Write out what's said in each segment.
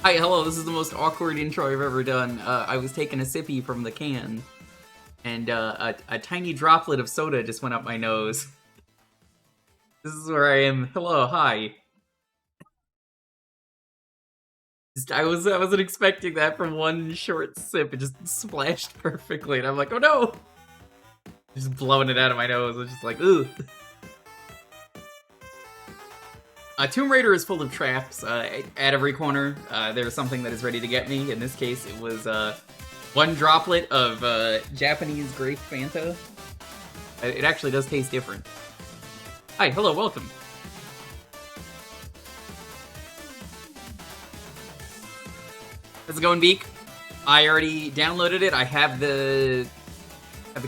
Hi, hello, this is the most awkward intro I've ever done. I was taking a sippy from the can, and a tiny droplet of soda just went up my nose. This is where I am. Hello, hi. I wasn't expecting that from one short sip. It just splashed perfectly, and I'm like, oh no! Just blowing it out of my nose. I was just like, ugh. Tomb Raider is full of traps. At every corner, there's something that is ready to get me. In this case, it was one droplet of Japanese grape Fanta. It actually does taste different. Hi, hello, welcome. How's it going, Beak? I already downloaded it. I have the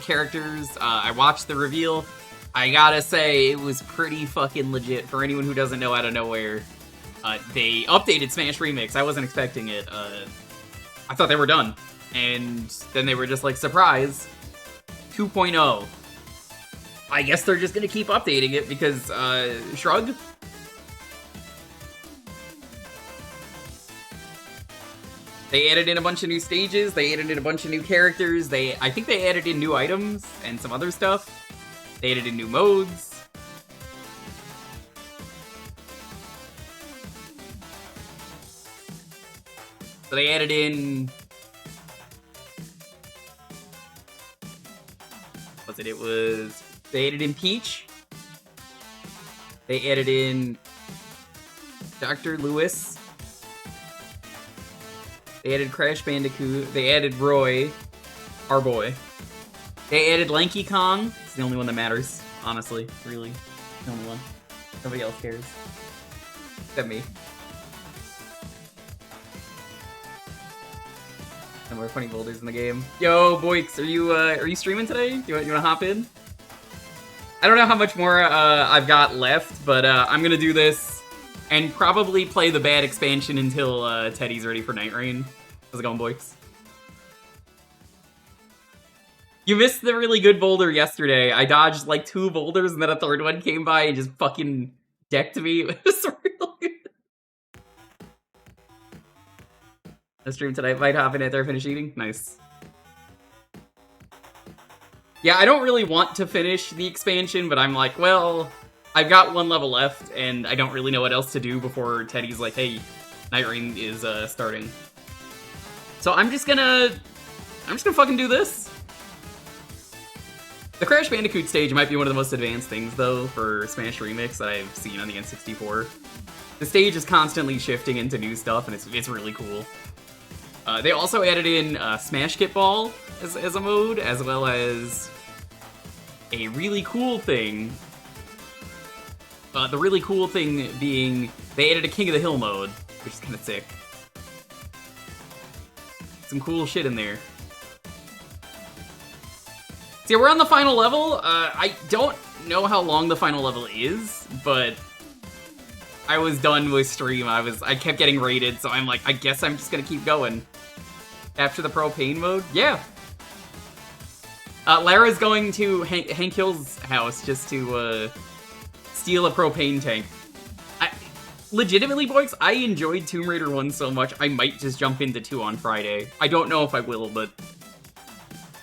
characters. I watched the reveal. I gotta say, it was pretty fucking legit. For anyone who doesn't know, out of nowhere, they updated Smash Remix. I wasn't expecting it. I thought they were done. And then they were just like, surprise, 2.0. I guess they're just gonna keep updating it because, shrug? They added in a bunch of new stages, they added in a bunch of new characters, I think they added in new items and some other stuff. They added in new modes. So they added in... They added in Peach. They added in Dr. Lewis. They added Crash Bandicoot. They added Roy, our boy. They added Lanky Kong. It's the only one that matters, honestly. Really, the only one. Nobody else cares. Except me. No more funny boulders in the game. Yo, Boix, are you streaming today? You wanna hop in? I don't know how much more I've got left, but I'm gonna do this and probably play the bad expansion until Teddy's ready for Night Rain. How's it going, Boix? You missed the really good boulder yesterday. I dodged like 2 boulders and then a third one came by and just fucking decked me. It was really... The stream tonight, might hop in after I finish eating. Nice. Yeah, I don't really want to finish the expansion, but I'm like, well, I've got 1 level left, and I don't really know what else to do before Teddy's like, hey, Night Rain is starting. So I'm just gonna fucking do this. The Crash Bandicoot stage might be one of the most advanced things, though, for Smash Remix that I've seen on the N64. The stage is constantly shifting into new stuff, and it's really cool. They also added in Smash Kit Ball as a mode, as well as a really cool thing. The really cool thing being they added a King of the Hill mode, which is kind of sick. Some cool shit in there. So yeah, we're on the final level. I don't know how long the final level is, but I was done with stream. I kept getting raided, so I'm like, I guess I'm just gonna keep going. After the propane mode? Yeah. Lara's going to Hank Hill's house just to steal a propane tank. Legitimately, boys, I enjoyed Tomb Raider 1 so much, I might just jump into 2 on Friday. I don't know if I will, but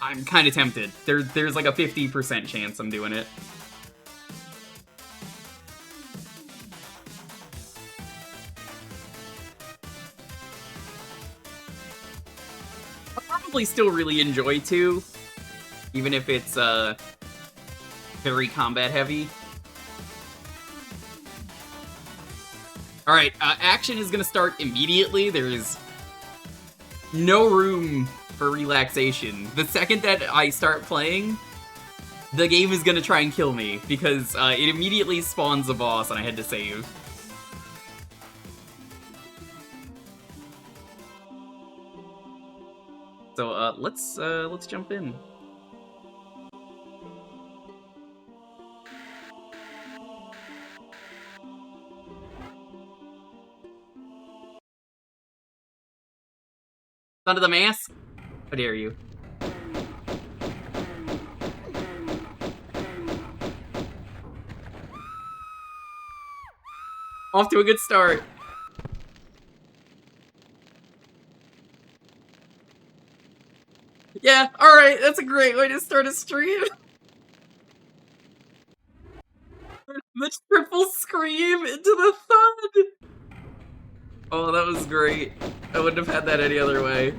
I'm kind of tempted. There's like a 50% chance I'm doing it. I'll probably still really enjoy 2, even if it's very combat heavy. Alright, action is gonna start immediately. There's no room for relaxation. The second that I start playing, the game is gonna try and kill me, because it immediately spawns a boss and I had to save. So, let's jump in. Under the mask? How dare you? Off to a good start. Yeah, alright, that's a great way to start a stream. The triple scream into the thud! Oh, that was great. I wouldn't have had that any other way.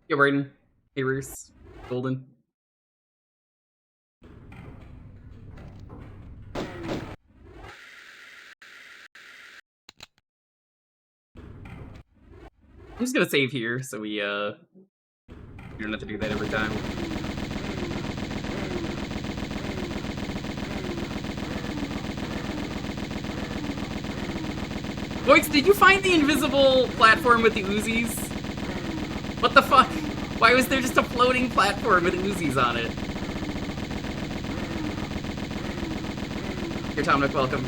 Hey, Brayden. Hey, Reese. Golden. I'm just gonna save here so we don't have to do that every time. Voix, did you find the invisible platform with the Uzis? What the fuck? Why was there just a floating platform with Uzis on it? Here, Tomnik, welcome.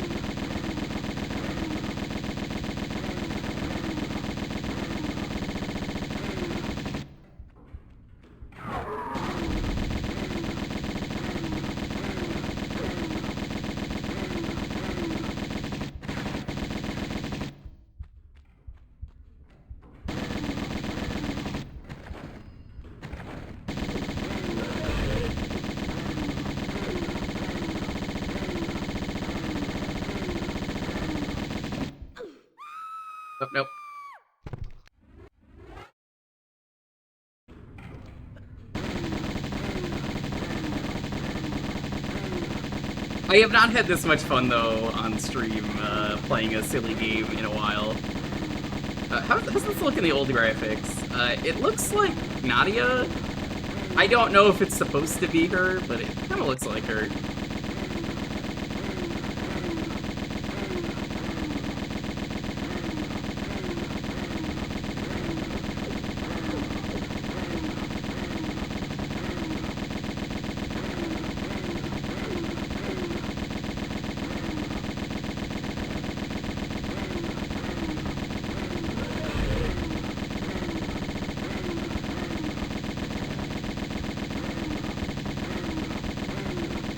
Oh, nope. I have not had this much fun, though, on stream, playing a silly game in a while. How's this look in the old graphics? It looks like Nadia. I don't know if it's supposed to be her, but it kind of looks like her.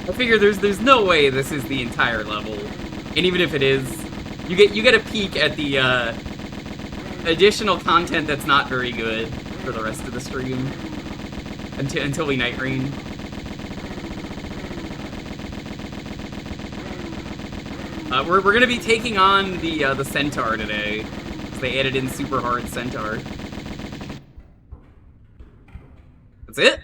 I figure there's no way this is the entire level, and even if it is, you get a peek at the additional content that's not very good for the rest of the stream until we night rain. We're gonna be taking on the Centaur today. They added in super hard Centaur. That's it.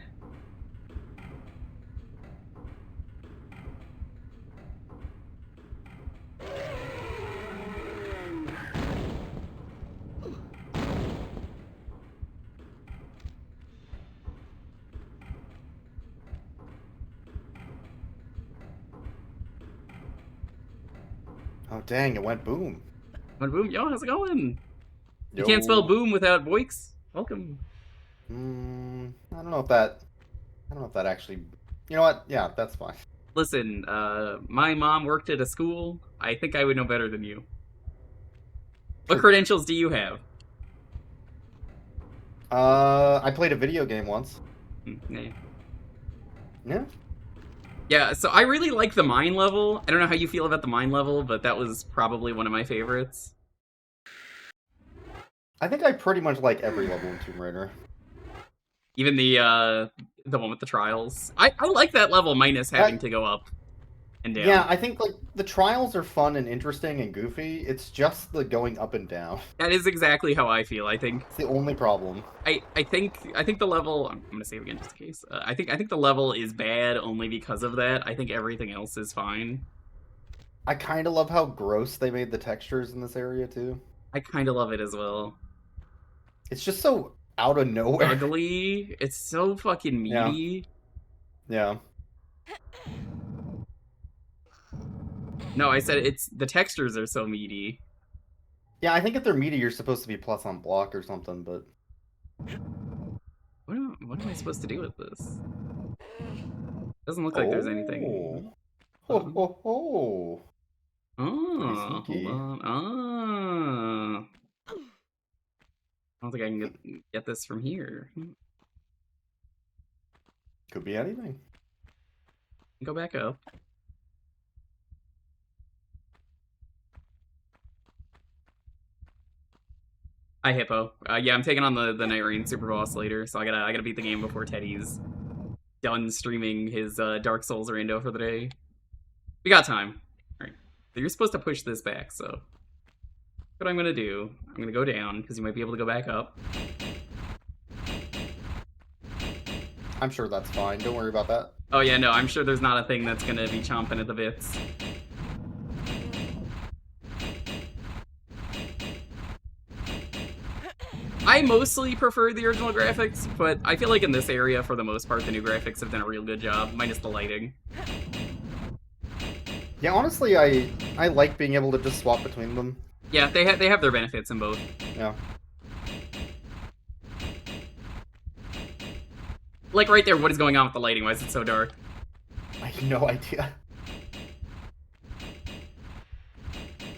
Oh dang! It went boom. Went boom. Yo, how's it going? You Yo. can't spell boom without Voix. Welcome. I don't know if that. I don't know if that actually. You know what? Yeah, that's fine. Listen, my mom worked at a school. I think I would know better than you. What True. credentials do you have? I played a video game once. Yeah. Yeah. Yeah, so I really like the mine level. I don't know how you feel about the mine level, but that was probably one of my favorites. I think I pretty much like every level in Tomb Raider. Even the one with the trials. I like that level minus having to go up and down. Yeah, I think like the trials are fun and interesting and goofy. It's just the going up and down. That is exactly how I feel. I think It's the only problem. I think the level. I'm gonna save again just in case. I think the level is bad only because of that. I think everything else is fine. I kind of love how gross they made the textures in this area too. I kind of love it as well. It's just so out of nowhere. ugly. It's so fucking Yeah. meaty. Yeah. No, I said it's the textures are so meaty. Yeah, I think if they're meaty, you're supposed to be plus on block or something, but... What am I supposed to do with this? Doesn't look like there's anything. Ho, ho, ho. Pretty Oh, hold sneaky. on. Oh. I don't think I can get this from here. Could be anything. Go back up. Hi, Hippo. Yeah, I'm taking on the Night Rain Super Boss later, so I gotta beat the game before Teddy's done streaming his Dark Souls rando for the day. We got time. Alright. So you're supposed to push this back, so what I'm gonna do, I'm gonna go down, because you might be able to go back up. I'm sure that's fine. Don't worry about that. Oh yeah, no, I'm sure there's not a thing that's gonna be chomping at the bits. I mostly prefer the original graphics, but I feel like in this area, for the most part, the new graphics have done a real good job, minus the lighting. Yeah, honestly, I like being able to just swap between them. Yeah, they have their benefits in both. Yeah. Like right there, what is going on with the lighting? Why is it so dark? I have no idea.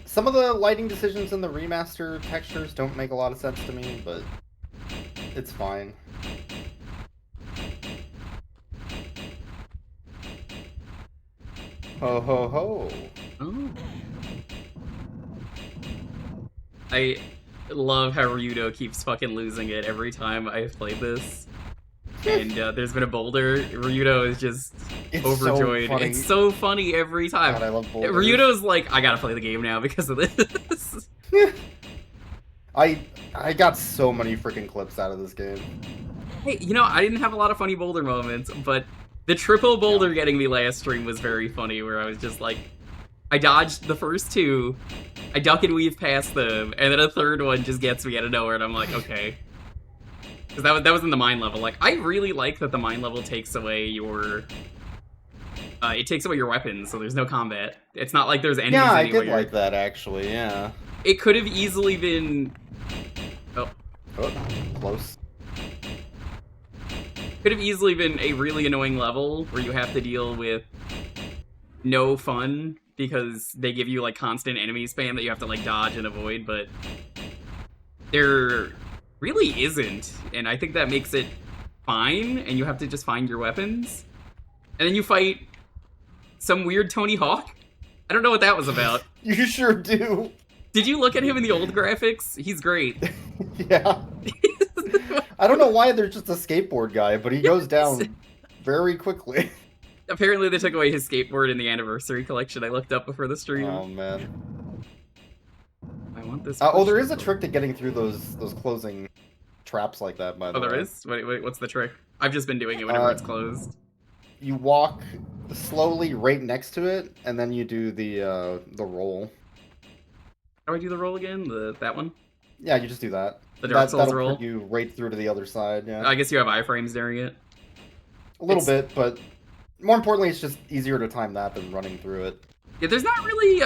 Some of the lighting decisions in the remaster textures don't make a lot of sense to me, but it's fine. Ho ho ho. Oh. I love how Ryudo keeps fucking losing it every time I've played this. And there's been a boulder. Ryudo is just overjoyed. So it's so funny every time. God, I love boulders. Ryudo's like, I gotta play the game now because of this. I got so many freaking clips out of this game. Hey, you know, I didn't have a lot of funny boulder moments, but the triple boulder getting me last stream was very funny, where I was just like, I dodged the first two, I duck and weave past them, and then a third one just gets me out of nowhere, and I'm like, okay. Because that was in the mine level. Like, I really like that the mine level takes away your... it takes away your weapons, so there's no combat. It's not like there's enemies Yeah, I anywhere. did like that, actually, yeah. It could have easily been... Oh. Oh, close. Could have easily been a really annoying level where you have to deal with no fun because they give you like constant enemy spam that you have to like dodge and avoid, but there really isn't, and I think that makes it fine, and you have to just find your weapons. And then you fight some weird Tony Hawk? I don't know what that was about. You sure do. Did you look at him in the old graphics? He's great. Yeah. I don't know why there's just a skateboard guy, but he goes down very quickly. Apparently they took away his skateboard in the anniversary collection I looked up before the stream. Oh, man. I want this. Oh, there is a trick to getting through those closing traps like that, by the way. Oh, there is? Wait, what's the trick? I've just been doing it whenever it's closed. You walk slowly right next to it, and then you do the roll. How do I do the roll again? That one? Yeah, you just do that. The Dark Souls that'll roll? put you right through to the other side, yeah. I guess you have iframes during it. A little bit, but more importantly, it's just easier to time that than running through it. Yeah, there's not really,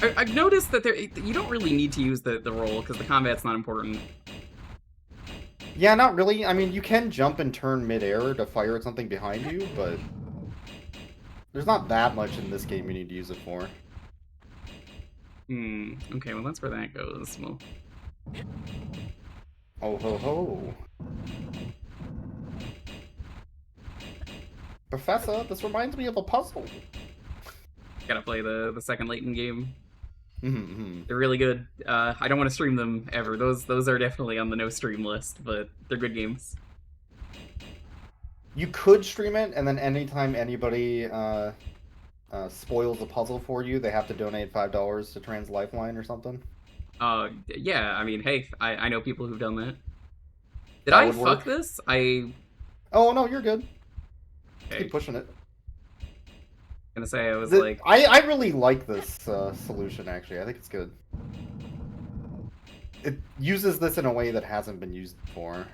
I've noticed that you don't really need to use the roll, because the combat's not important. Yeah, not really. I mean, you can jump and turn mid-air to fire at something behind you, but there's not that much in this game you need to use it for. Okay, well that's where that goes. Well... Oh ho ho. Professor, this reminds me of a puzzle. Gotta play the second Layton game. Mm-hmm. They're really good. I don't want to stream them ever. Those are definitely on the no stream list, but they're good games. You could stream it, and then anytime anybody spoils a puzzle for you, they have to donate $5 to Trans Lifeline or something. Yeah, I mean, hey, I know people who've done that. Did That I would fuck work. this? Oh, no, you're good. Okay. Keep pushing it. Gonna say I was like... I really like this solution, actually. I think it's good. it uses this in a way that hasn't been used before.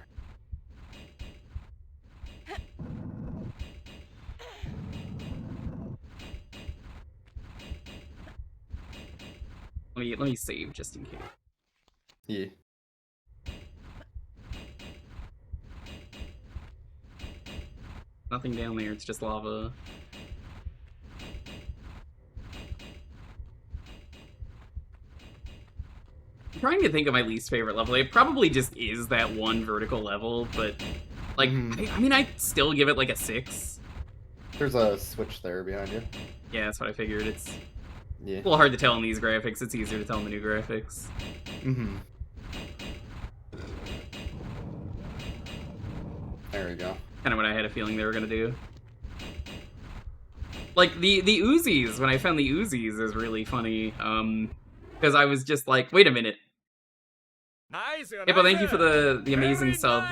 Let me save just in case. Yeah. Nothing down there, it's just lava. I'm trying to think of my least favorite level. It probably just is that one vertical level, but like, I mean, I'd still give it like a 6. There's a switch there behind you. Yeah, that's what I figured. It's Yeah. a little hard to tell in these graphics. It's easier to tell in the new graphics. Mm-hmm. There we go. Kind of what I had a feeling they were gonna do. Like the Uzis, when I found the Uzis is really funny. Because I was just like, wait a minute. Nice. Hippo, thank you for the amazing sub.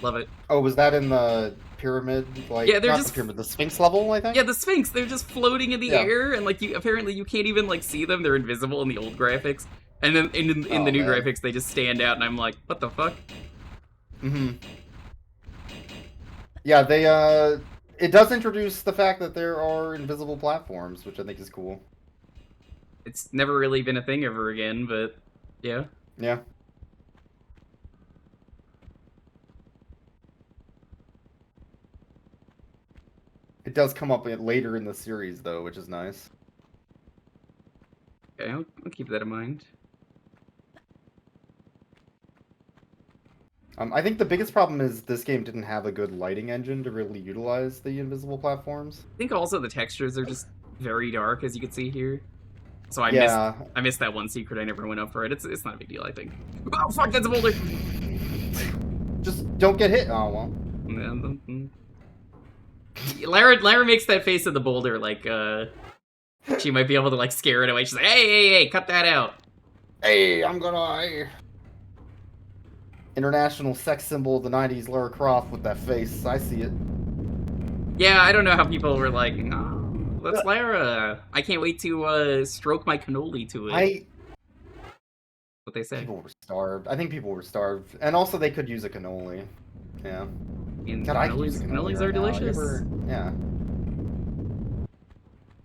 Love it. Oh, was that in the pyramid? Like, Yeah, they're not just the pyramid, the Sphinx level, I think. Yeah, the Sphinx, they're just floating in the Yeah. air, and like apparently you can't even like see them. They're invisible in the old graphics, and then in Oh, the new man. graphics they just stand out, and I'm like, what the fuck? Mm-hmm. Yeah, they it does introduce the fact that there are invisible platforms, which I think is cool. It's never really been a thing ever again, but yeah. Yeah. It does come up later in the series, though, which is nice. Okay, I'll keep that in mind. I think the biggest problem is this game didn't have a good lighting engine to really utilize the invisible platforms. I think also the textures are just very dark, as you can see here. So I missed that one secret. I never went up for it. It's not a big deal, I think. Oh fuck, that's a boulder. Just don't get hit. Oh well. Lara makes that face of the boulder like she might be able to like scare it away. She's like, hey, cut that out. Hey, I'm gonna. International sex symbol of the 90s, Lara Croft with that face. I see it. Yeah, I don't know how people were like, oh, that's Lara. I can't wait to stroke my cannoli to it. What they say. People were starved. I think people were starved. And also they could use a cannoli. Yeah. And God, I could use a cannoli cannolis right are now. delicious.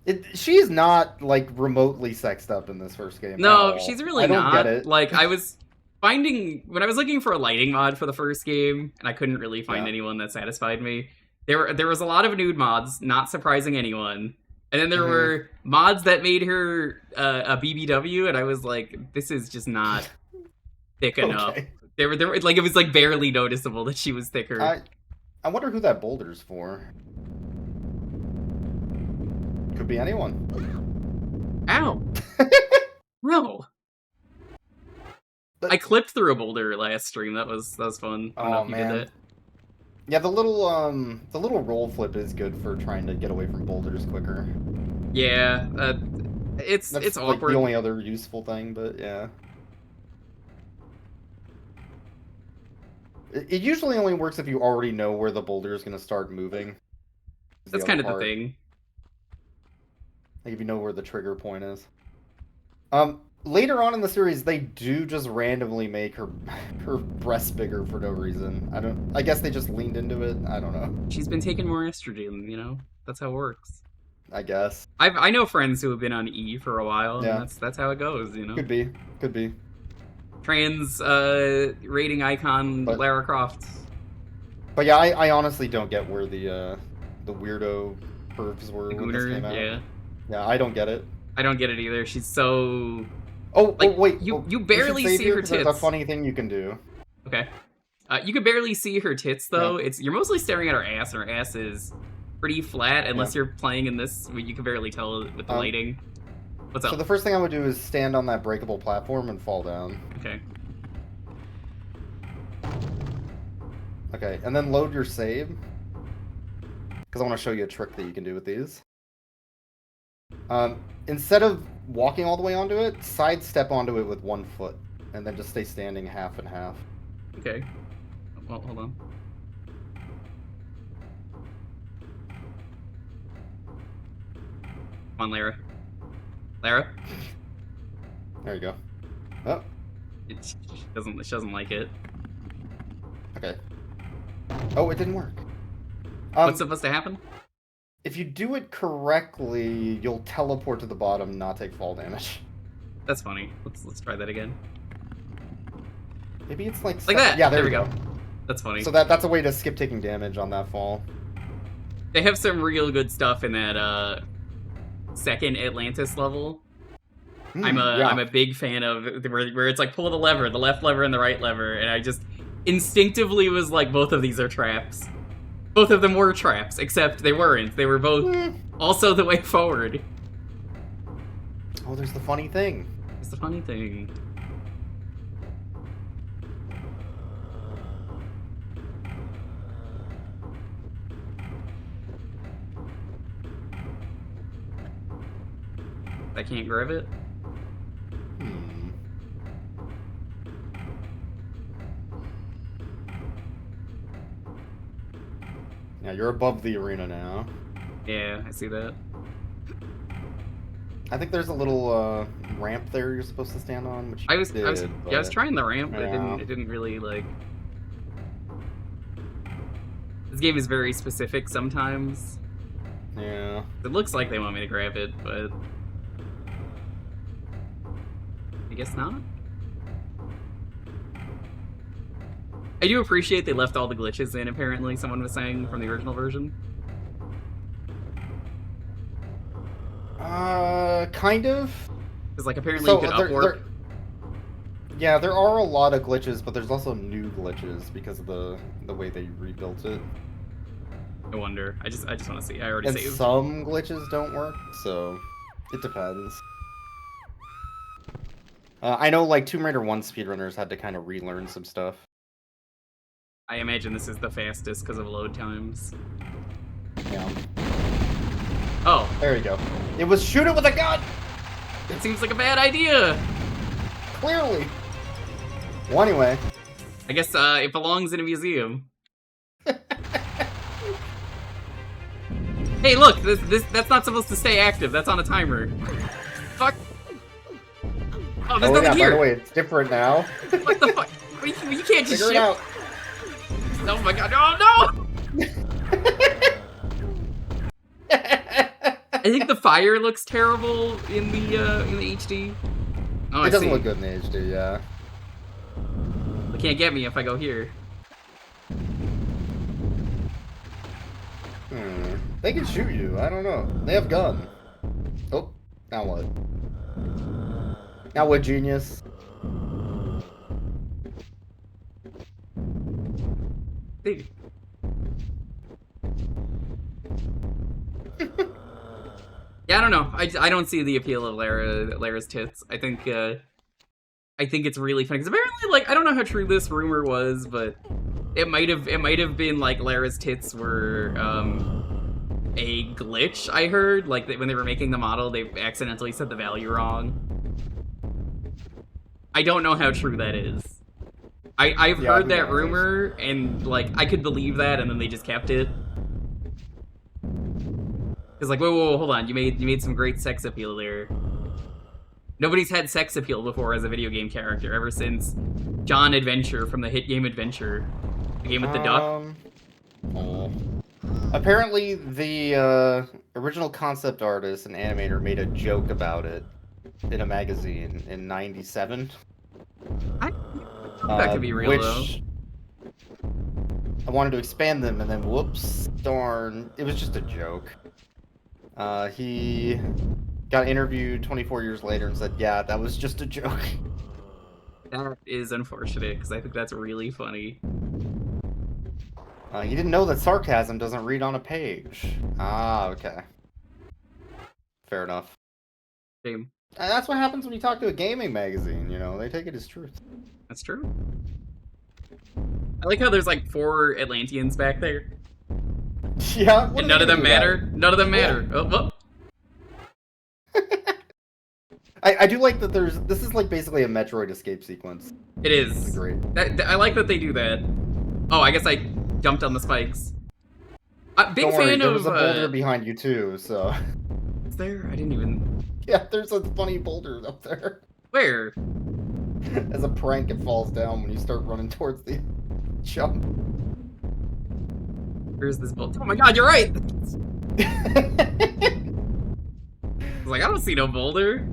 Yeah. She's not, like, remotely sexed up in this first game. No, she's really not. I don't get it. Like, I was when I was looking for a lighting mod for the first game, and I couldn't really find anyone that satisfied me. There was a lot of nude mods, not surprising anyone. And then there were mods that made her a BBW, and I was like, this is just not thick enough. There were like, it was like barely noticeable that she was thicker. I wonder who that boulder's for. Could be anyone. Ow! No. I clipped through a boulder last stream. That was fun. I don't know if you did that. Yeah, the little roll flip is good for trying to get away from boulders quicker. Yeah, it's That's awkward. Like the only other useful thing, but yeah. It usually only works if you already know where the boulder is going to start moving. That's kind of the thing. Like if you know where the trigger point is. Later on in the series, they do just randomly make her breasts bigger for no reason. I guess they just leaned into it. I don't know. She's been taking more estrogen, you know? That's how it works. I guess. I know friends who have been on E for a while, Yeah. and that's how it goes, you know? Could be. Trans rating icon Lara Croft. But yeah, I honestly don't get where the weirdo curves were The when this came Gooner, out. yeah. Yeah, I don't get it. I don't get it either. She's so... Wait. You barely see her tits. There's a funny thing you can do. Okay. You could barely see her tits, though. Yeah. You're mostly staring at her ass, and her ass is pretty flat, unless you're playing in this. You can barely tell with the lighting. What's up? So the first thing I would do is stand on that breakable platform and fall down. Okay. Okay, and then load your save. Because I want to show you a trick that you can do with these. Instead of walking all the way onto it, sidestep onto it with 1 foot, and then just stay standing half and half. Okay. Well, hold on. Come on, Lara. Lara? There you go. Oh. She doesn't like it. Okay. Oh, it didn't work. What's supposed to happen? If you do it correctly, you'll teleport to the bottom and not take fall damage. That's funny. Let's try that again. Maybe it's like that. Yeah, there we go. go. That's funny. So that's a way to skip taking damage on that fall. They have some real good stuff in that second Atlantis level. I'm a big fan of where it's like pull the lever, the left lever and the right lever, and I just instinctively was like, both of these are traps. Both of them were traps, except they weren't. They were both also the way forward. Oh, there's the funny thing. It's the funny thing. I can't grab it. Yeah, you're above the arena now. Yeah, I see that. I think there's a little ramp there you're supposed to stand on, which I was but... trying the ramp, but Yeah. it didn't really like. This game is very specific sometimes. Yeah. It looks like they want me to grab it, but I guess not. I do appreciate they left all the glitches in, apparently, someone was saying, from the original version. Kind of. Because, like, apparently you could upwarp. Yeah, there are a lot of glitches, but there's also new glitches because of the way they rebuilt it. I wonder. I just want to see. I already And saved. some glitches don't work, so it depends. I know, like, Tomb Raider 1 speedrunners had to kind of relearn some stuff. I imagine this is the fastest because of load times. Yeah. Oh. There you go. It was shoot it with a gun! It seems like a bad idea! Clearly! Well, anyway. I guess it belongs in a museum. Hey, look! That's not supposed to stay active. That's on a timer. Fuck! Oh, there's nothing here! By the way, it's different now. What the fuck? You can't just Figure it ship. out. Oh my god! Oh no! I think the fire looks terrible in the HD. Oh, It doesn't look good in the HD, yeah. They can't get me if I go here. They can shoot you. I don't know. They have gun. Oh, now what? Now what, genius? Hey. Yeah, I don't know. I don't see the appeal of Lara's tits. I think it's really funny because apparently, like, I don't know how true this rumor was, but it might have been like Lara's tits were a glitch. I heard like that when they were making the model, they accidentally said the value wrong. I don't know how true that is. I've heard that rumor, and like I could believe that, and then they just kept it. Cause like, whoa, hold on, you made some great sex appeal there. Nobody's had sex appeal before as a video game character ever since John Adventure from the hit game Adventure, the game with the duck. Apparently, the original concept artist and animator made a joke about it in a magazine in '97. That could be real, though. I wanted to expand them, and then whoops, darn, it was just a joke. He got interviewed 24 years later and said, yeah, that was just a joke. That is unfortunate, because I think that's really funny. He didn't know that sarcasm doesn't read on a page. Ah, okay. Fair enough. Shame. And that's what happens when you talk to a gaming magazine, you know, they take it as truth. That's true. I like how there's like 4 Atlanteans back there. Yeah, and none of them matter. None of them matter. Yeah. Oh. I do like that this is like basically a Metroid escape sequence. It is. It's great. I like that they do that. Oh, I guess I jumped on the spikes. Big Don't worry, fan there of. was a boulder behind you too, so. Is there? I didn't even. Yeah, there's a funny boulder up there. Where? As a prank, it falls down when you start running towards the jump. Where's this boulder? Oh my god, you're right! I was like, I don't see no boulder.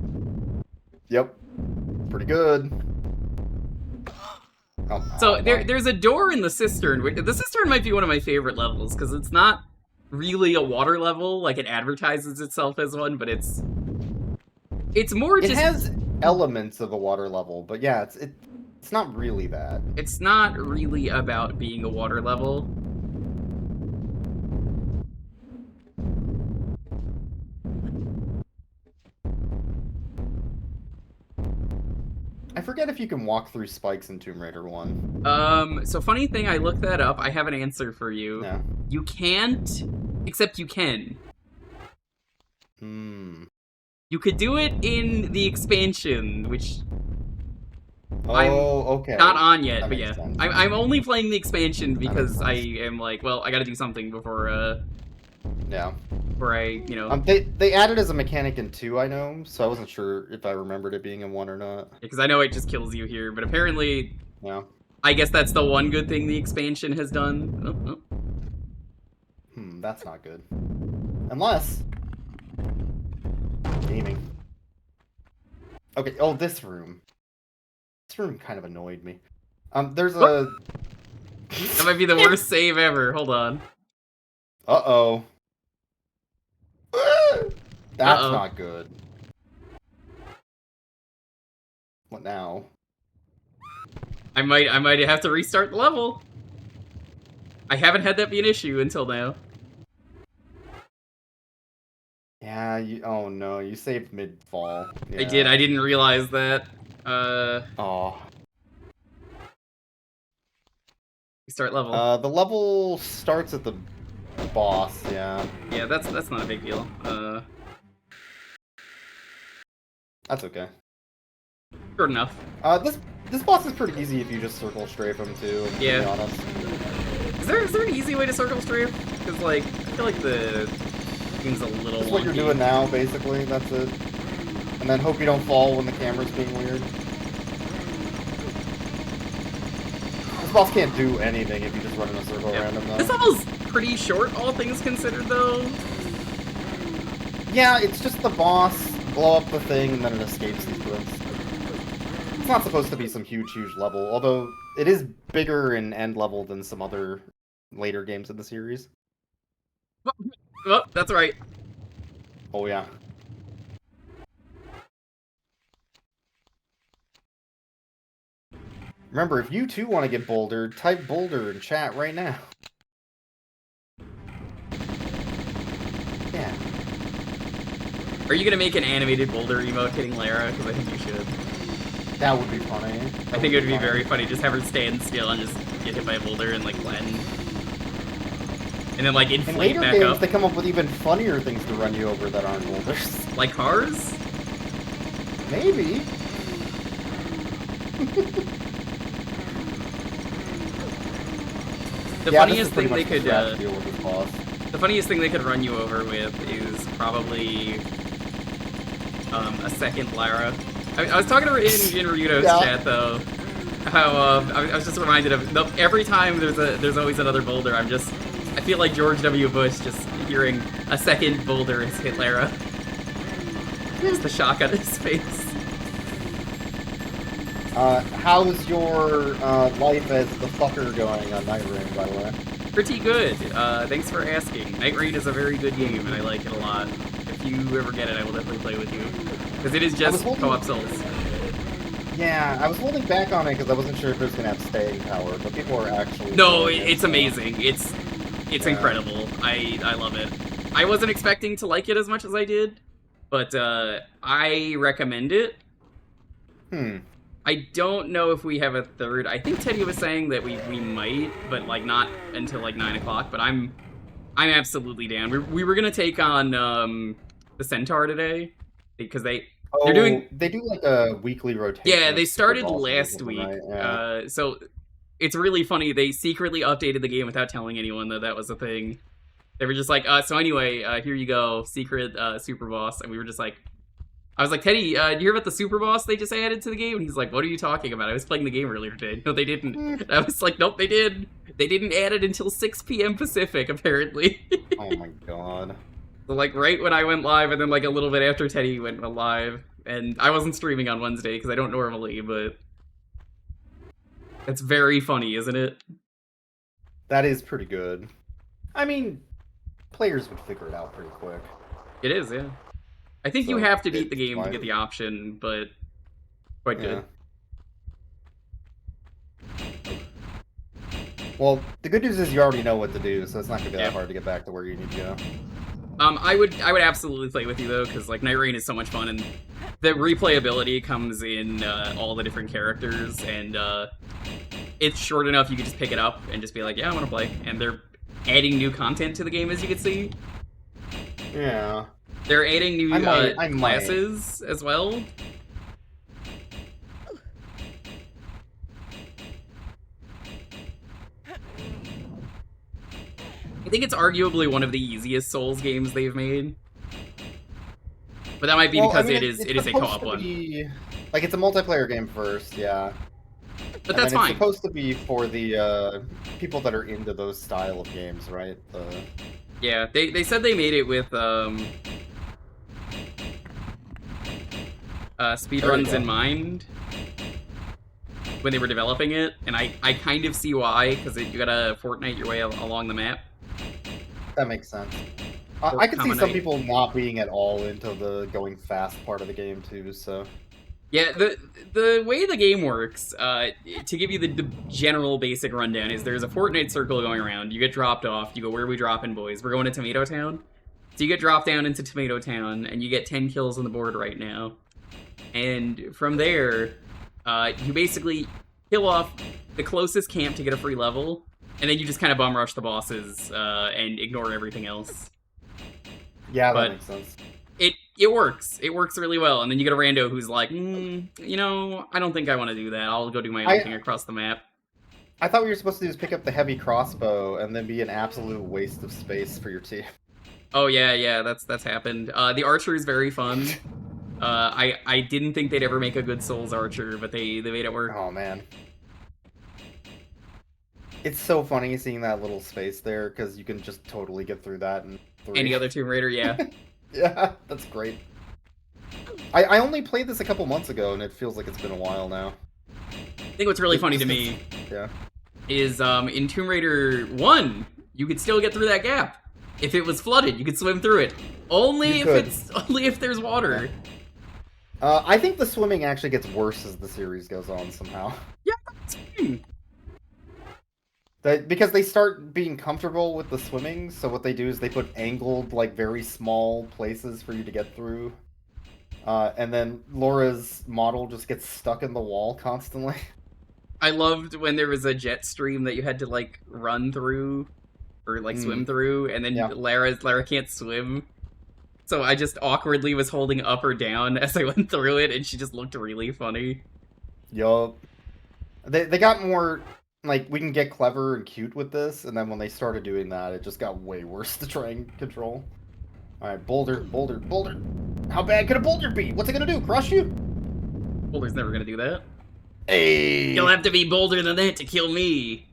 Yep. Pretty good. Oh, So there's a door in the cistern. The cistern might be one of my favorite levels because it's not really a water level, like it advertises itself as one, but it's more it just. has elements of a water level, but yeah, it's not really that. It's not really about being a water level. I forget if you can walk through spikes in Tomb Raider 1. So funny thing, I looked that up. I have an answer for you. Yeah. You can't, except you can. Hmm. You could do it in the expansion, which Oh, I'm okay. not on yet, That but makes yeah. sense. I'm only playing the expansion because I sense. am like, well, I gotta do something before Yeah. They added as a mechanic in 2, I know, so I wasn't sure if I remembered it being in 1 or not. because I know it just kills you here, but apparently, Yeah. I guess that's the one good thing the expansion has done. Oh. That's not good. Unless... Gaming. Okay, oh, this room. This room kind of annoyed me. There's a... That might be the worst save ever. Hold on. Uh-oh. That's Uh-oh. not good. What now? I might have to restart the level. I haven't had that be an issue until now. Yeah, oh no, you saved mid-fall. Yeah. I did. I didn't realize that. Oh. Restart level. The level starts at the boss, yeah. Yeah, that's not a big deal. That's okay. Short enough. This boss is pretty easy if you just circle strafe him too, to Yeah. be honest. Is there an easy way to circle strafe? Because like I feel like the game's a little. That's what you're wonky. doing now, basically, that's it. And then hope you don't fall when the camera's being weird. This boss can't do anything if you just run in a circle around him, though. This level's pretty short, all things considered, though. Yeah, it's just the boss, blow up the thing, and then an escape sequence. It's not supposed to be some huge level, although it is bigger in end level than some other later games in the series. Oh, that's right. Oh yeah. Remember, if you too want to get bouldered, type boulder in chat right now. Yeah. Are you gonna make an animated boulder emote hitting Lara? Because I think you should. That would be funny. I think it would be very funny. Just have her stand still and just get hit by a boulder and like flatten. And then like In inflate later back games, up. they come up with even funnier things to run you over that aren't boulders. Like cars? Maybe. The Yeah, funniest thing they could deal with this boss. the funniest thing they could run you over with is probably a second Lara. I was talking to her in Ryudo's Yeah. chat though. How I was just reminded of every time there's always another boulder. I feel like George W. Bush just hearing a second boulder has hit Lara. There's the shock on his face. How's your life as the fucker going on Night Rain, by the way? Pretty good. Thanks for asking. Night Rain is a very good game, and I like it a lot. If you ever get it, I will definitely play with you. Because it is just co-op Souls. Yeah, I was holding back on it because I wasn't sure if it was going to have staying power, but people are actually... No, enjoying it, it's so- amazing. It's Yeah. incredible. I love it. I wasn't expecting to like it as much as I did, but I recommend it. I don't know if we have a third. I think Teddy was saying that we might, but like not until like 9 o'clock. But I'm absolutely down. We were gonna take on the Centaur today because they're doing. They do like a weekly rotation. Yeah, they of started super bosses or last something, week. right? Yeah. So it's really funny. They secretly updated the game without telling anyone that was a thing. They were just like, so anyway, here you go, secret super boss, and we were just like, I was like, Teddy, do you hear about the super boss they just added to the game? And he's like, what are you talking about? I was playing the game earlier today. No, they didn't. And I was like, nope, they did. They didn't add it until 6 p.m. Pacific, apparently. Oh my god. So, like, right when I went live, and then, like, a little bit after Teddy went live. And I wasn't streaming on Wednesday, because I don't normally, but... It's very funny, isn't it? That is pretty good. I mean, players would figure it out pretty quick. It is, yeah. I think you So, have to beat the it's game to fine. get the option, but... Quite good. Well, the good news is you already know what to do, so it's not gonna be Yeah. that hard to get back to where you need to go. I would absolutely play with you though, because like Night Rain is so much fun, and the replayability comes in all the different characters, and it's short enough you can just pick it up and just be like, yeah, I want to play. And they're adding new content to the game, as you can see. Yeah. They're adding new I might. classes as well. I think it's arguably one of the easiest Souls games they've made. But that might be because it is a supposed co-op to one. be- Like, it's a multiplayer game first, yeah. But that's It's fine. supposed to be for the people that are into those style of games, right? Yeah, they said they made it with speedruns go. in mind when they were developing it, and I kind of see why, because you gotta Fortnite your way along the map. That makes sense. Or I could see some Common people not being at all into the going fast part of the game too, so... Yeah, the way the game works, to give you the general basic rundown, is there's a Fortnite circle going around. You get dropped off. You go, where are we dropping, boys? We're going to Tomato Town. So you get dropped down into Tomato Town, and you get 10 kills on the board right now. And from there, you basically kill off the closest camp to get a free level, and then you just kind of bum rush the bosses and ignore everything else. Yeah, But- that makes sense. It works. It works really well. And then you get a rando who's like, you know, I don't think I want to do that. I'll go do my own thing across the map. I thought what you were supposed to do is pick up the heavy crossbow and then be an absolute waste of space for your team. Oh yeah, that's happened. The archer is very fun. I didn't think they'd ever make a good Souls archer, but they made it work. Oh, man. It's so funny seeing that little space there, because you can just totally get through that in 3. Any other Tomb Raider, yeah. Yeah, that's great. I only played this a couple months ago, and it feels like it's been a while now. I think what's really funny to me Yeah. is in Tomb Raider 1, you could still get through that gap. If it was flooded, you could swim through it. Only You only if there's water. I think the swimming actually gets worse as the series goes on somehow. Yeah, that's fine. Because they start being comfortable with the swimming, so what they do is they put angled, like, very small places for you to get through. And then Laura's model just gets stuck in the wall constantly. I loved when there was a jet stream that you had to like run through or like swim through, and then Yeah. Lara can't swim. So I just awkwardly was holding up or down as I went through it, and she just looked really funny. Yup. They got more, like, we can get clever and cute with this, and then when they started doing that, it just got way worse to try and control. Alright, boulder. How bad could a boulder be? What's it gonna do? Crush you? Boulder's never gonna do that. Hey! You'll have to be bolder than that to kill me.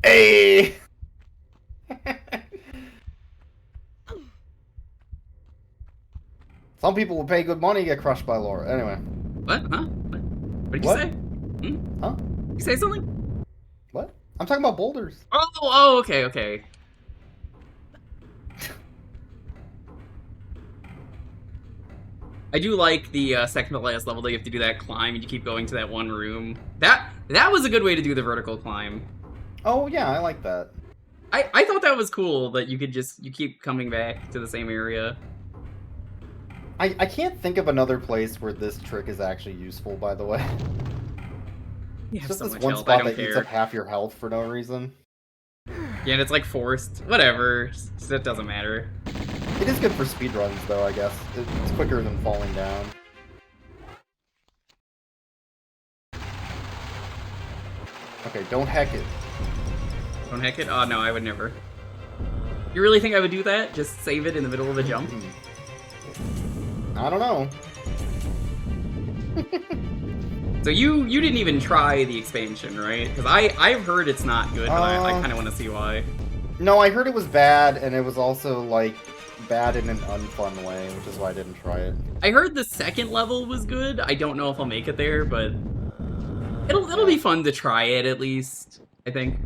Hey! Some people will pay good money to get crushed by Laura. Anyway. What? Huh? What did you What? say? Hmm? Huh? You say something? What? I'm talking about boulders. Oh, okay. I do like the second to last level that you have to do that climb and you keep going to that one room. That was a good way to do the vertical climb. Oh, yeah, I like that. I thought that was cool that you keep coming back to the same area. I can't think of another place where this trick is actually useful, by the way. You It's have just so this much one health, I spot don't that eats care. up half your health for no reason. Yeah, and it's like forced. Whatever. That doesn't matter. It is good for speedruns, though, I guess. It's quicker than falling down. Okay, don't heck it. Don't hack it? Oh, no, I would never. You really think I would do that? Just save it in the middle of a jump? I don't know. So you didn't even try the expansion, right? Because I've heard it's not good, but I kind of want to see why. No, I heard it was bad, and it was also, like, bad in an unfun way, which is why I didn't try it. I heard the second level was good. I don't know if I'll make it there, but it'll be fun to try it at least. I think.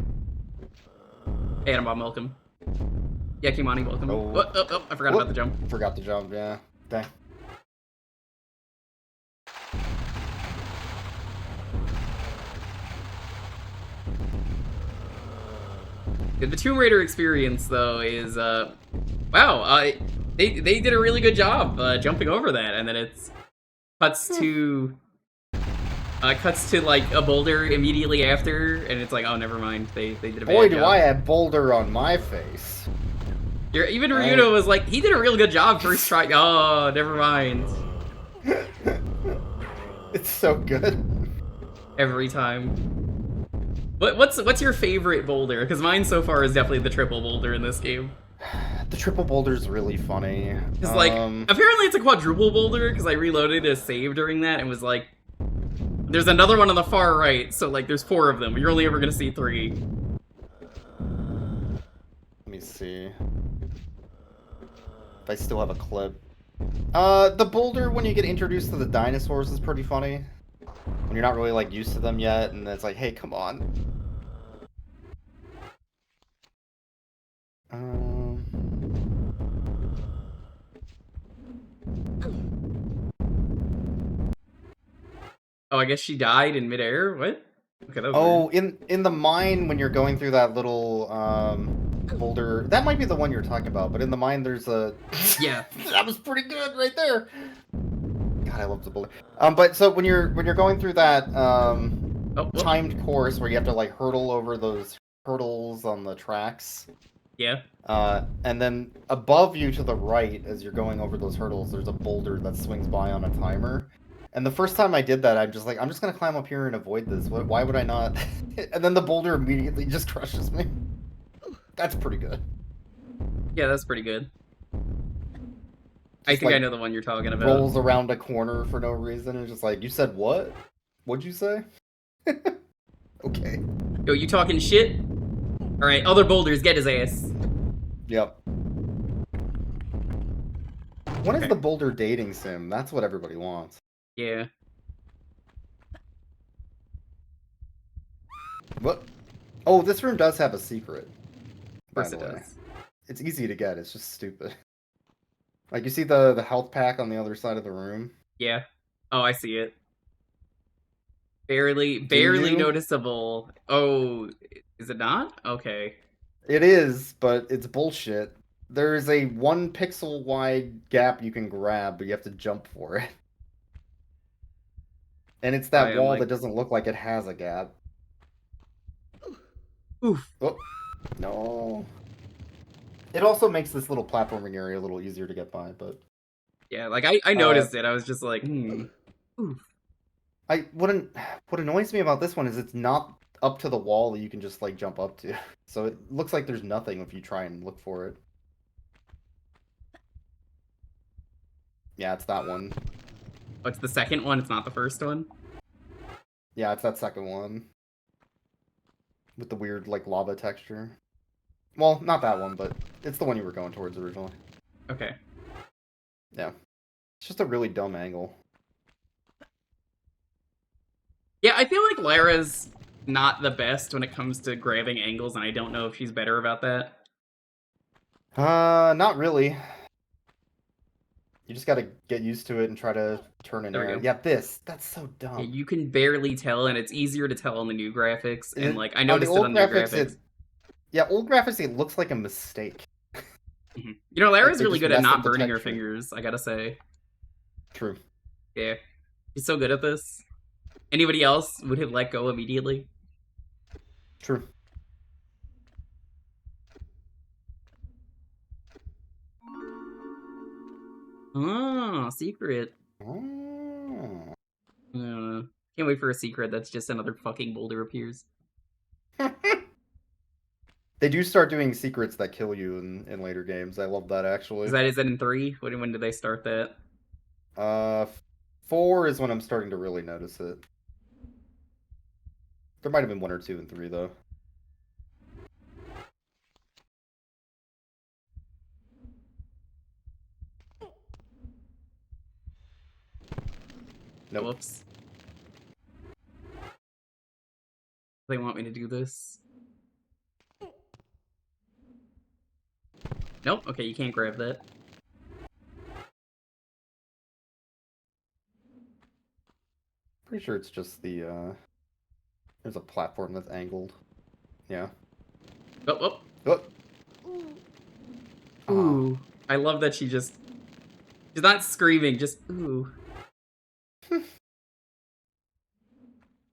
Hey, Adam, welcome. Yeah, Kimani, welcome. Oh. Oh, I forgot about the jump. Forgot the jump, yeah. Dang. The Tomb Raider experience, though, is wow. They did a really good job jumping over that, and then it's cuts to like a boulder immediately after, and it's like, oh, never mind. They did a bad Boy, job. do I have boulder on my face. Even Ryuno was like, he did a real good job first try. Oh, never mind. It's so good. Every time. What's your favorite boulder? Because mine so far is definitely the triple boulder in this game. The triple boulder's really funny. It's like, apparently it's a quadruple boulder, because I reloaded a save during that and was like, there's another one on the far right, so like there's 4 of them. You're only ever gonna see 3. Let me see. If I still have a clip. The boulder when you get introduced to the dinosaurs is pretty funny. When you're not really like used to them yet, and it's like, hey, come on. Oh, I guess she died in midair? What? Okay, that was Oh, weird. in the mine when you're going through that little boulder, that might be the one you're talking about. But in the mine, there's a Yeah. that was pretty good right there. God, I love the boulder. But so when you're going through that Oh, timed course where you have to like hurdle over those hurdles on the tracks. yeah. And then above you to the right, as you're going over those hurdles, there's a boulder that swings by on a timer. And the first time I did that, I'm just like, I'm just gonna climb up here and avoid this. Why would I not? And then the boulder immediately just crushes me. That's pretty good. Yeah, that's pretty good. I Just, think I like, know the one you're talking about. Rolls around a corner for no reason. And just like, you said what? What'd you say? Okay. Yo, you talking shit? Alright, other boulders, get his ass. Yep. When is Okay. the boulder dating sim? That's what everybody wants. Yeah. What? Oh, this room does have a secret. Of course by it the way. does. It's easy to get, it's just stupid. Like, you see the health pack on the other side of the room? Yeah. Oh, I see it. Barely you? noticeable. Oh, is it not? Okay. It is, but it's bullshit. There's a 1 pixel wide gap you can grab, but you have to jump for it. And it's that I am, wall like- that doesn't look like it has a gap. Oof. Oh, no. It also makes this little platforming area a little easier to get by, but... Yeah, like I noticed it. I was just like, Oof. What annoys me about this one is it's not up to the wall that you can just like jump up to. So it looks like there's nothing if you try and look for it. Yeah, it's that one. Oh, it's the second one, it's not the first one? Yeah, it's that second one. With the weird like lava texture. Well, not that one, but it's the one you were going towards originally. Okay. Yeah. It's just a really dumb angle. Yeah, I feel like Lara's not the best when it comes to grabbing angles, and I don't know if she's better about that. Not really. You just gotta get used to it and try to turn an There we arrow. go. Yeah, that's so dumb. Yeah, you can barely tell, and it's easier to tell on the new graphics, and like I On the noticed it old on the new graphics, graphics. Yeah, old graphics, it looks like a mistake. You know, Lara's they really just good at messed not with the burning her texture. fingers, I gotta say. True. Yeah. She's so good at this. Anybody else would have let go immediately? True. Oh, secret. Oh. Can't wait for a secret that's just another fucking boulder appears. They do start doing secrets that kill you in later games. I love that actually. Is that in 3? When did they start that? 4 is when I'm starting to really notice it. There might have been 1 or 2 and 3 though. Nope. Whoops. They want me to do this. Nope. Okay, you can't grab that. Pretty sure it's just the, there's a platform that's angled. Yeah. Oh, Oh! oh. Ooh. I love that she's not screaming, just ooh.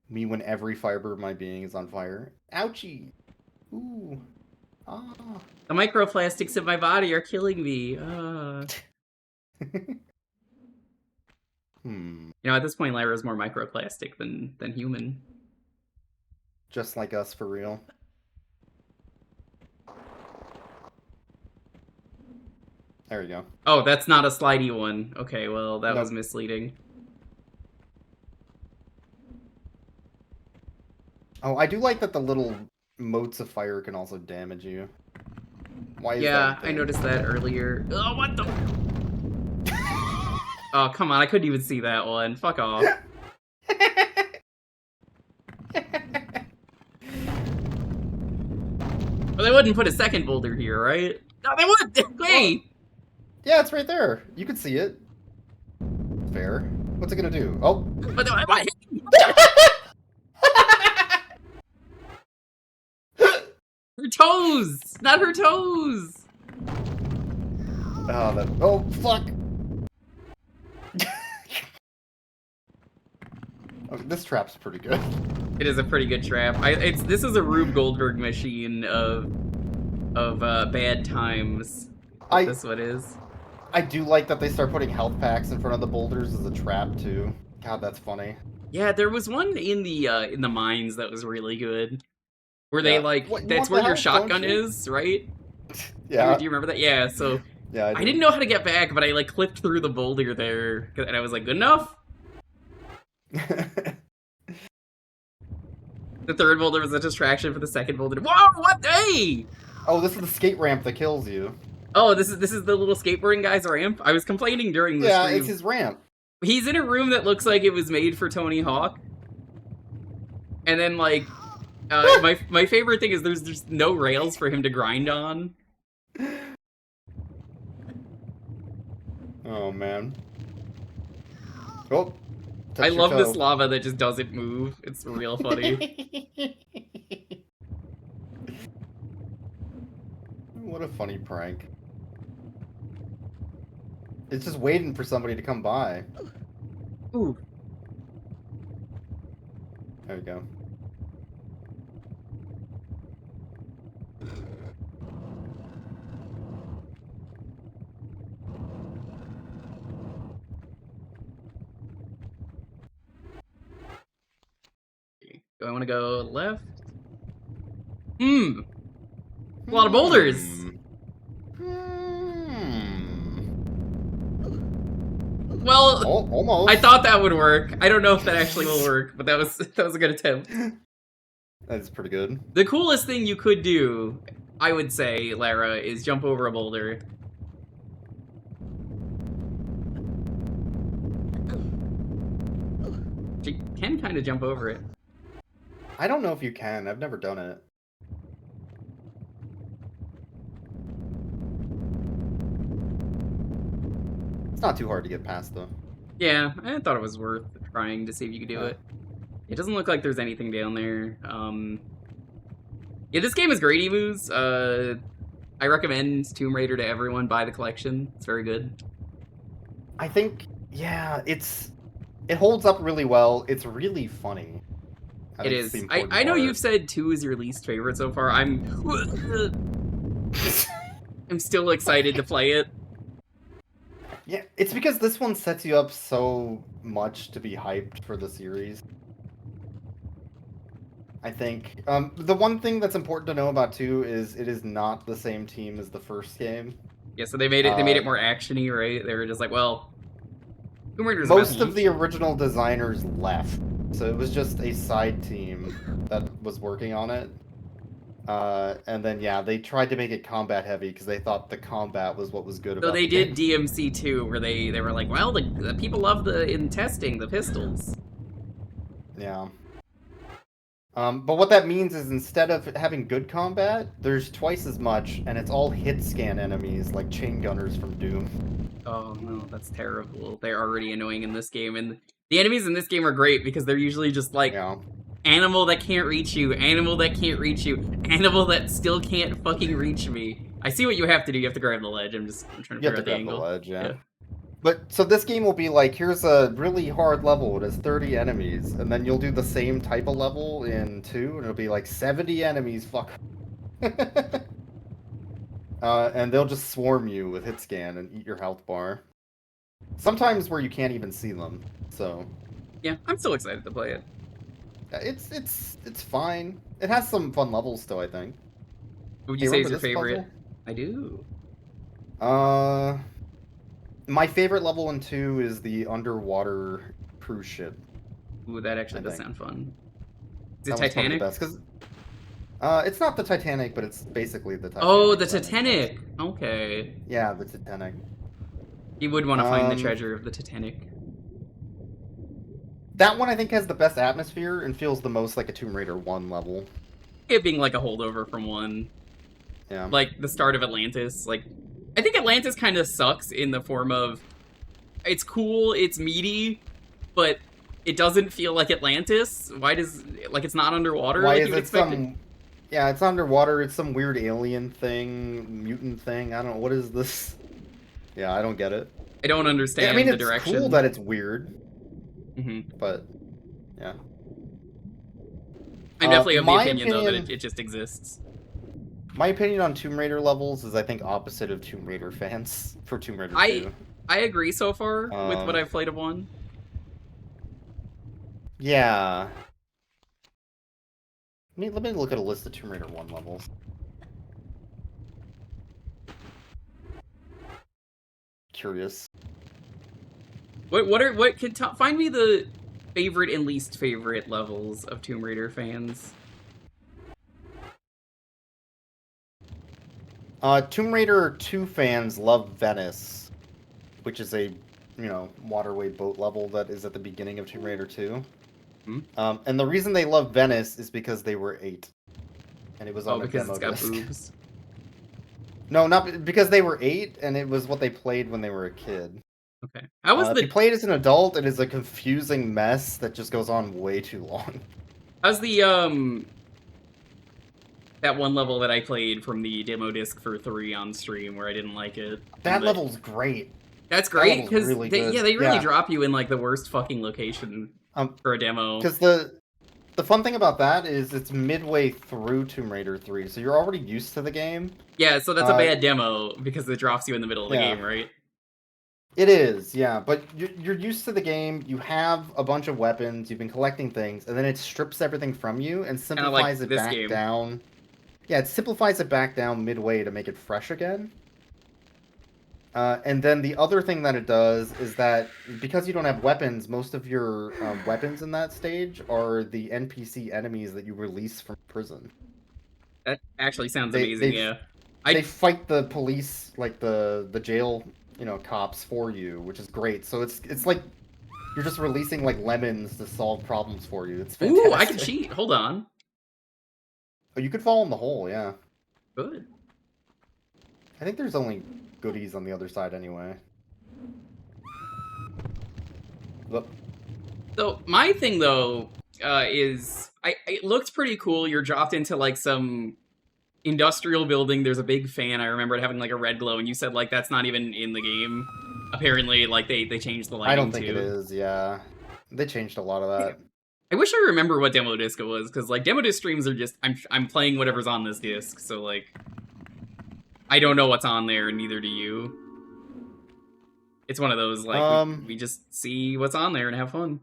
Me when every fiber of my being is on fire. Ouchie! Ooh. Ah. The microplastics in my body are killing me. Hmm. You know, at this point, Lyra's more microplastic than human. Just like us, for real. There we go. Oh, that's not a slidey one. Okay, well, that was Nope. misleading. Oh, I do like that the little motes of fire can also damage you. Why is Yeah, that a I thing? noticed that earlier. Oh, what the? Oh, come on, I couldn't even see that one. Fuck off. Well, they wouldn't put a second boulder here, right? No, they would! Wait! Yeah, it's right there. You can see it. Fair. What's it gonna do? Oh. But what? Her toes! Not her toes! Oh, that. Oh, fuck! Okay, this trap's pretty good. It is a pretty good trap. This is a Rube Goldberg machine of bad times. This one is. I do like that they start putting health packs in front of the boulders as a trap too. God, that's funny. Yeah, there was one in the mines that was really good. Where Yeah. they like What, you that's want where the your health, don't shotgun you? is, right? Yeah. Do you remember that? Yeah, so Yeah. I didn't know how to get back, but I like clipped through the boulder there, and I was like, good enough? The third boulder was a distraction for the second boulder. Whoa, what? Hey! Oh, this is the skate ramp that kills you. Oh, this is the little skateboarding guy's ramp? I was complaining during the Yeah, stream. it's his ramp. He's in a room that looks like it was made for Tony Hawk. And then, like, my favorite thing is there's no rails for him to grind on. Oh man. Oh. I touch your love this toe. lava that just doesn't move. It's real funny. What a funny prank. It's just waiting for somebody to come by. Ooh. There we go. Do I want to go left? A lot of boulders! Well, Almost. I thought that would work. I don't know if that actually will work, but that was a good attempt. That's pretty good. The coolest thing you could do, I would say, Lara, is jump over a boulder. She can kind of jump over it. I don't know if you can. I've never done it. It's not too hard to get past, though. Yeah, I thought it was worth trying to see if you could do it. It doesn't look like there's anything down there. Yeah, this game is great, Emus. I recommend Tomb Raider to everyone. Buy the collection. It's very good. I think, yeah, it holds up really well. It's really funny. It is. I know you've said 2 is your least favorite so far. I'm still excited to play it. Yeah, it's because this one sets you up so much to be hyped for the series. I think. The one thing that's important to know about 2 is it is not the same team as the first game. Yeah, so they made it more actiony, right? They were just like, well, Tomb Raider's Most about of the original designers left, so it was just a side team that was working on it. And then yeah, they tried to make it combat heavy because they thought the combat was what was good So about they the did game. DMC 2, where they were like, well, the people love in testing the pistols. Yeah. But what that means is instead of having good combat, there's twice as much, and it's all hit scan enemies like chain gunners from Doom. Oh no, that's terrible. They're already annoying in this game, and the enemies in this game are great because they're usually just like Yeah. animal that can't reach you, animal that can't reach you, animal that still can't fucking reach me. I see what you have to do. You have to grab the ledge. I'm trying to You have figure to out the grab the angle. ledge, yeah. But so this game will be like, here's a really hard level. It has 30 enemies, and then you'll do the same type of level in 2, and it'll be like 70 enemies. Fuck. And they'll just swarm you with hit scan and eat your health bar. Sometimes where you can't even see them. So Yeah, I'm still excited to play it. it's fine. It has some fun levels still, I think. What would Hey, you say is remember your this favorite? I do. puzzle? My favorite level in 2 is the underwater cruise ship. Ooh, that actually I does think. sound fun. Is it That one's probably Titanic? the best because it's not the Titanic, but it's basically the Titanic. Oh, the if that makes sense. Titanic. Okay. Yeah, the Titanic. You would want to find the Um, treasure of the Titanic. That one I think has the best atmosphere and feels the most like a Tomb Raider 1 level. It being like a holdover from one. Yeah. Like the start of Atlantis. Like, I think Atlantis kind of sucks in the form of it's cool, it's meaty, but it doesn't feel like Atlantis. Why does like it's not underwater? Why like is you would it expect some? Yeah, it's underwater. It's some weird alien thing, mutant thing. I don't know what is this. Yeah, I don't get it. I don't understand I mean, the it's direction. cool that it's weird, Mm-hmm. but yeah. I'm definitely of the my opinion, though, that opinion- it just exists. My opinion on Tomb Raider levels is I think opposite of Tomb Raider fans for Tomb Raider 2. I agree so far with what I've played of 1. Yeah. Let me look at a list of Tomb Raider 1 levels. Curious. Find me the favorite and least favorite levels of Tomb Raider fans. Tomb Raider 2 fans love Venice, which is a, waterway boat level that is at the beginning of Tomb Raider 2. Hmm? And the reason they love Venice is because they were 8. And it was on a Because demo it's got disc. boobs. No, not because they were 8, and it was what they played when they were a kid. Okay. How was If you play it as an adult, it is a confusing mess that just goes on way too long. How's the that one level that I played from the demo disc for 3 on stream where I didn't like it? That But level's great. that's great level's because really they good. really Yeah. drop you in like the worst fucking location for a demo. Because the fun thing about that is it's midway through Tomb Raider 3, so you're already used to the game. Yeah, so that's a bad demo because it drops you in the middle of the game, right? It is, yeah, but you're used to the game, you have a bunch of weapons, you've been collecting things, and then it strips everything from you and simplifies it this back game. down. Yeah, it simplifies it back down midway to make it fresh again. And then the other thing that it does is that because you don't have weapons, most of your weapons in that stage are the NPC enemies that you release from prison. That actually sounds They- amazing, they- yeah. They fight the police, like the jail, cops for you, which is great. So it's like you're just releasing like lemons to solve problems for you. It's fantastic. Ooh, I can cheat. Hold on. Oh, you could fall in the hole, yeah. Good. I think there's only goodies on the other side anyway. Look. So my thing though is it looked pretty cool. You're dropped into like some industrial building. There's a big fan. I remember it having like a red glow, and you said like that's not even in the game. Apparently, like they changed the lighting. I don't think too. it is, yeah. They changed a lot of that. I wish I remember what Demo Disc was, because like Demo Disc streams are just I'm playing whatever's on this disc, so like I don't know what's on there, and neither do you. It's one of those like we just see what's on there and have fun.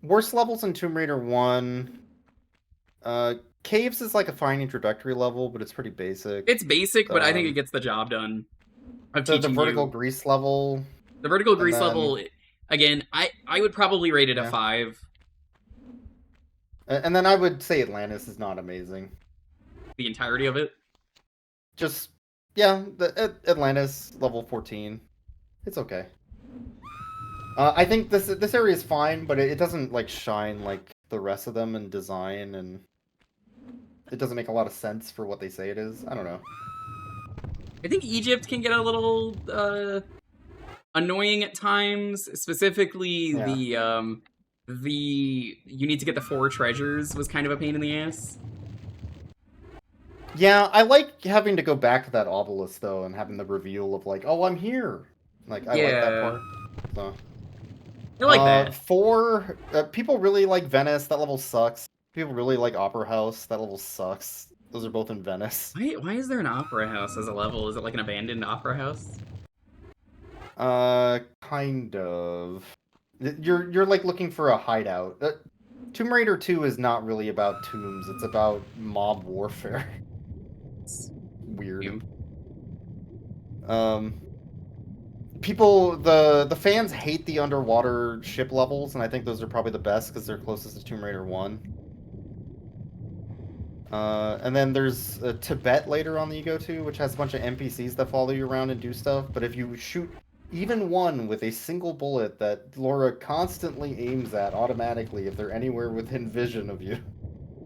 Worst levels in Tomb Raider 1. Caves is like a fine introductory level, but it's pretty basic. It's basic, but I think it gets the job done. The vertical grease level. The vertical grease then- level, Again, I would probably rate it a Yeah. 5. And then I would say Atlantis is not amazing. The entirety of it. Just yeah, the Atlantis level 14. It's okay. I think this area is fine, but it doesn't like shine like the rest of them in design, and it doesn't make a lot of sense for what they say it is. I don't know. I think Egypt can get a little annoying at times. Specifically, Yeah. the you need to get the 4 treasures was kind of a pain in the ass. Yeah, I like having to go back to that obelisk though, and having the reveal of like, oh, I'm here. Like I like that part. So. I like that. 4, people really like Venice. That level sucks. People really like Opera House. That level sucks. Those are both in Venice. Why is there an opera house as a level? Is it like an abandoned opera house? Kind of. You're like looking for a hideout. Tomb Raider 2 is not really about tombs. It's about mob warfare. It's Weird. People, the fans hate the underwater ship levels, and I think those are probably the best because they're closest to Tomb Raider 1. And then there's Tibet later on that you go to, which has a bunch of NPCs that follow you around and do stuff. But if you shoot even one with a single bullet that Laura constantly aims at automatically if they're anywhere within vision of you,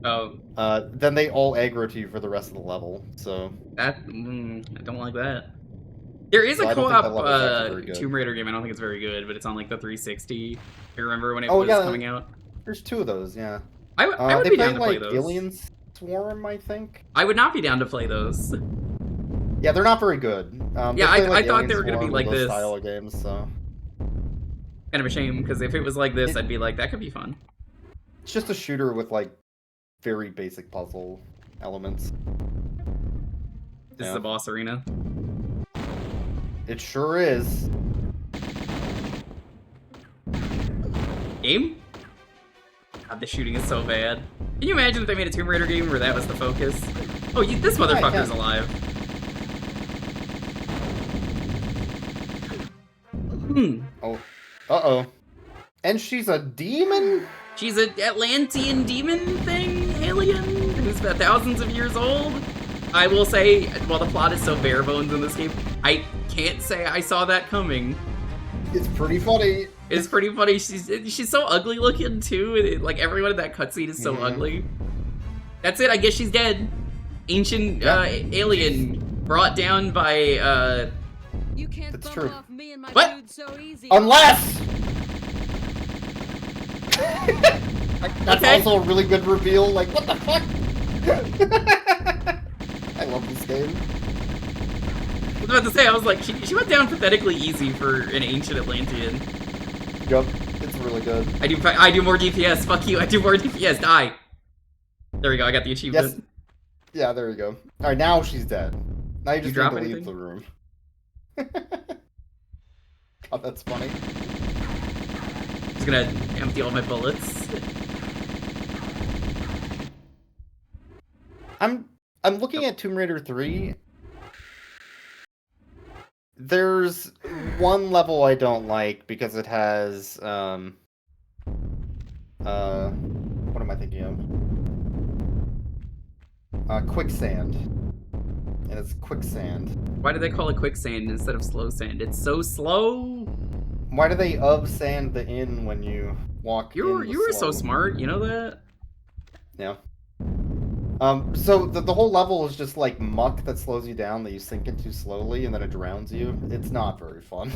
then they all aggro to you for the rest of the level. So that I don't like that. There is a I don't think that level's actually co-op very good. Tomb Raider game. I don't think it's very good, but it's on like the 360. You remember when it Oh, was yeah. coming out? There's 2 of those, yeah. I would They be play down to play like those. Alien Swarm, I think. I would not be down to play those. Yeah, they're not very good. Yeah, I thought Alien they were gonna be Swarm or like those this. style of games. So Kind of a shame, because if it was like this, I'd be like, that could be fun. it's just a shooter with like very basic puzzle elements. This is Yeah. the boss arena. It sure is. Game? God, the shooting is so bad. Can you imagine if they made a Tomb Raider game where that was the focus? Oh, this motherfucker's can. alive. Oh, uh-oh. And she's a demon? She's an Atlantean demon thing, alien, who's about thousands of years old. I will say, while the plot is so bare bones in this game, I can't say I saw that coming. It's pretty funny. It's pretty funny. She's so ugly looking too. Like everyone in that cutscene is so ugly. That's it. I guess she's dead. Ancient alien brought down by You can't That's bump true. off me and my What? dude so easy. Unless! That's Okay. also a really good reveal. Like, what the fuck? I love this game. I was about to say, I was like, she went down pathetically easy for an ancient Atlantean. Yup, it's really good. I do more DPS. Fuck you. I do more DPS. Die. There we go. I got the achievement. Yes. Yeah, there you go. Alright, now she's dead. Now you just drop need to leave anything? the room. God, that's funny. Just gonna empty all my bullets. I'm looking at Tomb Raider 3. There's one level I don't like because it has what am I thinking of? Quicksand. And it's quicksand. Why do they call it quicksand instead of slow sand? It's so slow. Why do they sand the inn when you walk You in were so slow? smart. You know that? Yeah. So the whole level is just like muck that slows you down that you sink into slowly and then it drowns you. It's not very fun.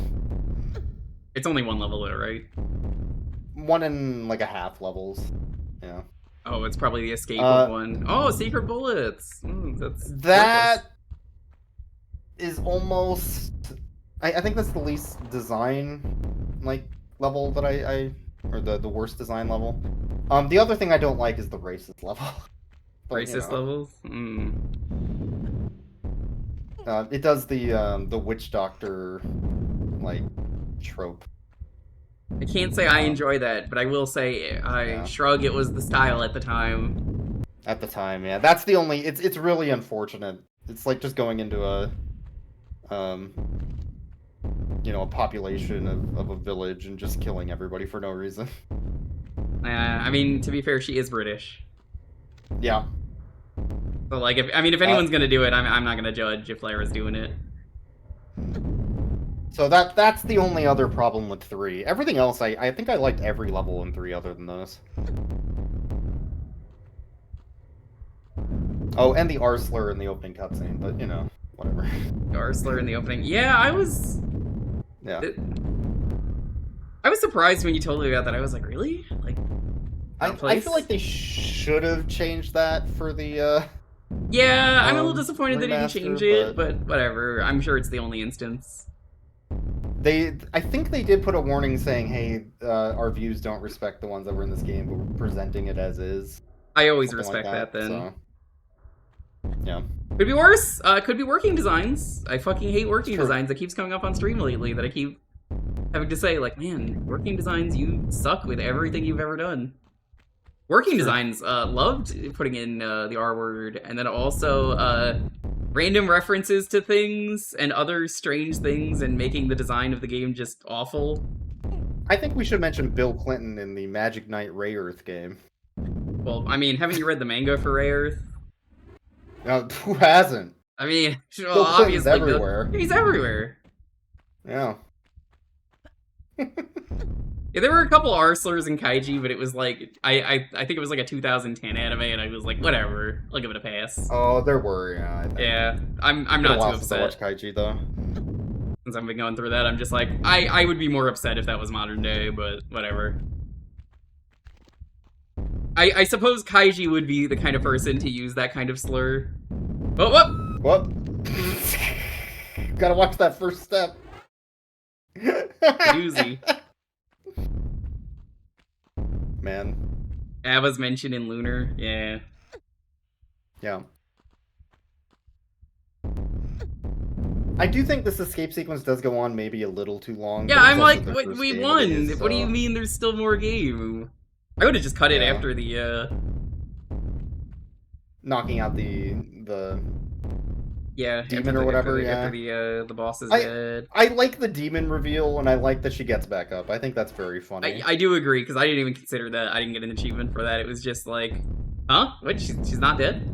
It's only one level though, right? 1.5 levels. Yeah. Oh, it's probably the escape of one. Oh, secret bullets. That's That is almost. I think that's the least design like level that or the worst design level. The other thing I don't like is the racist level. But, you racist know, levels. It does the witch doctor like trope. I can't say I enjoy that, but I will say I shrug. It was the style at the time. At the time, yeah, that's the only. It's really unfortunate. It's like just going into a a population of a village and just killing everybody for no reason. I mean, to be fair, she is British. Yeah. So, like, if anyone's gonna do it, I'm not gonna judge if Lyra's doing it. So that's the only other problem with 3. Everything else, I think I liked every level in 3 other than those. Oh, and the R slur in the opening cutscene, but whatever. Arsler in the opening. Yeah, I was Yeah. surprised when you told me about that. I was like, really? Like, I feel like they should have changed that for the yeah, I'm a little disappointed they didn't remaster, change it, but whatever. I'm sure it's the only instance. I think they did put a warning saying, hey, our views don't respect the ones that were in this game, but we're presenting it as is. I always Something respect like that then. So, yeah. Could be worse. Could be working designs. I fucking hate working Sure. designs. That keeps coming up on stream lately. That I keep having to say, like, man, working designs, you suck with everything you've ever done. Working Sure. designs, loved putting in the R word, and then also random references to things and other strange things, and making the design of the game just awful. I think we should mention Bill Clinton in the Magic Knight Ray Earth game. Well, I mean, haven't you read the manga for Ray Earth? Now, who hasn't? I mean, well, Bill Clinton's obviously, everywhere. He's everywhere. Yeah. Yeah, there were a couple R slurs in Kaiji, but it was like I think it was like a 2010 anime, and I was like, whatever, I'll give it a pass. Oh, there were, yeah. I think. Yeah, I'm Been not a while too since I watched upset. Kaiji, though. Since I've been going through that, I'm just like, I would be more upset if that was modern day, but whatever. I suppose Kaiji would be the kind of person to use that kind of slur. Oh, what? What? Gotta watch that first step. Doozy. Man. Ava's mentioned in Lunar, yeah. Yeah. I do think this escape sequence does go on maybe a little too long. Yeah, but it's I'm also like, the what, first we game won. of these, What do you so- mean there's still more game? I would have just cut it Yeah. after the, Knocking out the yeah, Demon after or whatever, after the boss is I- dead. I like the demon reveal, and I like that she gets back up. I think that's very funny. I do agree, because I didn't even consider that. I didn't get an achievement for that. It was just like, huh? What? She's not dead?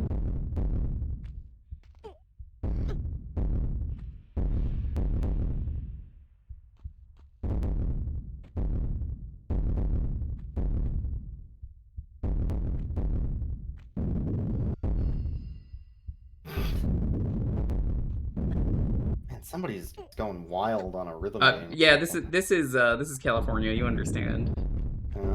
Man, somebody's going wild on a rhythm game. Yeah, this is California. You understand? Yeah.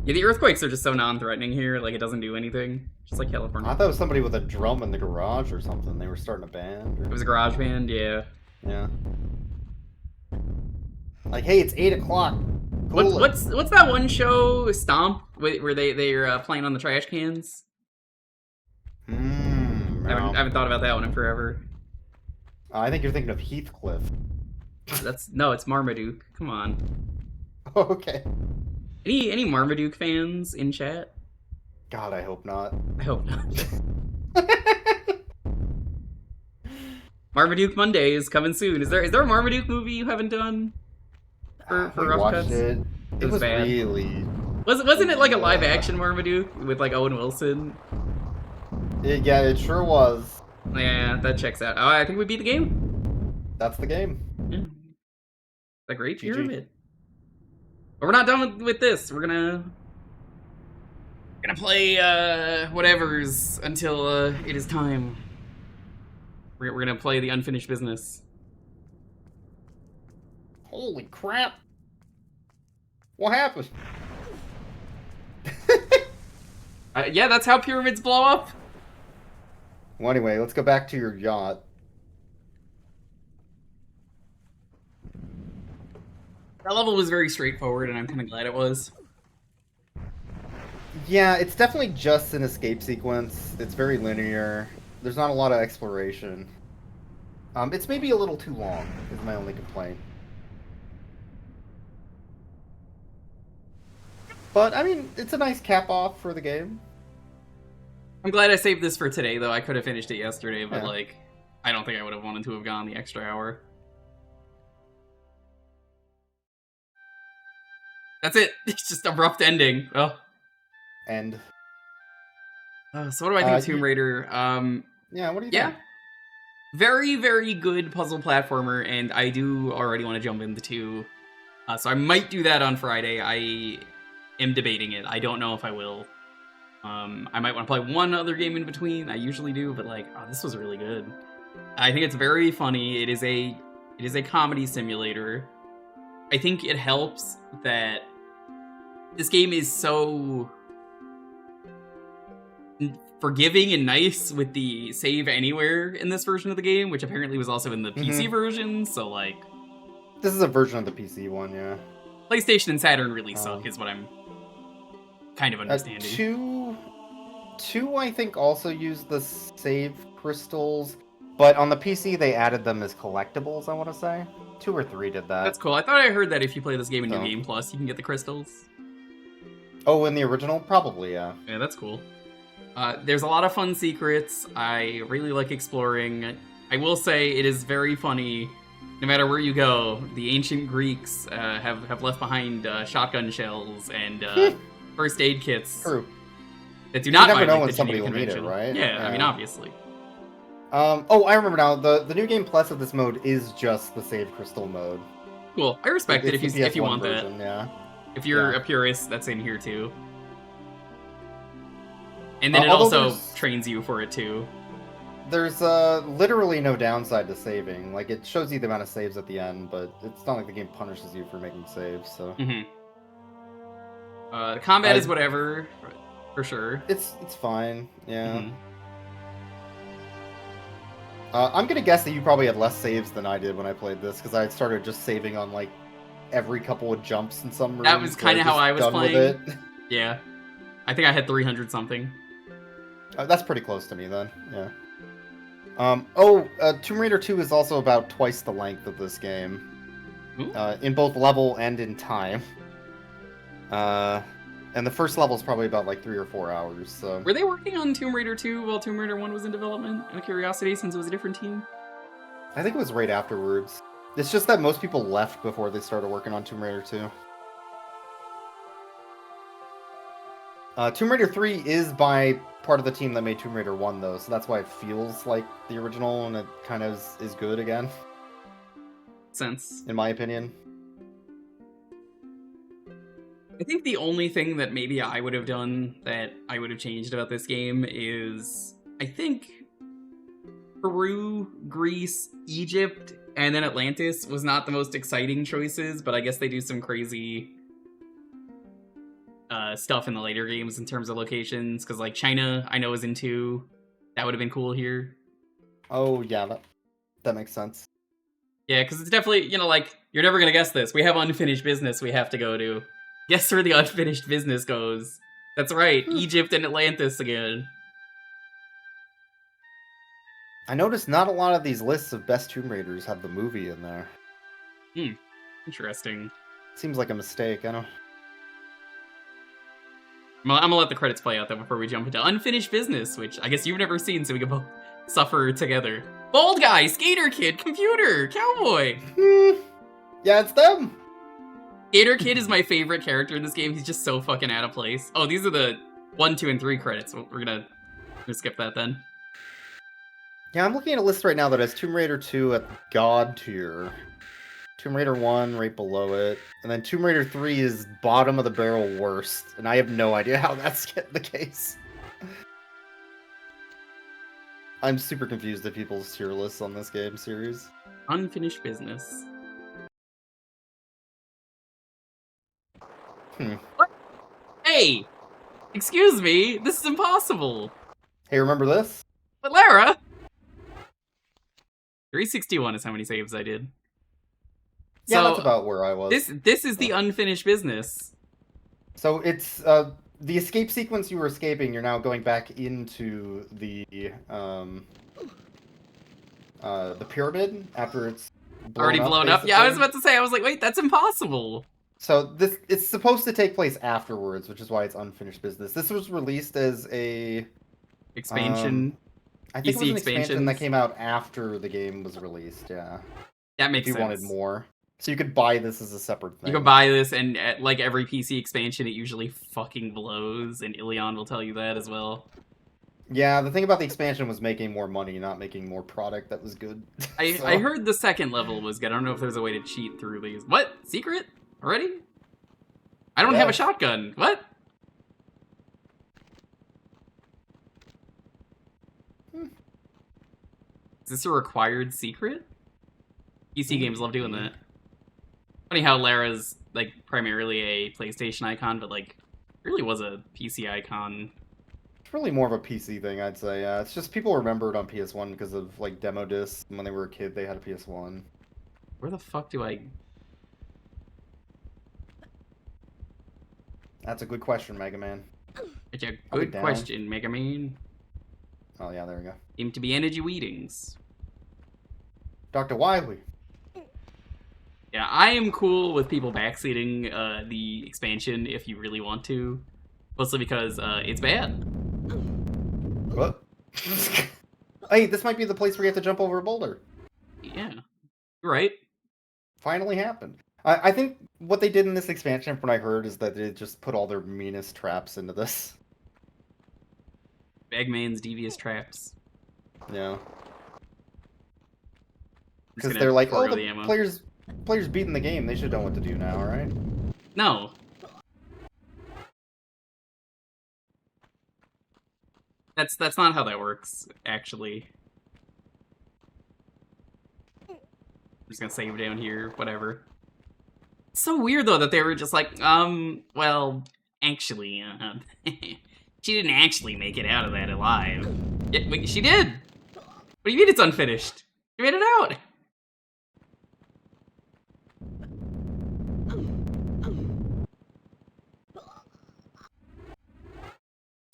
Yeah, the earthquakes are just so non-threatening here. Like, it doesn't do anything. Just like California. I thought it was somebody with a drum in the garage or something. They were starting a band. It Or... was a garage band, yeah. Yeah. Like, hey, it's 8 o'clock. Cool. What's that one show, Stomp, where they're playing on the trash cans? I haven't thought about that one in forever. I think you're thinking of Heathcliff. No, it's Marmaduke. Come on. Okay. Any Marmaduke fans in chat? God, I hope not. I hope not. Marmaduke Monday is coming soon. Is there a Marmaduke movie you haven't done? For We Rough watched Cuts? it. It was bad. really. Wasn't it like a live action Marmaduke with like Owen Wilson? Yeah, it sure was. Yeah, that checks out. Oh, I think we beat the game. That's the game. Yeah. The Great GG. Pyramid. But we're not done with this. We're gonna play whatever's until it is time. We're gonna play the unfinished business. Holy crap! What happened? Yeah, that's how pyramids blow up. Well, anyway, let's go back to your yacht. That level was very straightforward, and I'm kind of glad it was. Yeah, it's definitely just an escape sequence. It's very linear. There's not a lot of exploration. It's maybe a little too long, is my only complaint. But, I mean, it's a nice cap-off for the game. I'm glad I saved this for today, though. I could have finished it yesterday, but Yeah. like, I don't think I would have wanted to have gone the extra hour. That's it. It's just abrupt ending. Oh. And So what do I think of Tomb you- Raider? yeah, what do you Yeah. think? Very, very good puzzle platformer, and I do already want to jump into 2. So I might do that on Friday. I am debating it. I don't know if I will. I might want to play one other game in between. I usually do, but like, oh, this was really good. I think it's very funny. It is a comedy simulator. I think it helps that this game is so forgiving and nice with the save anywhere in this version of the game, which apparently was also in the PC version. So like, This is a version of the PC one, yeah. PlayStation and Saturn really suck, is what I'm kind of understanding. 2, I think, also used the save crystals, but on the PC they added them as collectibles, I want to say. 2 or 3 did that. That's cool. I thought I heard that if you play this game in New So. Game Plus, you can get the crystals. Oh, in the original? Probably, yeah. Yeah, that's cool. There's a lot of fun secrets. I really like exploring. I will say it is very funny. No matter where you go, the ancient Greeks have left behind shotgun shells and first aid kits True. that do not never know violate when the somebody Geneva will need it, Convention. right? Yeah, I mean, Yeah. obviously. Oh, I remember now. The New Game Plus of this mode is just the save crystal mode. Cool. I respect it It's if the you PS1 want that. version, yeah. If you're Yeah. a purist, that's in here too. And then it Although also there's- trains you for it too. There's literally no downside to saving. Like, it shows you the amount of saves at the end, but it's not like the game punishes you for making saves, so... Mm-hmm. The combat I- is whatever, for sure. It's fine, yeah. Mhm. I'm gonna guess that you probably had less saves than I did when I played this, because I started just saving on, like, every couple of jumps in some rooms. That was kinda so how just I was done with playing. it. Yeah. I think I had 300 something. That's pretty close to me, then, yeah. Tomb Raider 2 is also about twice the length of this game. Ooh. In both level and in time. And the first level is probably about, like, 3 or 4 hours, so... Were they working on Tomb Raider 2 while Tomb Raider 1 was in development? Out of curiosity, since it was a different team? I think it was right afterwards. It's just that most people left before they started working on Tomb Raider 2. Tomb Raider 3 is by part of the team that made Tomb Raider 1, though, so that's why it feels like the original, and it kind of is good again, Sense. in my opinion. I think the only thing that maybe I would have done that I would have changed about this game is, I think Peru, Greece, Egypt, and then Atlantis was not the most exciting choices, but I guess they do some crazy stuff in the later games in terms of locations, because like China, I know is in 2. That would have been cool here. Oh, yeah, that makes sense. Yeah, because it's definitely, like, you're never going to guess this. We have unfinished business we have to go to. Guess where the unfinished business goes. That's right, Egypt and Atlantis again. I noticed not a lot of these lists of best Tomb Raiders have the movie in there. Interesting. Seems like a mistake, I don't... I'm gonna let the credits play out though before we jump into unfinished business, which I guess you've never seen, so we can both suffer together. Bald guy, skater kid, computer, cowboy. Yeah, it's them! Skater kid is my favorite character in this game. He's just so fucking out of place. Oh, these are the 1, 2, and 3 credits. We're gonna skip that then. Yeah, I'm looking at a list right now that has Tomb Raider 2 at God tier. Tomb Raider 1 right below it. And then Tomb Raider 3 is bottom of the barrel worst. And I have no idea how that's the case. I'm super confused at people's tier lists on this game series. Unfinished business. What? Hey! Excuse me, this is impossible! Hey, remember this? But Lara! 361 is how many saves I did. Yeah, So, that's about where I was. This is the unfinished business. So it's the escape sequence you were escaping, you're now going back into the pyramid after it's Already blown up? Yeah, I was about to say, I was like, wait, that's impossible. So it's supposed to take place afterwards, which is why it's unfinished business. This was released as a Expansion. I think it was PC an expansion that expansions. came out after the game was released, yeah. That If makes you sense. wanted more. So you could buy this as a separate thing. You can buy this, and like every PC expansion, it usually fucking blows, and Ilion will tell you that as well. Yeah, the thing about the expansion was making more money, not making more product that was good. I heard the second level was good. I don't know if there's a way to cheat through these. What? Secret? Already? I don't have a Yes. shotgun. What? Is this a required secret? PC games love doing that. Funny how Lara's like primarily a PlayStation icon, but like really was a PC icon. It's really more of a PC thing, I'd say. Yeah, it's just people remember it on PS1 because of like demo discs. When they were a kid, they had a PS1. Where the fuck do I... That's a good question, Mega Man. It's a I'll be good down. question, Mega Man. Oh yeah, there we go. Seem to be energy weedings. Dr. Wily. Yeah, I am cool with people backseating the expansion if you really want to. Mostly because it's bad. What? Hey, this might be the place where you have to jump over a boulder. Yeah. You're right. Finally happened. I think what they did in this expansion, from what I heard, is that they just put all their meanest traps into this. Bagman's devious traps. Yeah. I'm just Because gonna they're like, oh, forego the ammo. players beating the game. They should know what to do now, right? No. That's not how that works, actually. I'm just gonna save down here, whatever. It's so weird though that they were just like, well, actually, she didn't actually make it out of that alive. Yeah, wait, she did! What do you mean it's unfinished? She made it out!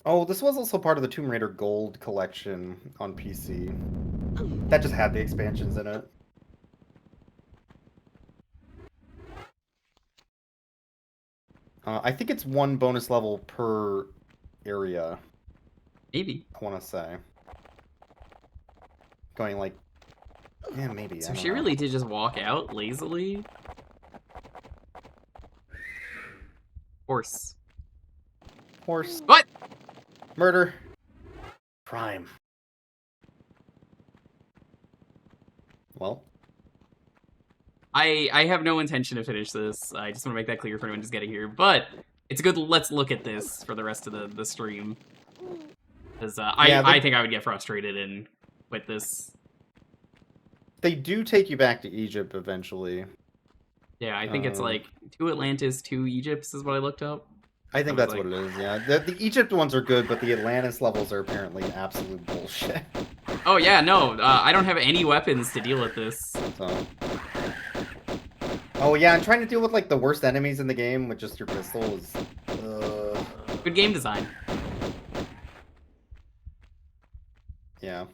Oh, this was also part of the Tomb Raider Gold collection on PC. That just had the expansions in it. I think it's one bonus level per area, Maybe. I want to say. Going like... Yeah, maybe. So I don't she know. really did just walk out lazily? Horse. Horse. What? Murder. Crime. Well, I have no intention to finish this. I just want to make that clear for anyone just getting here. But it's a good let's look at this for the rest of the stream. Because I think I would get frustrated and quit this. they do take you back to Egypt eventually. Yeah, I think it's like 2 Atlantis, 2 Egypts is what I looked up. I think I was that's what it is, yeah. The Egypt ones are good, but the Atlantis levels are apparently absolute bullshit. Oh yeah, no, I don't have any weapons to deal with this. So. Oh yeah, and trying to deal with like the worst enemies in the game with just your pistol is... Good game design. Yeah.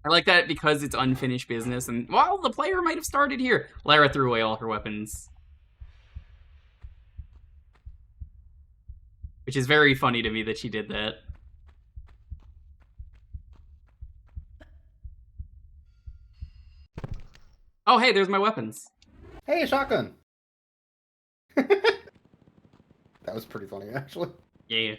I like that because it's unfinished business, and while the player might have started here, Lara threw away all her weapons. Which is very funny to me that she did that. Oh, hey, there's my weapons. Hey, a shotgun! That was pretty funny, actually. Yeah.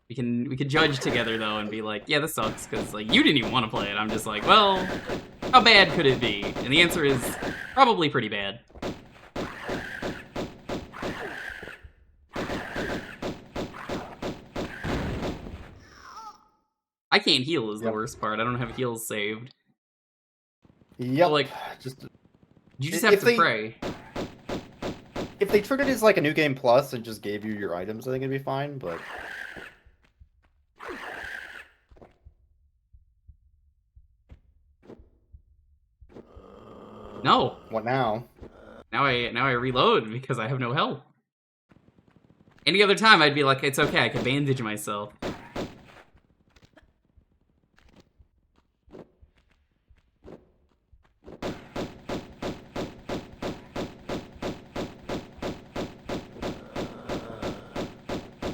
We can judge together though and be like, yeah, this sucks because like you didn't even want to play it. I'm just like, well, how bad could it be? And the answer is probably pretty bad. I can't heal is the Yep. worst part. I don't have heals saved. Yep. Like, just You just If have to they- pray. if they treated it as like a new game plus and just gave you your items, I think it'd be fine, but... No. What now? Now I reload because I have no health. Any other time I'd be like, it's okay, I could bandage myself.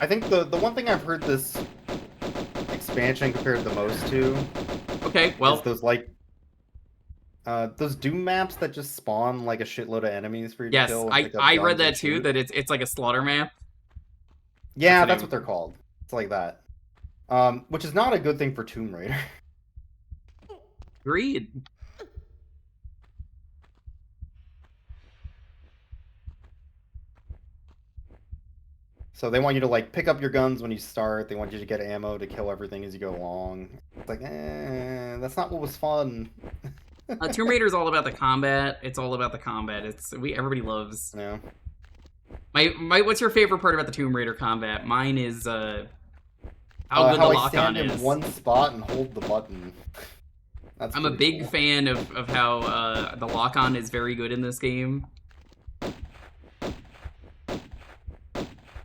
I think the one thing I've heard this expansion compared the most to Okay, is well, those Doom maps that just spawn like a shitload of enemies for you to yes, kill and I pick up I guns read and that too. shoot. That it's like a slaughter map. Yeah, the that's name. what they're called. It's like that. Which is not a good thing for Tomb Raider. Agreed. So they want you to like pick up your guns when you start. They want you to get ammo to kill everything as you go along. It's like, that's not what was fun. Tomb Raider is all about the combat. It's all about the combat. Everybody loves. You know? My what's your favorite part about the Tomb Raider combat? Mine is how good How the I lock on stand in is. one spot and hold the button. That's I'm a pretty big cool. fan of how the lock on is very good in this game.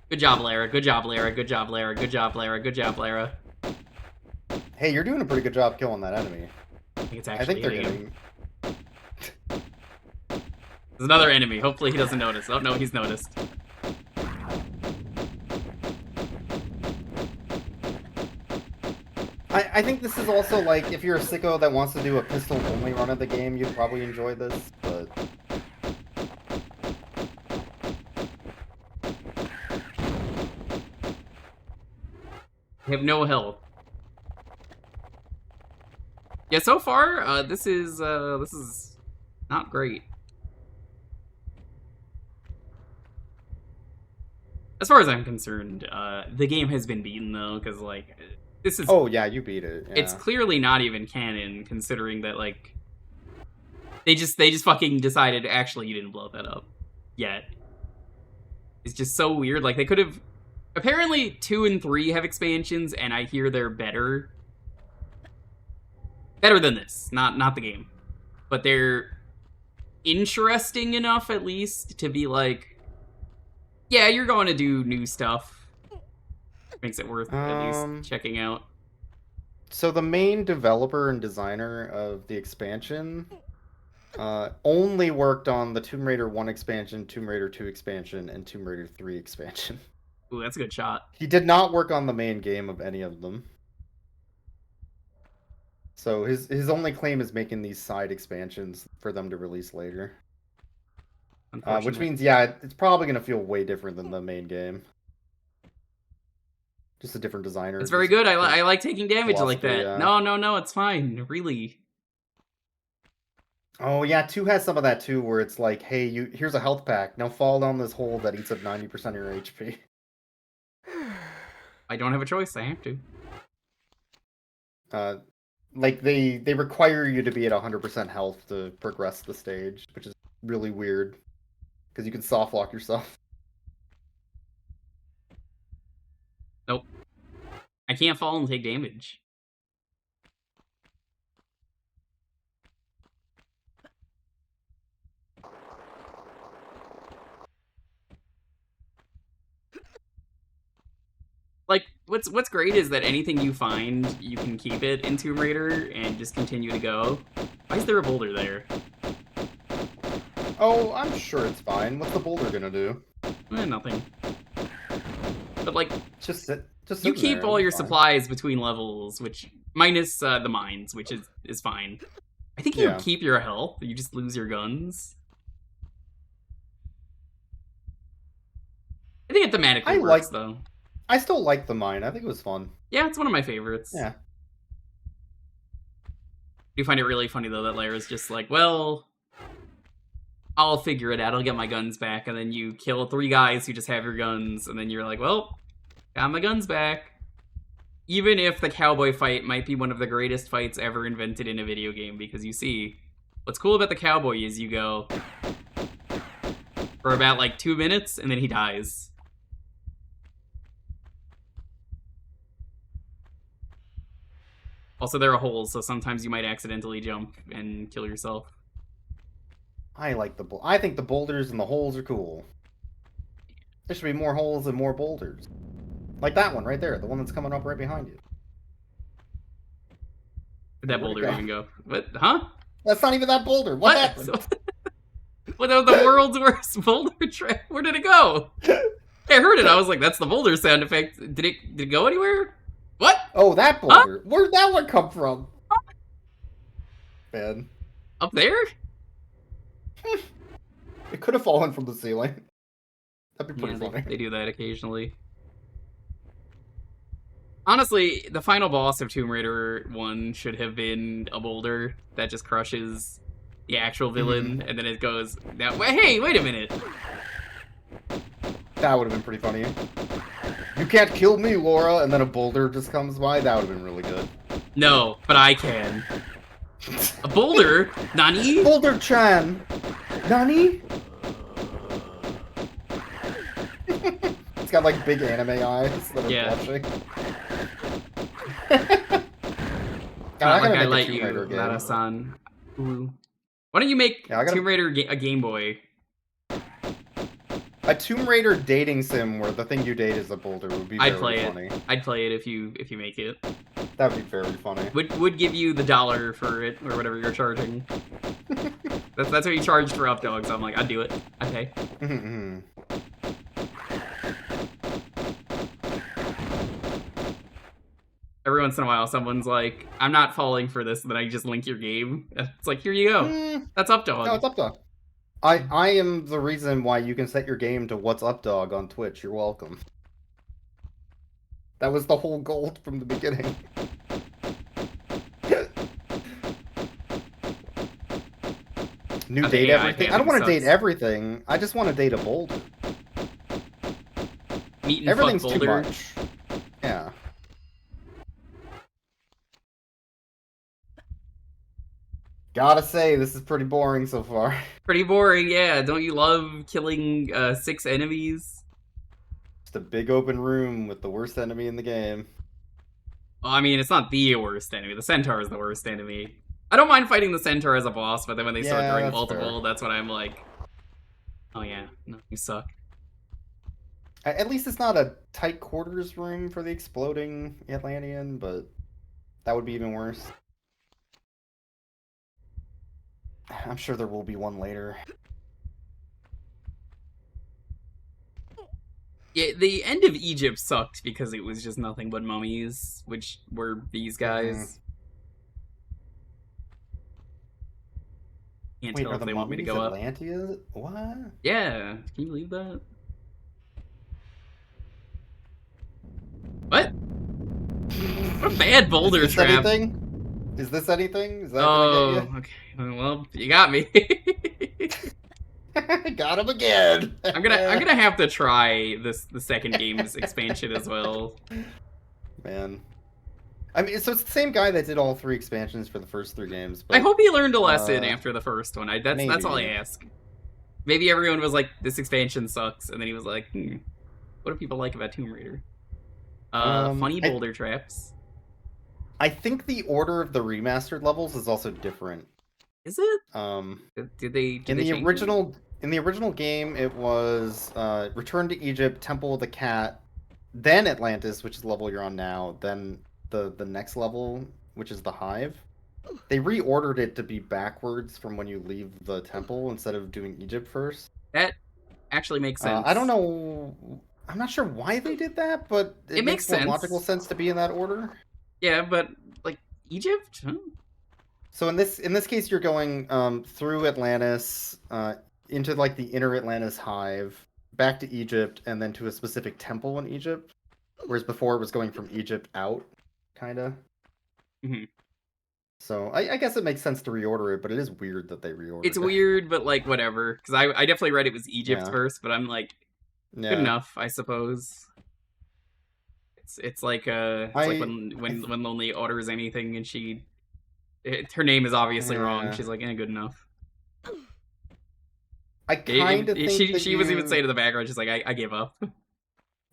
Good job, Lara. Good job, Lara. Good job, Lara. Good job, Lara. Good job, Lara. Hey, you're doing a pretty good job killing that enemy. I think it's I actually think they're hitting him. getting. There's another enemy. Hopefully he doesn't notice. Oh no, he's noticed. I think this is also like if you're a sicko that wants to do a pistol only run of the game, you'd probably enjoy this. But I have no health. Yeah, so far, this is not great. As far as I'm concerned, the game has been beaten though, because like this is oh yeah, you beat it. Yeah. it's clearly not even canon, considering that like they just fucking decided actually you didn't blow that up yet. It's just so weird. Like they could have. Apparently, 2 and 3 have expansions, and I hear they're better. Better than this, not the game, but they're interesting enough at least to be like, yeah, you're going to do new stuff. Makes it worth at least checking out. So the main developer and designer of the expansion only worked on the Tomb Raider 1 expansion, Tomb Raider 2 expansion, and Tomb Raider 3 expansion. Ooh, that's a good shot. He did not work on the main game of any of them. So his only claim is making these side expansions for them to release later. Which means, yeah, it's probably going to feel way different than the main game. Just a different designer. It's very good. I like taking damage like that. Yeah. No, it's fine. Really. Oh yeah, 2 has some of that too, where it's like, hey, here's a health pack. Now fall down this hole that eats up 90% of your HP. I don't have a choice. I have to. Like they require you to be at 100% health to progress the stage, which is really weird because you can soft lock yourself. Nope. I can't fall and take damage. Like, what's great is that anything you find, you can keep it in Tomb Raider and just continue to go. Why is there a boulder there? Oh, I'm sure it's fine. What's the boulder gonna do? Nothing. But like, Just you keep there, all your it's fine. supplies between levels, which minus the mines, which is fine. I think you Yeah. keep your health. You just lose your guns. I think it thematically works though. I still like the mine. I think it was fun. Yeah, it's one of my favorites. Yeah. I do find it really funny though that Lara's just like, well, I'll figure it out. I'll get my guns back, and then you kill 3 guys who just have your guns, and then you're like, well, got my guns back. Even if the cowboy fight might be one of the greatest fights ever invented in a video game, because you see, what's cool about the cowboy is you go for about like 2 minutes, and then he dies. Also, there are holes, so sometimes you might accidentally jump and kill yourself. I think the boulders and the holes are cool. There should be more holes and more boulders. Like that one right there, the one that's coming up right behind you. Where'd that Where'd it boulder go? even go? What? Huh? That's not even that boulder. What happened? What? That was the world's worst boulder trap. Where did it go? I heard it. I was like, "That's the boulder sound effect." Did it go anywhere? What? Oh, that boulder. Where'd that one come from? Man, Up there? it could have fallen from the ceiling. That'd be Yeah, pretty funny. they do that occasionally. Honestly, the final boss of Tomb Raider 1 should have been a boulder that just crushes the actual villain, and then it goes, now, hey, wait a minute. That would have been pretty funny. You can't kill me, Laura, and then a boulder just comes by. That would have been really good. No, but I can. A boulder? Nani? Boulder-chan! Nani? It's got like big anime eyes that are Yeah. blushing. God, Not like gotta I make a like Tomb you, Raider game. Nara-san. Ooh. Why don't you make Yeah, I gotta- Tomb Raider a Game Boy? A Tomb Raider dating sim where the thing you date is a boulder would be I'd very play funny. it. I'd play it if you make it. That'd be very funny. Would give you the $1 for it or whatever you're charging. that's what you charged for Updog, so I'm like, I'd do it. Okay. Every once in a while, someone's like, "I'm not falling for this," and then I just link your game. It's like, here you go. That's Updog. No, it's Updog. I am the reason why you can set your game to what's Updog on Twitch. You're welcome. That was the whole goal from the beginning. New I think date AI everything. I fan don't want to sucks. date everything. I just want to date a boulder. Meet and Everything's fuck too Boulder. much. Yeah. Gotta say, this is pretty boring so far. Pretty boring, yeah. Don't you love killing 6 enemies? Just a big open room with the worst enemy in the game. Well, I mean, it's not the worst enemy. The Centaur is the worst enemy. I don't mind fighting the Centaur as a boss, but then when they start Yeah, throwing that's multiple, fair. that's when I'm like, oh yeah, no, you suck. At least it's not a tight quarters room for the exploding Atlantean, but that would be even worse. I'm sure there will be one later. Yeah, the end of Egypt sucked because it was just nothing but mummies, which were these guys. Can't Wait, tell are if the they want me to mummies go up. Atlanteans? What? Yeah, can you believe that? What? What a bad boulder Is this trap. anything? Is this anything? Is that Oh, gonna okay. Well, you got me. get you? Got him again. I'm gonna have to try the second game's expansion as well. Man. I mean, so it's the same guy that did all 3 expansions for the first 3 games. But I hope he learned a lesson uh, after the first one. That's all I maybe. ask. Maybe everyone was like, "This expansion sucks," and then he was like, what do people like about Tomb Raider? Funny I- boulder traps. I think the order of the remastered levels is also different. Is it? Did they In the change it? original game, it was Return to Egypt, Temple of the Cat, then Atlantis, which is the level you're on now, then the next level, which is the Hive. They reordered it to be backwards from when you leave the temple instead of doing Egypt first. That actually makes sense. I don't know. I'm not sure why they did that, but It makes more sense. logical sense to be in that order. Yeah, but like Egypt? Huh? So in this case, you're going through Atlantis, into like the inner Atlantis hive, back to Egypt, and then to a specific temple in Egypt. Whereas before it was going from Egypt out, kinda. Mhm. So I guess it makes sense to reorder it, but it is weird that they reordered It's it. weird, but like whatever. Because I definitely read it was Egypt Yeah. first, but I'm like, Yeah. good enough, I suppose. It's like I- when Lonely orders anything and her name is obviously wrong. Yeah. She's like, good enough. I kind of think that She was even you- saying in the background, she's like, I give up.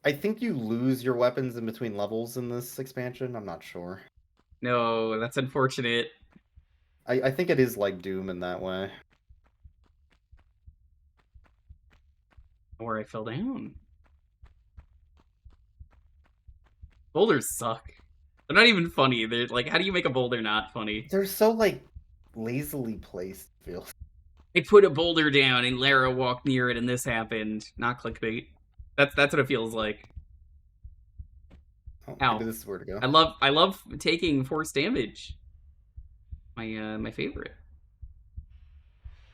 I think you lose your weapons in between levels in this expansion. I'm not sure. No, that's unfortunate. I think it is like Doom in that way. Where I fell down. Boulders suck. They're not even funny. They're like, how do you make a boulder not funny? They're so like lazily placed. I feel. They put a boulder down and Lara walked near it and this happened. Not clickbait. That's what it feels like. Oh, Ow. maybe this is where to go. I love taking force damage. My favorite.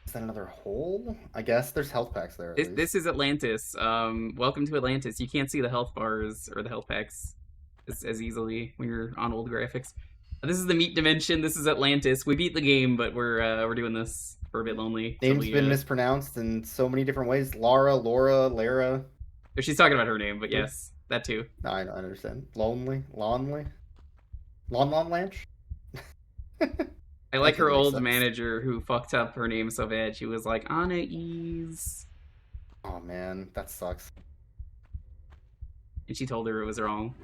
Is that another hole? I guess there's health packs there. This is Atlantis. Welcome to Atlantis. You can't see the health bars or the health packs as easily when you're on old graphics. This is the meat dimension. This is Atlantis. We beat the game, but we're doing this for a bit lonely. Name's been mispronounced in so many different ways. Laura, Lara. She's talking about her name, but yes, that too. No, I understand. Lonely? Lon Lanch? I like her makes old sense. manager who fucked up her name so bad. She was like, Anais. Oh man, that sucks. And she told her it was wrong.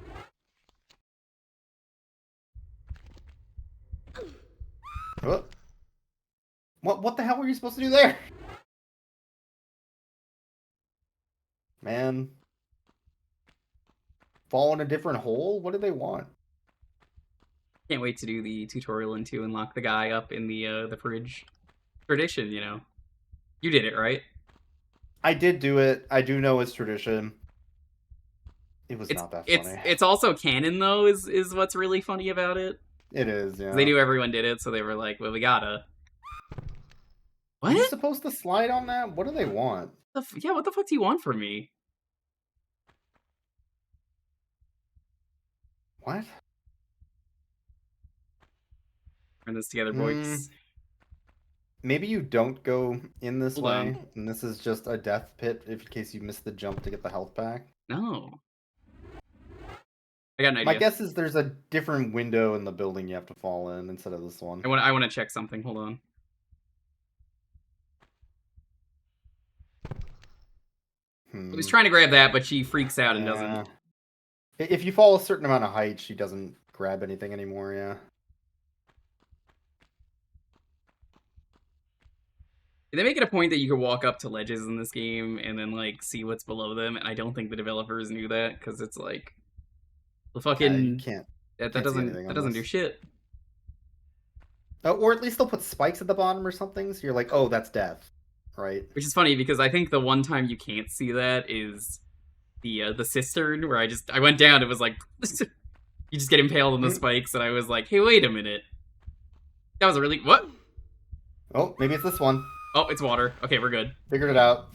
What the hell were you supposed to do there? Man. Fall in a different hole? What do they want? Can't wait to do the tutorial and to unlock the guy up in the fridge. Tradition, you know. You did it, right? I did do it. I do know it's tradition. It was not that funny. It's also canon though, is what's really funny about it. It is, yeah. They knew everyone did it, so they were like, well, we gotta. Are you What? supposed to slide on that? What do they want? Yeah, what the fuck do you want from me? What? Turn this together, boys. Maybe you don't go in this Hold way, on. and this is just a death pit in case you missed the jump to get the health back. No. I got an idea. My guess is there's a different window in the building you have to fall in instead of this one. I want to check something. Hold on. I was trying to grab that, but she freaks out and doesn't. If you fall a certain amount of height, she doesn't grab anything anymore, yeah. They make it a point that you can walk up to ledges in this game and then like see what's below them, and I don't think the developers knew that because it's like the fucking you can't. that can't see anything on doesn't this. do shit. Or at least they'll put spikes at the bottom or something, so you're like, oh, that's death, right? Which is funny because I think the one time you can't see that is the cistern where I went down. It was like you just get impaled on the spikes, and I was like, hey, wait a minute, that was a really what? Oh, maybe it's this one. Oh, it's water. Okay, we're good. Figured it out.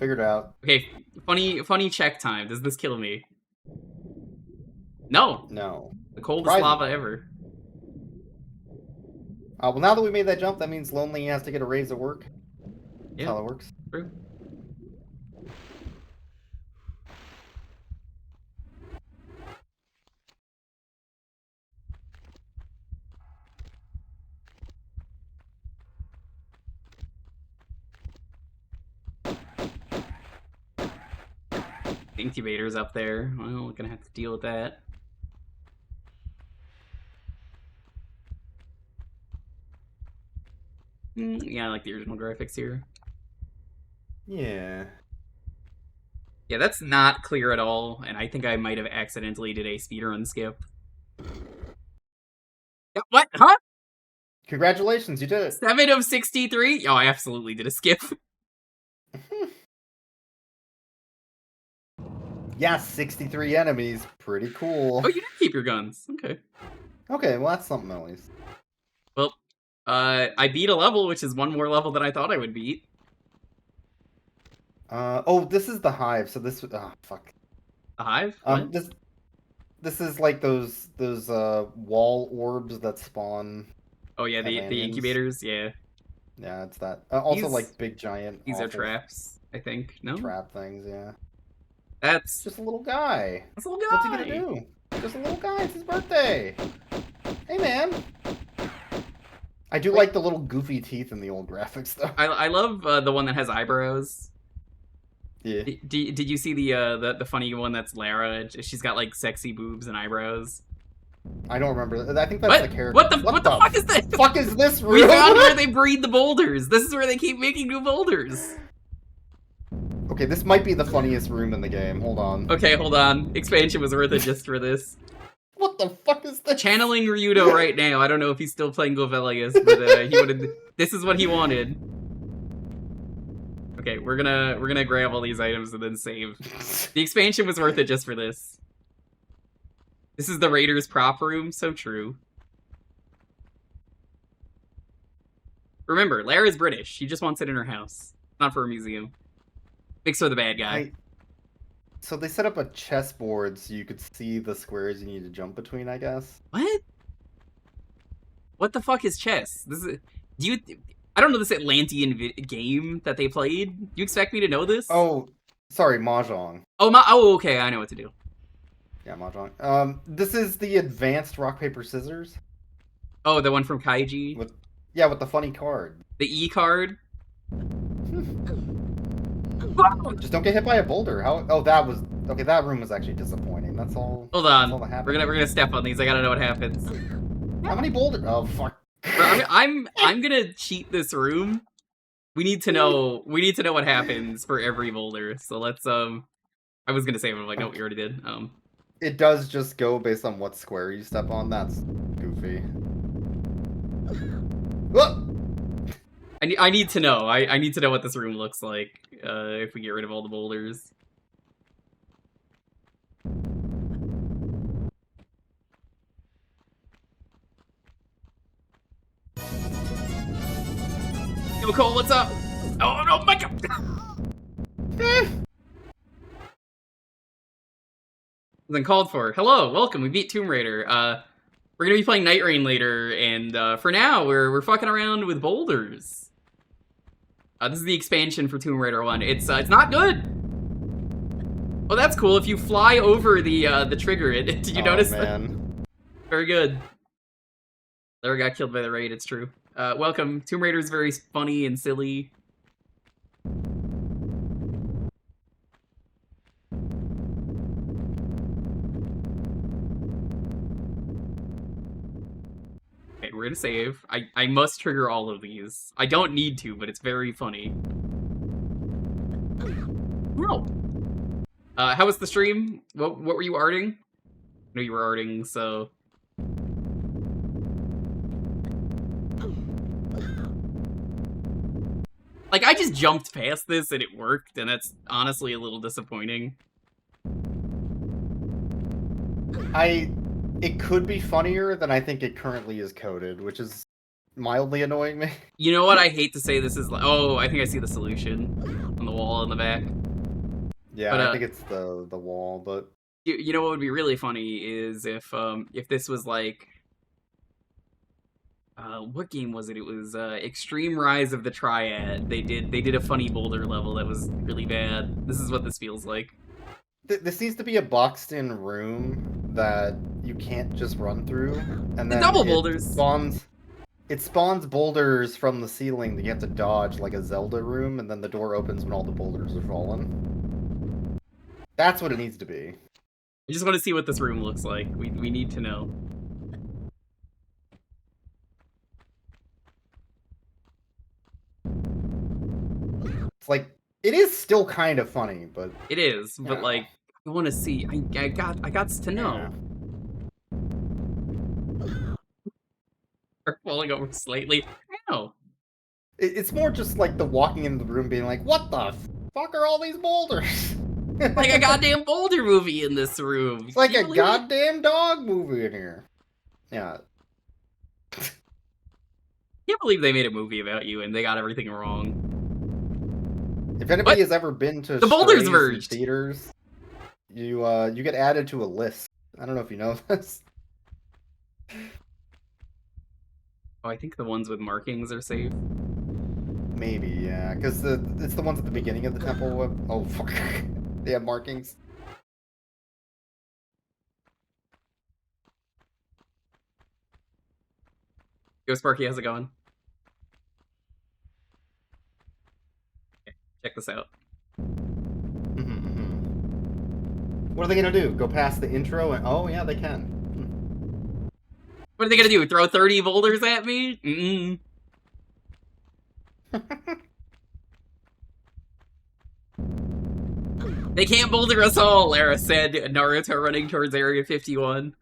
Okay, funny check time. Does this kill me? No. No. The coldest lava ever. Well, now that we made that jump, that means Lonely has to get a raise at work. That's Yeah. how it works. True. The incubator's up there. Well, we're gonna have to deal with that. Yeah, I like the original graphics here. Yeah. Yeah, that's not clear at all, and I think I might have accidentally did a speedrun skip. Yeah, what? Huh? Congratulations, you did it. 7 of 63? Oh, I absolutely did a skip. Yeah, 63 enemies. Pretty cool. Oh, you did keep your guns. Okay. Okay, well, that's something at least. Well, I beat a level, which is one more level than I thought I would beat. Oh, this is the hive, so this... Oh, fuck. The hive? What? This is like those wall orbs that spawn... Oh, yeah, the aliens. incubators? Yeah. Yeah, it's that. Also, These- like, big, giant... These are awful traps, I think. No? Trap things, yeah. That's Just a little guy. a little guy. What's he gonna do? Just a little guy. It's his birthday. Hey, man. I do like the little goofy teeth in the old graphics, though. I love the one that has eyebrows. Yeah. Did you see the funny one that's Lara? She's got like sexy boobs and eyebrows. I don't remember. I think that's What? the character. What the fuck is this? fuck is this room? We found where they breed the boulders. This is where they keep making new boulders. Okay, this might be the funniest room in the game. Hold on. Okay, hold on. Expansion was worth it just for this. What the fuck is this? Channeling Ryudo right now. I don't know if he's still playing Govelius, but he wanted. This is what he wanted. Okay, Okay, we're gonna grab all these items and then save. The expansion was worth it just for this. This is the Raiders prop room, so true. Remember, Lara's British. She just wants it in her house, not for a museum. Makes her the bad guy. So they set up a chessboard so you could see the squares you need to jump between, I guess. What? What the fuck is chess? This is. Do you? I don't know this Atlantean game that they played. You expect me to know this? Oh, sorry, Mahjong. Oh, okay. I know what to do. Yeah, Mahjong. This is the advanced rock paper scissors. Oh, the one from Kaiji. With the funny card. The E card. Just don't get hit by a boulder. How? Oh, that was okay. That room was actually disappointing. That's all. Hold on. That's all that happened. We're gonna step on these. I gotta know what happens. How many boulders? Oh fuck. Bro, I'm gonna cheat this room. We need to know what happens for every boulder. So let's I was gonna say, I'm like, no, we already did. It does just go based on what square you step on. That's goofy. Whoa! I need to know. I need to know what this room looks like. If we get rid of all the boulders. Yo, Cole, what's up? Oh no, my God! Then called for. Hello, welcome. We beat Tomb Raider. We're gonna be playing Night Rain later, and for now we're fucking around with boulders. This is the expansion for Tomb Raider 1. It's not good. Oh, that's cool. If you fly over the trigger, did you notice that? Very good. Lara got killed by the raid. It's true. Welcome. Tomb Raider is very funny and silly. Okay, we're gonna save. I must trigger all of these. I don't need to, but it's very funny. No. How was the stream? What were you arting? I know you were arting, so. Like, I just jumped past this and it worked, and that's honestly a little disappointing. It could be funnier than I think it currently is coded, which is mildly annoying me. You know what? I hate to say this is like, oh, I think I see the solution on the wall in the back. Yeah, But, I think it's the wall, but You know what would be really funny is if this was like, what game was it? It was Extreme Rise of the Triad. They did a funny boulder level that was really bad. This is what this feels like. this needs to be a boxed-in room that you can't just run through, and then double boulders. It spawns boulders from the ceiling that you have to dodge, like a Zelda room, and then the door opens when all the boulders are fallen. That's what it needs to be. I just want to see what this room looks like. We need to know. It's like it is still kind of funny, but It is, but Yeah. like, I want to see. I got to know. Yeah. Are falling over slightly. No. It's more just like the walking into the room being like, what the fuck are all these boulders? Like a goddamn boulder movie in this room. It's like Can a you believe it? goddamn dog movie in here. Yeah. Can't believe they made a movie about you and they got everything wrong. If anybody has ever been to The Boulders Strays in Verged. theaters, you get added to a list. I don't know if you know this. Oh, I think the ones with markings are safe. Maybe, yeah, because it's the ones at the beginning of the temple. Oh fuck, they have markings. Yo, Sparky, how's it going? Okay, check this out. What are they gonna do? Go past the intro and oh yeah, they can. What are they gonna do? Throw 30 boulders at me? Mm-mm. They can't boulder us all, Lara said, Naruto running towards Area 51.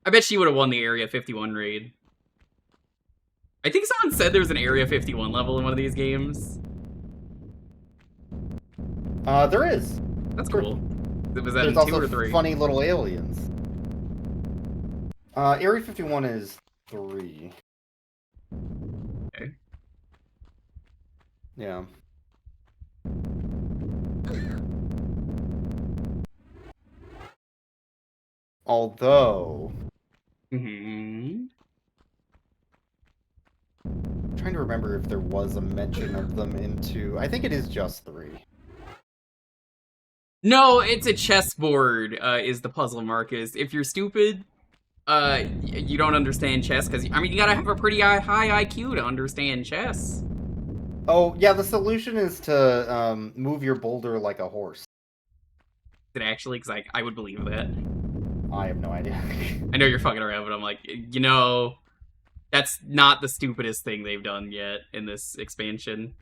I bet she would have won the Area 51 raid. I think someone said there's an Area 51 level in one of these games. There is. That's Sure. cool. Was that There's in 2 also or 3? funny little aliens. Area 51 is 3. Okay. Yeah. Although, Mm-hmm. I'm trying to remember if there was a mention of them into. I think it is just 3. No, it's a chessboard, is the puzzle, Marcus. If you're stupid, you don't understand chess, because, I mean, you gotta have a pretty high IQ to understand chess. Oh, yeah, the solution is to move your boulder like a horse. It actually, because I would believe that. I have no idea. I know you're fucking around, but I'm like, you know, that's not the stupidest thing they've done yet in this expansion.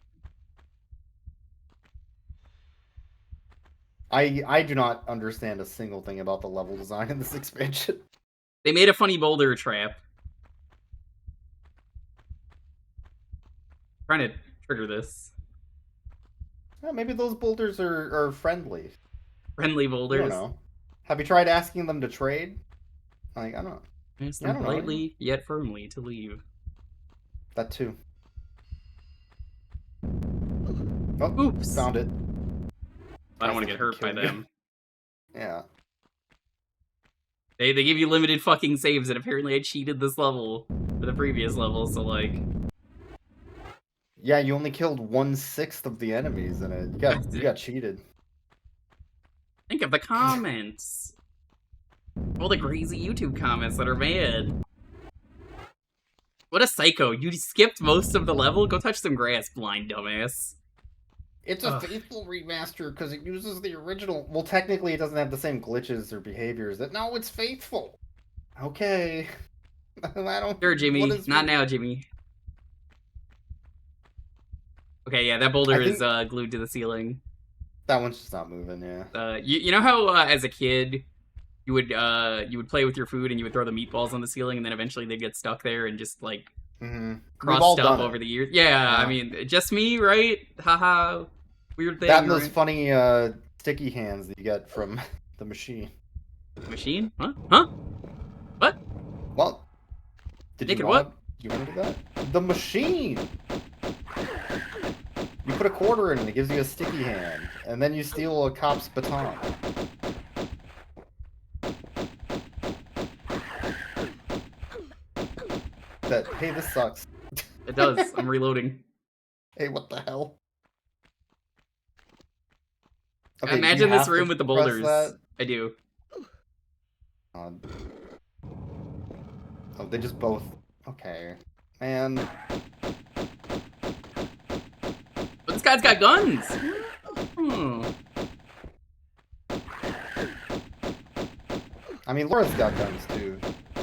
I do not understand a single thing about the level design in this expansion. They made a funny boulder trap. Trying to trigger this. Well, maybe those boulders are friendly. Friendly I boulders. don't know. Have you tried asking them to trade? Like, I don't know. Ask I them don't know. politely, yet firmly, to leave. That too. Oh, Oops. found it. I don't want to get hurt by Kill you. them. Yeah. They give you limited fucking saves, and apparently I cheated this level for the previous level, so like... Yeah, you only killed 1/6 of the enemies in it. You got cheated. Think of the comments! All the crazy YouTube comments that are mad. What a psycho. You skipped most of the level? Go touch some grass, blind dumbass. It's a faithful remaster because it uses the original. Well, technically, it doesn't have the same glitches or behaviors. No, it's faithful. Okay. I don't. Sure, Jimmy. What is Not now, Jimmy. Okay, yeah, that boulder is glued to the ceiling. That one's just not moving. Yeah. You know how as a kid you would play with your food and you would throw the meatballs on the ceiling and then eventually they'd get stuck there and just like cross stuff over the years. Yeah, I mean, just me, right? Haha. Weird thing. That and those right? funny sticky hands that you get from the machine. Machine? Huh? Huh? What? Well, did Naked you what? You wanted that? The machine. You put a quarter in and it gives you a sticky hand, and then you steal a cop's baton. Hey, this sucks. It does. I'm reloading. Hey, what the hell? Okay, Imagine this room with the press boulders. that. I do. Oh, they just both. Okay, man. But this guy's got guns. I mean, Laura's got guns too.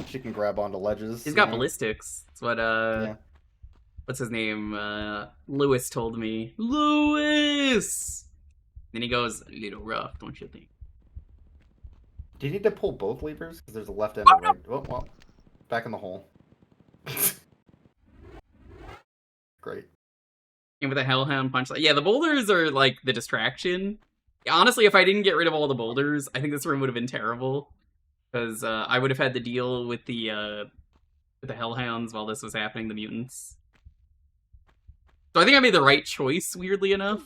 She can grab onto ledges. He's got ballistics. That's what Yeah. what's his name? Lewis told me. Lewis. Then he goes, a little rough, don't you think? Do you need to pull both levers? Because there's a left and a right. Oh, well, back in the hole. Great. And with a hellhound punch, yeah, the boulders are like the distraction. Honestly, if I didn't get rid of all the boulders, I think this room would have been terrible. Because I would have had to deal with the hellhounds while this was happening, the mutants. So I think I made the right choice, weirdly enough.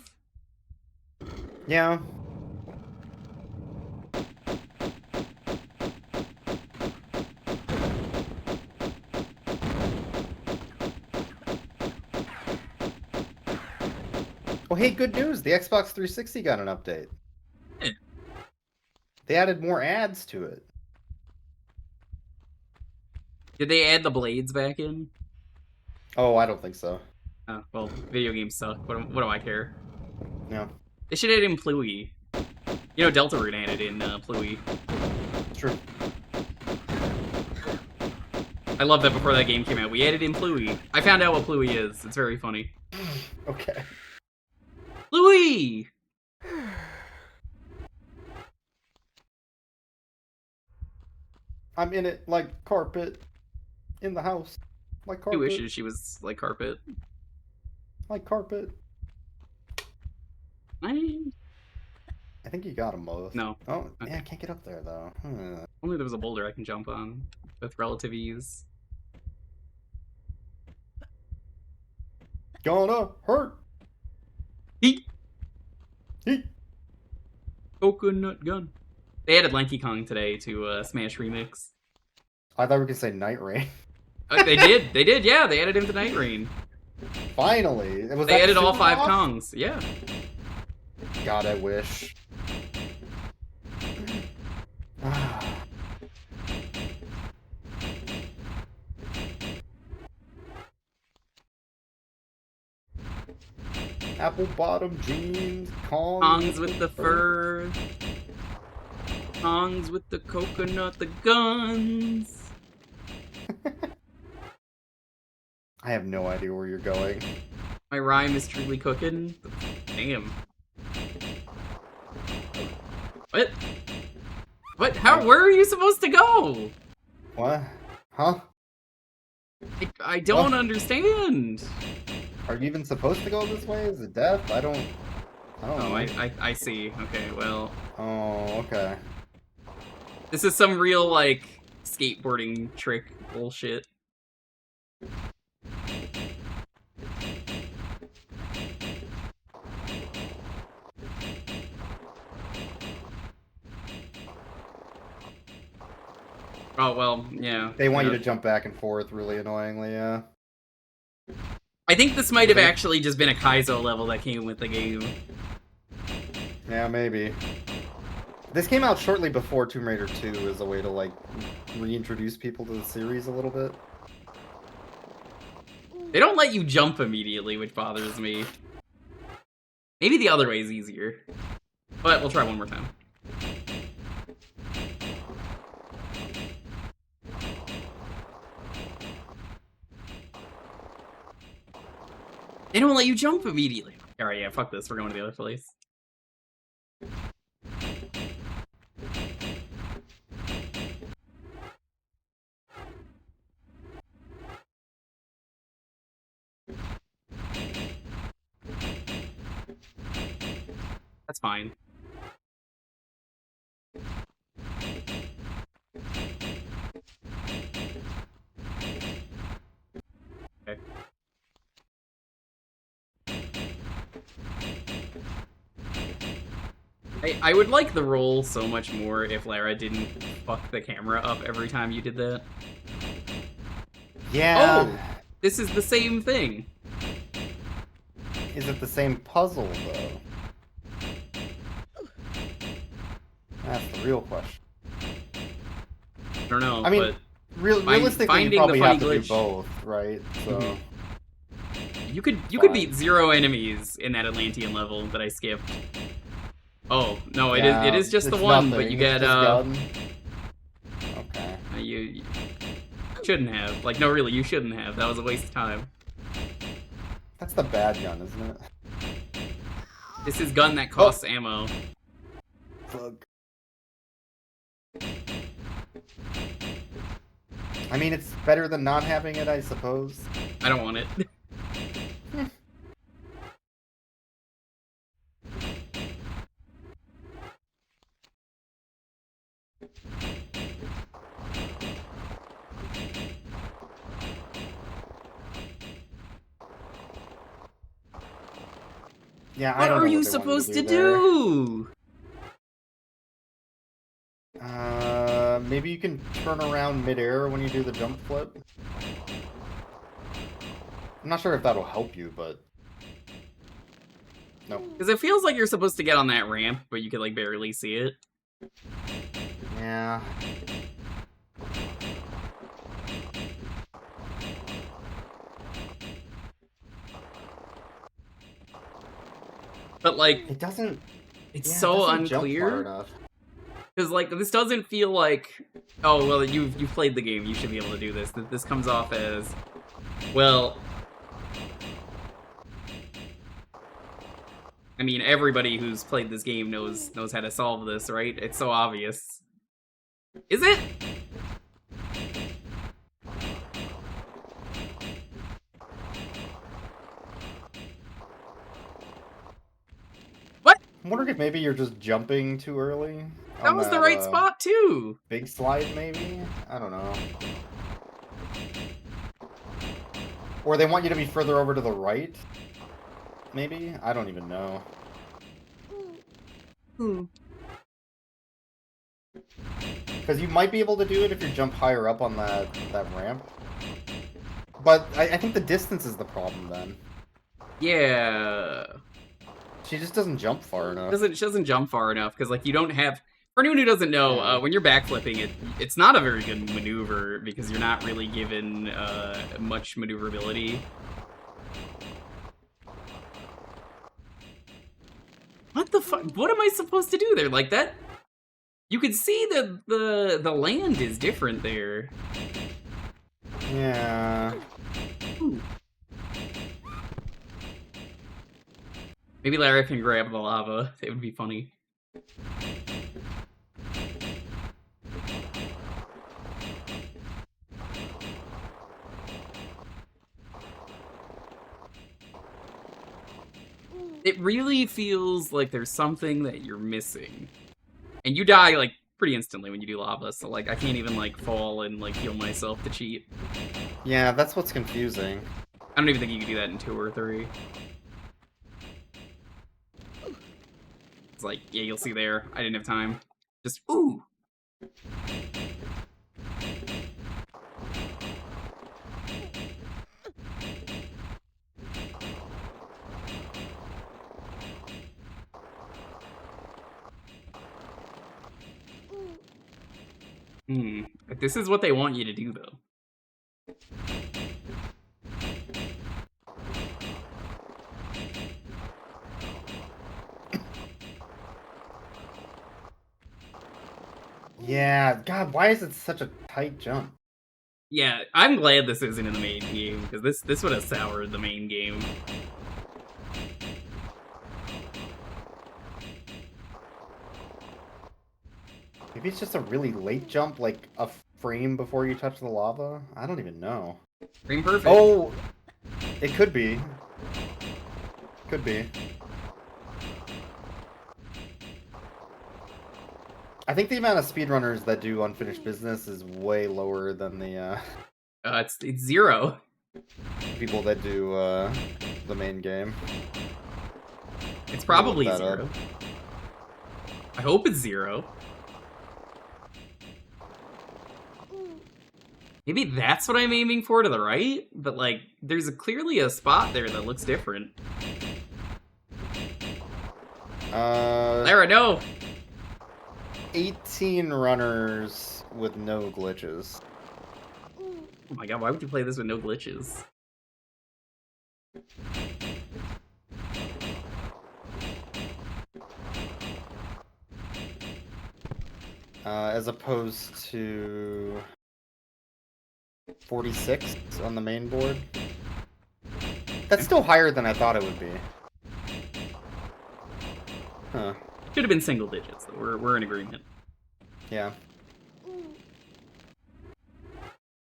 Yeah. Oh, hey, good news. The Xbox 360 got an update. They added more ads to it. Did they add the blades back in? Oh, I don't think so. Oh, well, video games suck. What do I care? No. They should add in Pluie. You know, Deltarune added in Pluie. True. I love that before that game came out. We added in Pluie. I found out what Pluie is. It's very funny. Okay. Pluie! I'm in it like carpet. In the house. Like carpet. She wishes she was like carpet. Like carpet. I think you got them both. No. Oh, Okay. yeah, I can't get up there though. Only there was a boulder I can jump on with relative ease. Gonna hurt. Heat! Heat. Coconut gun. They added Lanky Kong today to Smash Remix. I thought we could say Night Rain. They did, yeah, they added him to Night Rain. Finally, They added all 5 Kongs, yeah. God, I wish. Apple bottom jeans, Kongs with the fur. Kongs with the coconut, the guns. I have no idea where you're going. My rhyme is truly cooking. Damn. What? What? How? Where are you supposed to go? What? Huh? I don't What? understand. Are you even supposed to go this way? Is it death? I don't Oh, know. I see. Okay, well, Oh, okay. this is some real, like, skateboarding trick bullshit. Oh, well, yeah. They want you yeah. to jump back and forth really annoyingly, yeah. I think this might have actually just been a Kaizo level that came with the game. Yeah, maybe. This came out shortly before Tomb Raider 2 as a way to, like, reintroduce people to the series a little bit. They don't let you jump immediately, which bothers me. Maybe the other way is easier. But we'll try one more time. They don't let you jump immediately. Alright, yeah, fuck this. We're going to the other place. That's fine. Okay. I would like the roll so much more if Lara didn't fuck the camera up every time you did that. Yeah. Oh! This is the same thing. Is it the same puzzle, though? That's the real question. I don't know, I mean, but realistically, finding you probably the have funny to glitch. do both, right? So, you could fine. beat 0 enemies in that Atlantean level that I skipped. Oh, no, yeah, it is just the it's one, nothing. but you It's get, just gun. Okay. you shouldn't have. Like, no, really, you shouldn't have. That was a waste of time. That's the bad gun, isn't it? This is gun that costs ammo. Fuck. I mean, it's better than not having it, I suppose. I don't want it. Yeah, I What don't know are you what they wanted supposed to there. do? Maybe you can turn around midair when you do the jump flip. I'm not sure if that'll help you, but... No. Because it feels like you're supposed to get on that ramp, but you can, like, barely see it. Yeah. But, like, It doesn't... it's yeah, it so doesn't jump far unclear. enough. Because, like, this doesn't feel like, oh, well, you've played the game, you should be able to do this. This comes off as, well... I mean, everybody who's played this game knows how to solve this, right? It's so obvious. Is it? I'm wondering if maybe you're just jumping too early. That on was the right uh, spot too. Big slide, maybe? I don't know. Or they want you to be further over to the right? Maybe? I don't even know. Because you might be able to do it if you jump higher up on that ramp. But I think the distance is the problem then. Yeah. She just doesn't jump far enough. She doesn't jump far enough because like you don't have. For anyone who doesn't know, Yeah. when you're backflipping, it's not a very good maneuver because you're not really given much maneuverability. What the fuck? What am I supposed to do there? Like that? You can see that the land is different there. Yeah. Ooh. Maybe Lara can grab the lava. It would be funny. It really feels like there's something that you're missing. And you die, like, pretty instantly when you do lava, so, like, I can't even, like, fall and, like, heal myself to cheat. Yeah, that's what's confusing. I don't even think you can do that in 2 or 3. It's like, yeah, you'll see there. I didn't have time. Just, ooh! This is what they want you to do, though. Yeah, God, why is it such a tight jump? Yeah, I'm glad this isn't in the main game, because this would have soured the main game. Maybe it's just a really late jump, like a frame before you touch the lava? I don't even know. Frame perfect. Oh! It could be. Could be. I think the amount of speedrunners that do unfinished business is way lower than the It's 0. people that do the main game. It's probably Look that 0. up. I hope it's 0. Maybe that's what I'm aiming for to the right, but like, there's clearly a spot there that looks different. Lara, no! 18 runners with no glitches. Oh my god, why would you play this with no glitches? As opposed to 46 on the main board. That's still higher than I thought it would be. Huh. Should have been single digits, though. We're in agreement. Yeah.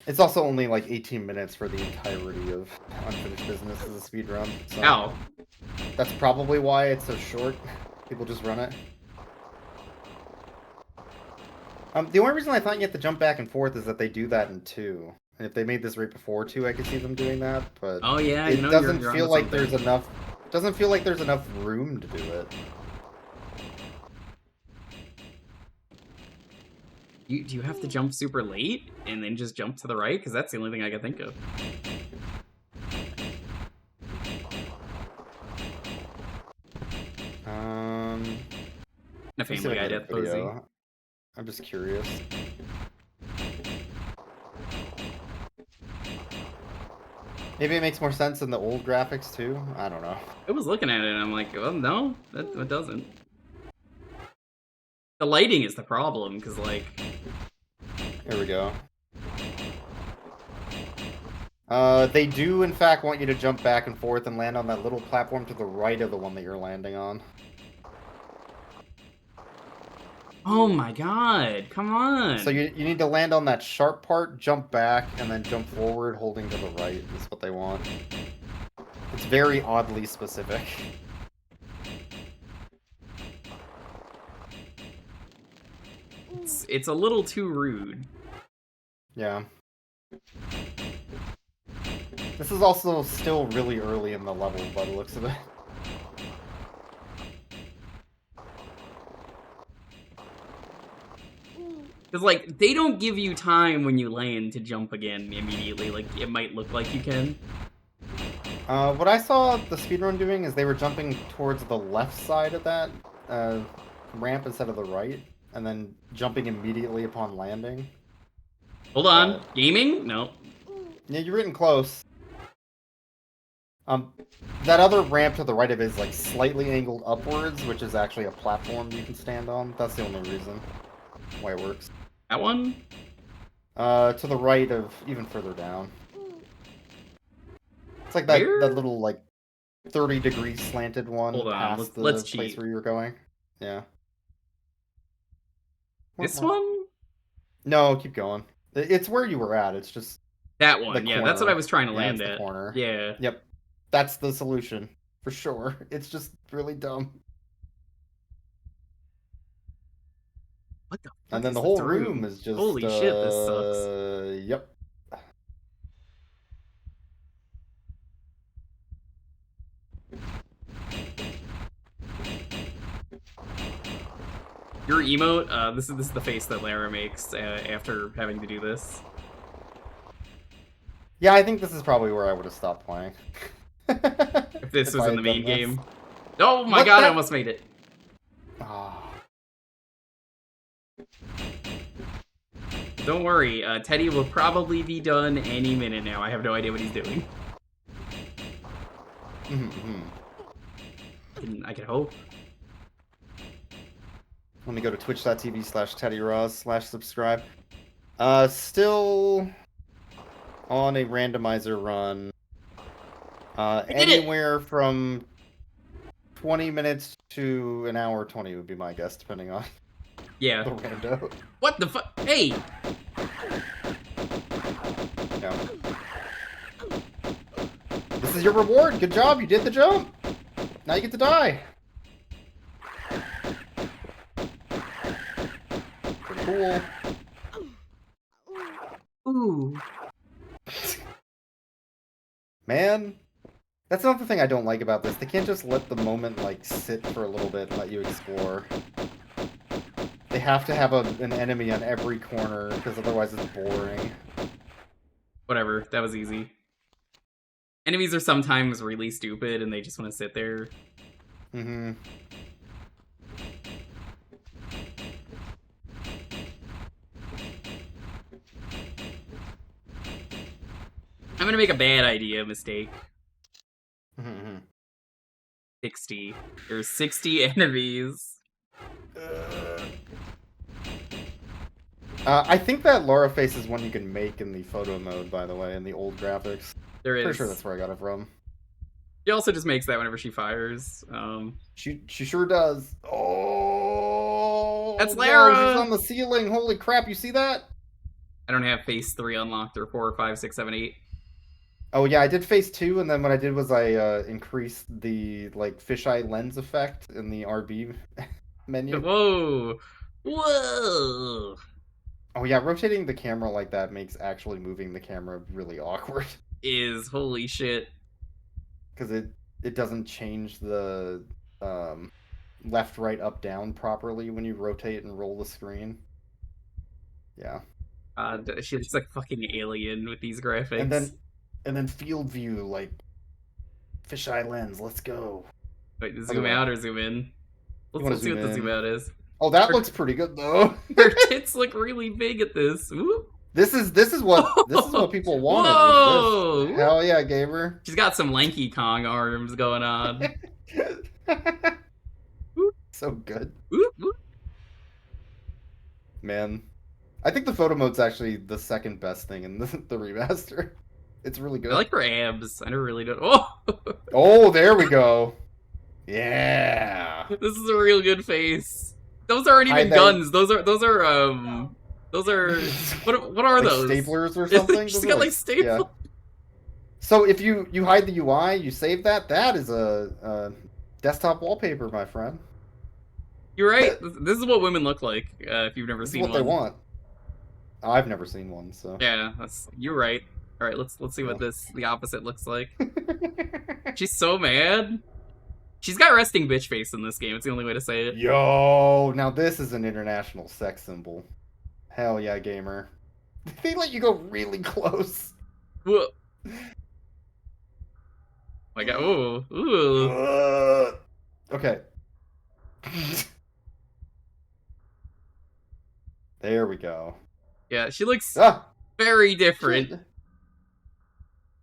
It's also only like 18 minutes for the entirety of unfinished business as a speedrun. So Ow. that's probably why it's so short. People just run it. The only reason I thought you have to jump back and forth is that they do that in 2. And if they made this right before 2, I could see them doing that. But Oh yeah, it you know, doesn't you're feel onto like something. there's enough. Doesn't feel like there's enough room to do it. Do you have to jump super late and then just jump to the right? Because that's the only thing I can think of. A Let me see if Family I Guy can death get a video. posing. I'm just curious. Maybe it makes more sense in the old graphics too. I don't know. I was looking at it and I'm like, well, no, that doesn't. The lighting is the problem, because like, Here we go. They do in fact want you to jump back and forth and land on that little platform to the right of the one that you're landing on. oh my god, come on. So you need to land on that sharp part, jump back, and then jump forward holding to the right is what they want. It's very oddly specific. It's a little too rude. Yeah. This is also still really early in the level by the looks of it. Because, like, they don't give you time when you land to jump again immediately. Like, it might look like you can. What I saw the speedrun doing is they were jumping towards the left side of that ramp instead of the right, and then jumping immediately upon landing. Hold on. Gaming? No. Yeah, you're getting close. That other ramp to the right of it is like slightly angled upwards, which is actually a platform you can stand on. That's the only reason why it works. That one? To the right of even further down. It's like that little like 30-degree slanted one. Hold on, past let's the place cheat. where you were going. Yeah. This one? No, keep going. It's where you were at. It's just That one. the Yeah, that's what corner. I was trying to Yeah, land it's the at. corner. Yeah. Yep. That's the solution for sure. It's just really dumb. What the fuck And then is the whole this room is just Holy shit, this sucks. Yep. Your emote, this is the face that Lara makes after having to do this. Yeah, I think this is probably where I would have stopped playing. If this was I in the had main done this. game. Oh my What god, the- I almost made it. Ah. Don't worry, Teddy will probably be done any minute now. I have no idea what he's doing. I can hope. Let me go to twitch.tv/TeddyRoss/subscribe. Still on a randomizer run. did it! Anywhere from 20 minutes to an hour 20 would be my guess, depending on Yeah. the rando. What the fuck? Hey! Yeah. This is your reward. Good job. You did the jump. Now you get to die. Pretty cool. Ooh. Man, that's another thing I don't like about this. They can't just let the moment like sit for a little bit and let you explore. They have to have an enemy on every corner because otherwise it's boring. Whatever, that was easy. Enemies are sometimes really stupid and they just want to sit there. Mm-hmm. I'm gonna make a bad idea mistake. Mm-hmm. 60. There's 60 enemies. I think that Laura face is one you can make in the photo mode, by the way, in the old graphics. There is. Pretty sure that's where I got it from. She also just makes that whenever she fires. She sure does. Oh, That's no, Lara! she's on the ceiling. Holy crap! You see that? I don't have phase 3 unlocked, or 4, 5, 6, 7, 8. Oh yeah, I did phase 2, and then what I did was I increased the like fisheye lens effect in the RB menu. Whoa! Whoa! Oh yeah, rotating the camera like that makes actually moving the camera really awkward Is holy shit. because it doesn't change the left, right, up, down properly when you rotate and roll the screen. Yeah. She looks like fucking alien with these graphics. And then field view, like fisheye lens. Let's go. Wait, zoom out or zoom in? Let's see zoom what the in? zoom out is. Oh, that looks pretty good though. Her tits look really big at this. Ooh. This is what people wanted. Whoa! This. Hell yeah, gamer. She's got some Lanky Kong arms going on. So good, Ooh, ooh. man. I think the photo mode's actually the second best thing in the remaster. It's really good. I like her abs. I never really don't. Oh! Oh, there we go. Yeah. This is a real good face. Those aren't even guns. Those are what are Like those? staplers or something? She's Those are got like staples. Yeah. So if you hide the UI, you save that. That is a desktop wallpaper, my friend. You're right. This is what women look like. If you've never This is seen what one. they want. I've never seen one, so. Yeah, you're right. All right, let's see what Yeah. the opposite looks like. She's so mad. She's got resting bitch face in this game. It's the only way to say it. Yo, now this is an international sex symbol. Hell yeah, gamer. They let you go really close. Whoa. Like, ooh, ooh. Okay. There we go. Yeah, she looks Ah, very different. shit.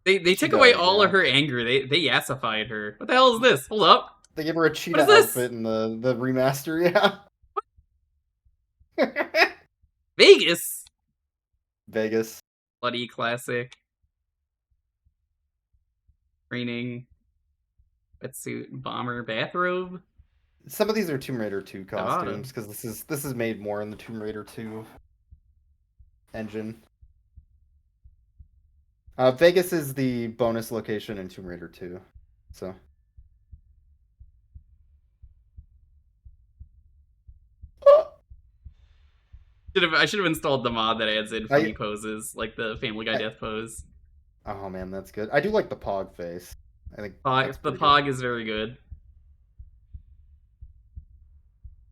They She took away does, all yeah. of her anger. They yassified her. What the hell is this? Hold up. They give her a cheetah is this? outfit in the remaster, yeah. Vegas. Vegas. Bloody classic. Training. Wetsuit, bomber, bathrobe. Some of these are Tomb Raider 2 Got 'em. costumes because this is made more in the Tomb Raider 2 engine. Vegas is the bonus location in Tomb Raider 2. So I should have installed the mod that adds in funny poses, like the Family Guy death pose. oh man, that's good. I do like the Pog face. I think that's The pretty Pog is very good.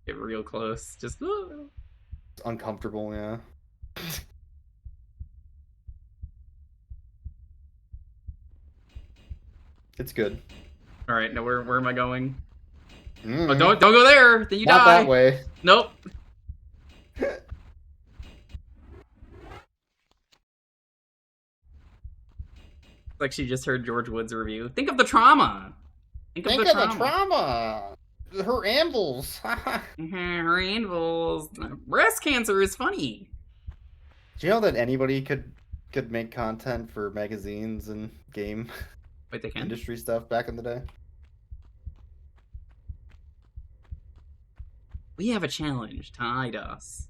Get real close. Just good. It's uncomfortable, yeah. It's good. all right. Now where am I going? Mm. Oh, don't go there. Then you Not die. that way. Nope. Like she just heard George Wood's review. Think of the trauma. Think of the trauma. Her anvils. Her anvils. Breast cancer is funny. Do you know that anybody could make content for magazines and game Wait, they can? industry stuff back in the day? We have a challenge. Tide us.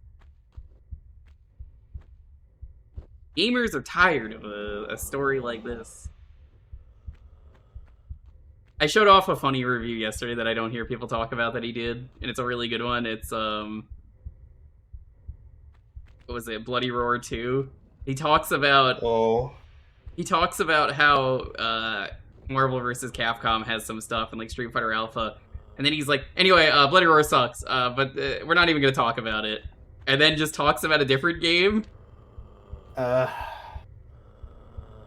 Gamers are tired of a story like this. I showed off a funny review yesterday that I don't hear people talk about that he did, and it's a really good one. It's, what was it, Bloody Roar 2? He talks about how, Marvel vs. Capcom has some stuff in, like, Street Fighter Alpha, and then he's like, anyway, Bloody Roar sucks, but we're not even gonna talk about it. And then just talks about a different game.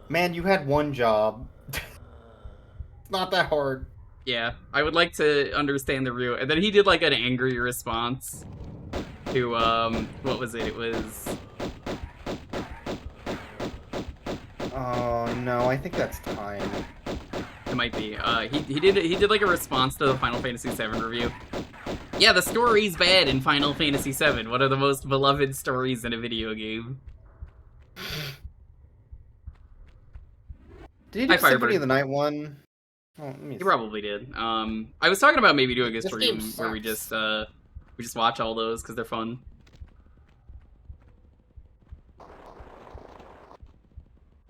Man, you had one job. It's not that hard. Yeah, I would like to understand the review. And then he did like an angry response to what was it? It was Oh no, I think that's time. it might be. He did like a response to the Final Fantasy VII review. Yeah, the story's bad in Final Fantasy VII. One of the most beloved stories in a video game. Did he do Hi, Symphony Firebird. of the Night one? Oh, let me He see. probably did. I was talking about maybe doing a This stream game where we sucks. just watch all those because they're fun.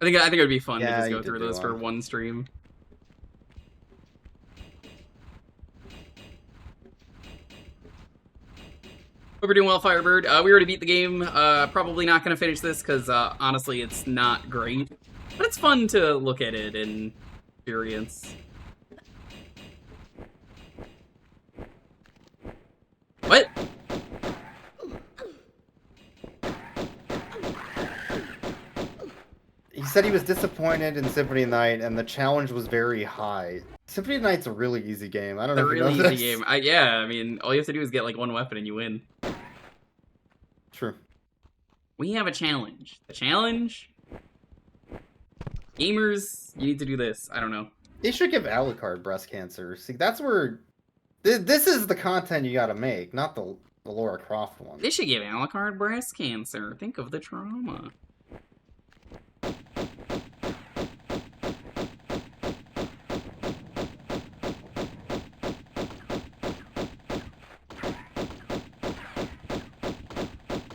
I think it would be fun to Yeah, just you go did through do those for one. one stream. Hope you're doing well, Firebird. We already beat the game. Probably not going to finish this because honestly, it's not great. But it's fun to look at it and experience. What? He said he was disappointed in Symphony of the Night, and the challenge was very high. Symphony of the Night's a really easy game. I don't know It's a if you really know easy this. game. Yeah, I mean, all you have to do is get like one weapon and you win. True. We have a challenge. The challenge? Gamers, you need to do this. I don't know. They should give Alucard breast cancer. See, that's where... This is the content you gotta make, not the Laura Croft one. They should give Alucard breast cancer. Think of the trauma.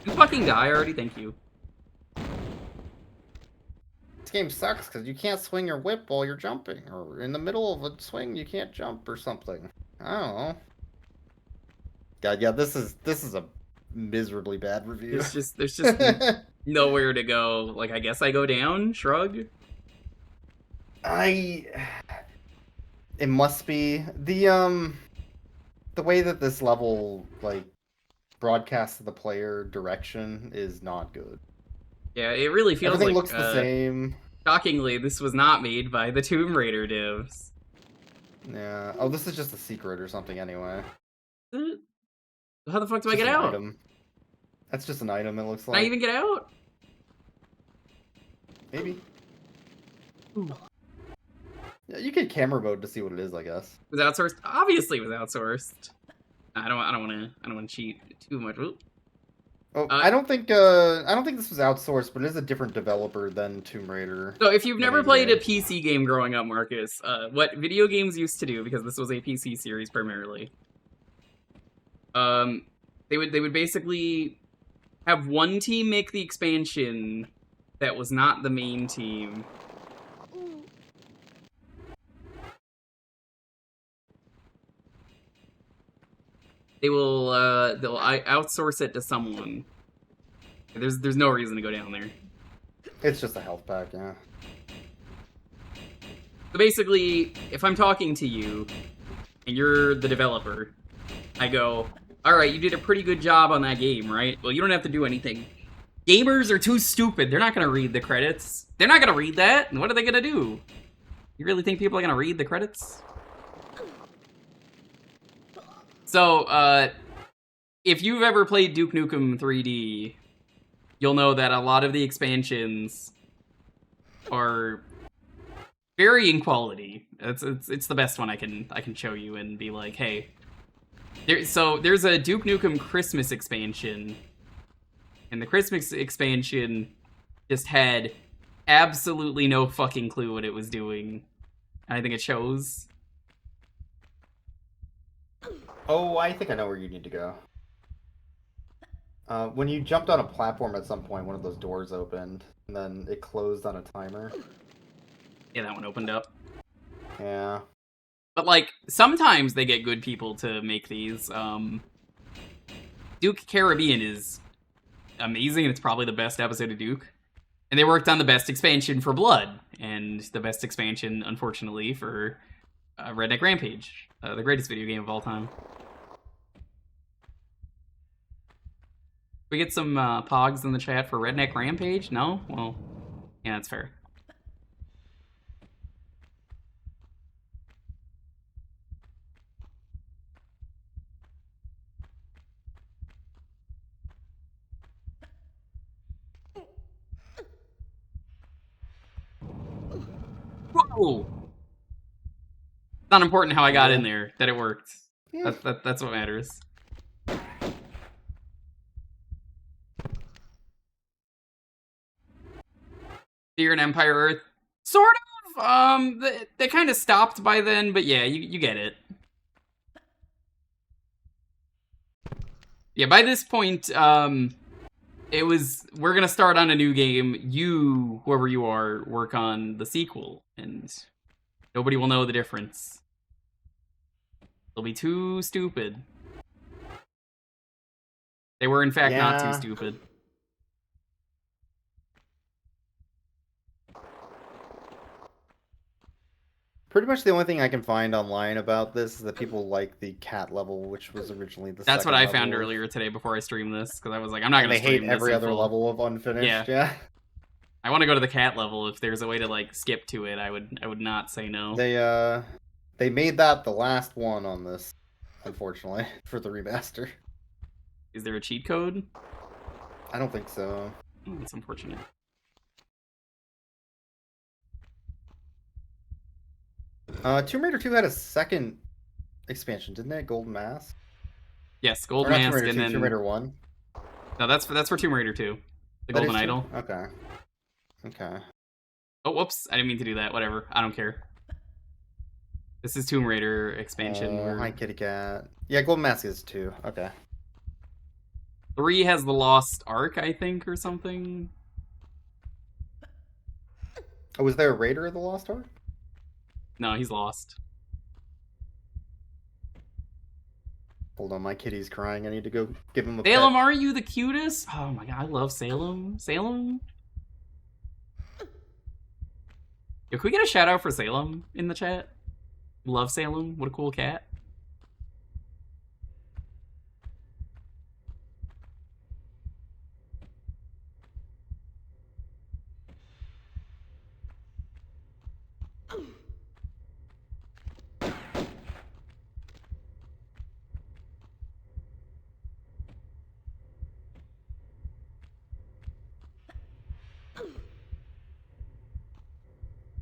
You fucking die already? Thank you. This game sucks because you can't swing your whip while you're jumping, or in the middle of a swing you can't jump or something. I don't know. God, yeah, this is a miserably bad review. There's just nowhere to go. Like, I guess I go down, shrug. It must be the way that this level like broadcasts the player direction is not good. Yeah, it really feels Everything like looks the same. shockingly, this was not made by the Tomb Raider devs. Yeah. Oh, this is just a secret or something anyway. How the fuck do I Just get an out? item. That's just an item, it looks Can like. I even get out? Maybe. Ooh. Yeah, you get camera mode to see what it is, I guess. Was outsourced? Obviously, it was outsourced. I don't want to cheat too much. Ooh. Oh, I don't think this was outsourced, but it is a different developer than Tomb Raider. So, if you've never main played a game. PC game growing up, Marcus, what video games used to do, because this was a PC series primarily, they would basically have one team make the expansion that was not the main team. They'll outsource it to someone. There's no reason to go down there. It's just a health pack, yeah. So basically, if I'm talking to you, and you're the developer, I go, alright, you did a pretty good job on that game, right? Well, you don't have to do anything. Gamers are too stupid. They're not gonna read the credits. They're not gonna read that. And what are they gonna do? You really think people are gonna read the credits? So, if you've ever played Duke Nukem 3D, you'll know that a lot of the expansions are varying quality. It's the best one I can show you and be like, hey, there's a Duke Nukem Christmas expansion, and the Christmas expansion just had absolutely no fucking clue what it was doing. And I think it shows. Oh, I think I know where you need to go. When you jumped on a platform at some point, one of those doors opened, and then it closed on a timer. Yeah, that one opened up. Yeah. But, like, sometimes they get good people to make these. Duke Caribbean is amazing, and it's probably the best episode of Duke. And they worked on the best expansion for Blood, and the best expansion, unfortunately, for Redneck Rampage, the greatest video game of all time. We get some pogs in the chat for Redneck Rampage? No? Well, yeah, that's fair. Whoa! It's not important how I got in there, that it worked. Yeah. That's what matters. Fear and Empire Earth? Sort of! They kind of stopped by then, but yeah, you get it. Yeah, by this point, it was, we're gonna start on a new game. You, whoever you are, work on the sequel, and nobody will know the difference. They'll be too stupid. They were, in fact, not too stupid. Pretty much the only thing I can find online about this is that people like the cat level, which was originally the That's what second I found level. earlier today before I streamed this, because I was like, I'm not And gonna they stream hate this every in other full. level of unfinished. Yeah. I want to go to the cat level. If there's a way to like skip to it, I would not say no. They made that the last one on this, unfortunately, for the remaster. Is there a cheat code? I don't think so. Oh, that's unfortunate. Tomb Raider 2 had a second expansion, didn't it? Golden Mask? Yes, Gold Or not Mask, Tomb Raider 2, and then Tomb Raider 1? no, that's for Tomb Raider 2. The That Golden is Idol. Okay. Okay. Oh, whoops! I didn't mean to do that. Whatever. I don't care. This is Tomb Raider expansion. Oh, hi, kitty cat. Yeah, Golden Mask is 2. Okay. 3 has the Lost Ark, I think, or something. Oh, was there a Raider of the Lost Ark? No, he's lost. Hold on, my kitty's crying. I need to go give him a Salem, pet. are you the cutest? Oh my god, I love Salem. Salem? Yo, can we get a shout out for Salem in the chat? Love Salem. What a cool cat.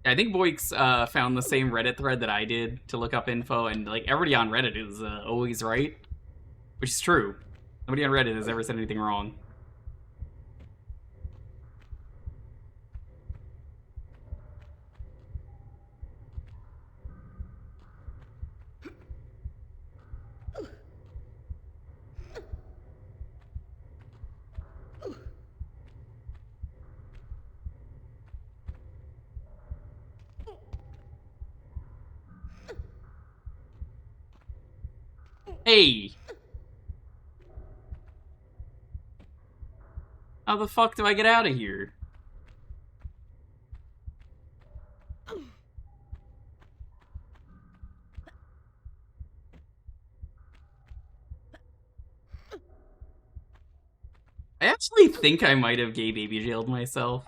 I think Boix found the same Reddit thread that I did to look up info, and like everybody on Reddit is always right, which is true. Nobody on Reddit has ever said anything wrong. Hey! How the fuck do I get out of here? I actually think I might have gay baby jailed myself.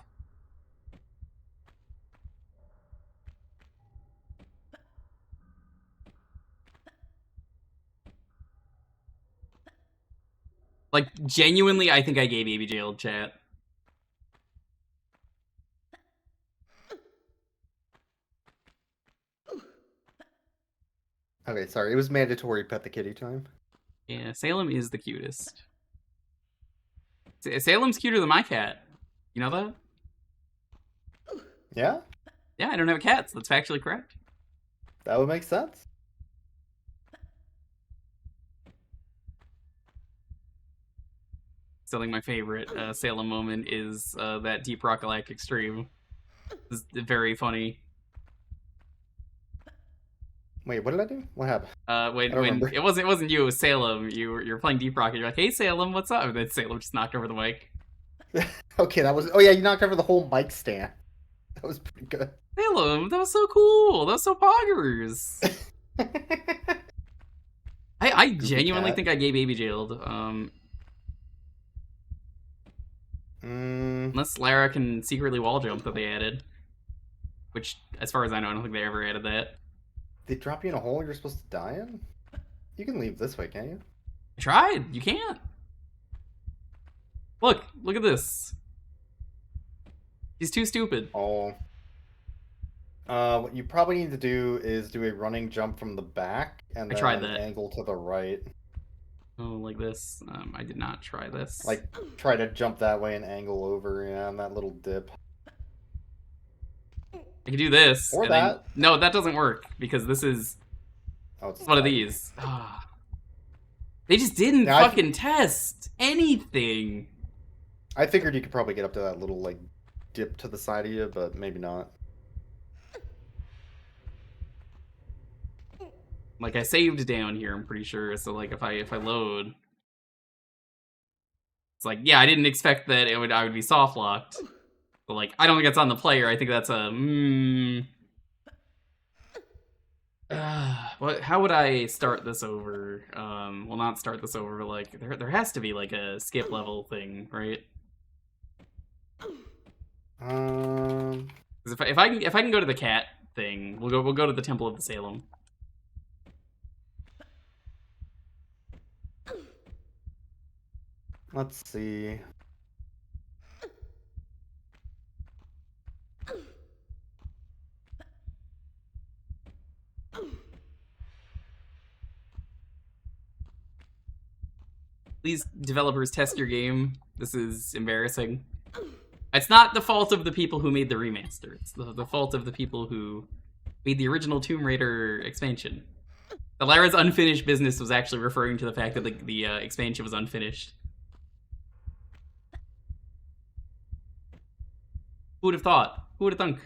Like, genuinely, I think I gay baby jailed, chat. Okay, sorry. It was mandatory pet the kitty time. Yeah, Salem is the cutest. Salem's cuter than my cat. You know that? Yeah, Yeah, I don't have a cat, so that's factually correct. that would make sense. Still think my favorite Salem moment is that Deep Rock Galactic stream. It's very funny. Wait, what did I do? What happened? When I don't remember. it wasn't you, it was Salem. You were playing Deep Rock, and you're like, "Hey Salem, what's up?" And then Salem just knocked over the mic. Okay, that was. Oh yeah, you knocked over the whole mic stand. That was pretty good. Salem, that was so cool. That was so poggers. I genuinely cat. think I gay baby jailed. Unless Lara can secretly wall jump that they added. Which, as far as I know, I don't think they ever added that. They drop you in a hole you're supposed to die in? You can leave this way, can't you? I tried. You can't. Look at this. He's too stupid. Oh. What you probably need to do is do a running jump from the back and I then tried that. angle to the right. Oh, like this. I did not try this. Like, try to jump that way and angle over, yeah, and that little dip. I could do this. Or and then- that. No, that doesn't work because this is Oh, it's one of tight. these. They just didn't Yeah, fucking test anything. I figured you could probably get up to that little, like, dip to the side of you, but maybe not. Like, I saved down here, I'm pretty sure. So like if I load, it's like, yeah, I didn't expect that I would be soft locked. But like, I don't think that's on the player. I think that's a how would I start this over? Well, not start this over, but like there has to be like a skip level thing, right? Because if I can go to the cat thing, we'll go to the Temple of the Salem. Let's see. Please, developers, test your game. This is embarrassing. It's not the fault of the people who made the remaster. It's the fault of the people who made the original Tomb Raider expansion. The Lara's unfinished business was actually referring to the fact that the expansion was unfinished. Who would have thought? Who would have thunk?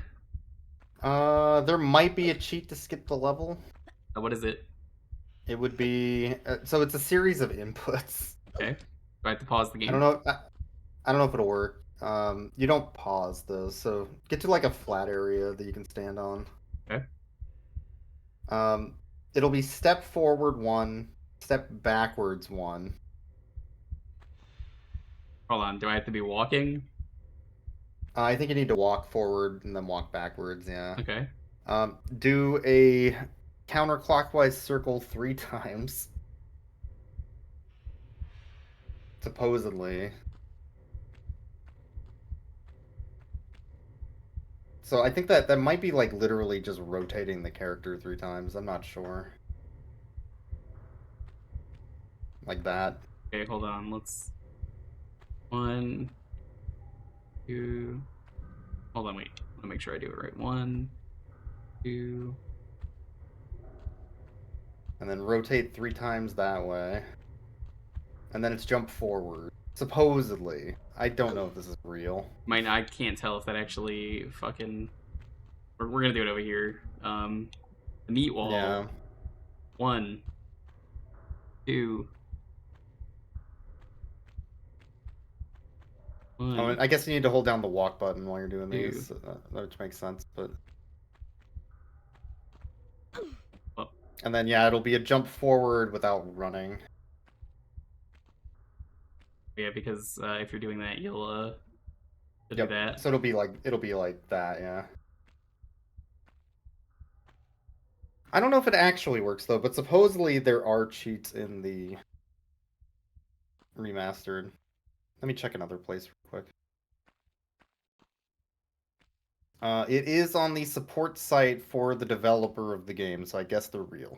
There might be a cheat to skip the level. What is it? It would be so it's a series of inputs. Okay. Do I have to pause the I don't game? know. I don't know if it'll work. You don't pause though, so get to like a flat area that you can stand on. Okay. Um, it'll be step forward one, step backwards one. Hold on. Do I have to be walking? I think you need to walk forward and then walk backwards. Yeah. Okay. Do a counterclockwise circle 3 times. Supposedly. So I think that might be like literally just rotating the character 3 times. I'm not sure. Like that. Okay, hold on. Let's. One, two. Hold on, wait. I want to make sure I do it right. One, two. And then rotate 3 times that way. And then it's jump forward. Supposedly. I don't know if this is real. I can't tell if that actually fucking. We're gonna do it over here. The meat wall. Yeah. One, two. One. Oh, and I guess you need to hold down the walk button while you're doing Two. these, which makes sense. But Oh. and then yeah, it'll be a jump forward without running. Yeah, because if you're doing that, you'll do Yep. that. So it'll be like that, yeah. I don't know if it actually works though, but supposedly there are cheats in the remastered. Let me check another place real quick. It is on the support site for the developer of the game, so I guess they're real.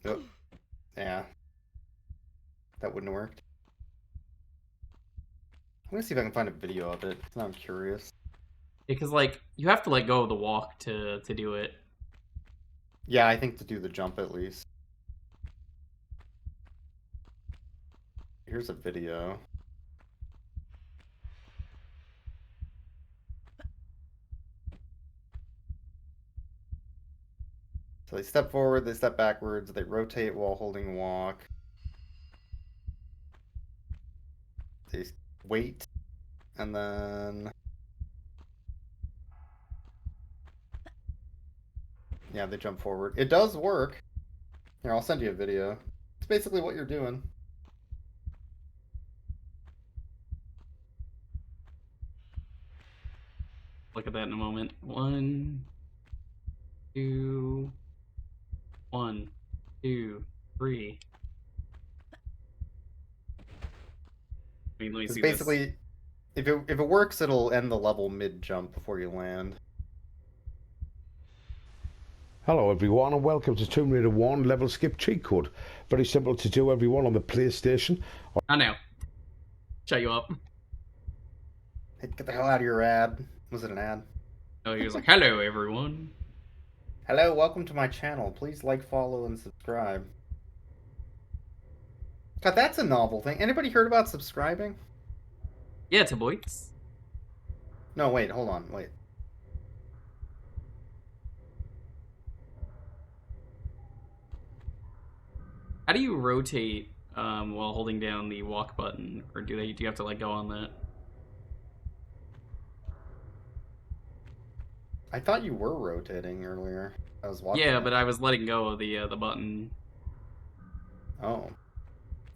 Yep. Yeah. That wouldn't have worked. I'm gonna see if I can find a video of it. Now I'm curious. Because like you have to let go of the walk to do it. Yeah, I think to do the jump at least. Here's a video. So they step forward, they step backwards, they rotate while holding walk. They wait, and then... yeah, they jump forward. It does work. Here, I'll send you a video. It's basically what you're doing. Look at that in a moment. One, two, one, two, three. I mean, let me Because see basically, if it works, it'll end the level mid-jump before you land. Hello everyone and welcome to Tomb Raider 1 level skip cheat code. Very simple to do, everyone, on the PlayStation. this. I know. Shut you up. Hey, get the hell out of your ad. Was it an ad? Oh, he was like, "Hello, everyone." Hello, welcome to my channel. Please like, follow, and subscribe. God, that's a novel thing. Anybody heard about subscribing? Yeah, to boys. No, wait, hold on, wait. How do you rotate while holding down the walk button, or do you have to like go on that? I thought you were rotating earlier. I was watching. Yeah, it. but I was letting go of the button. Oh.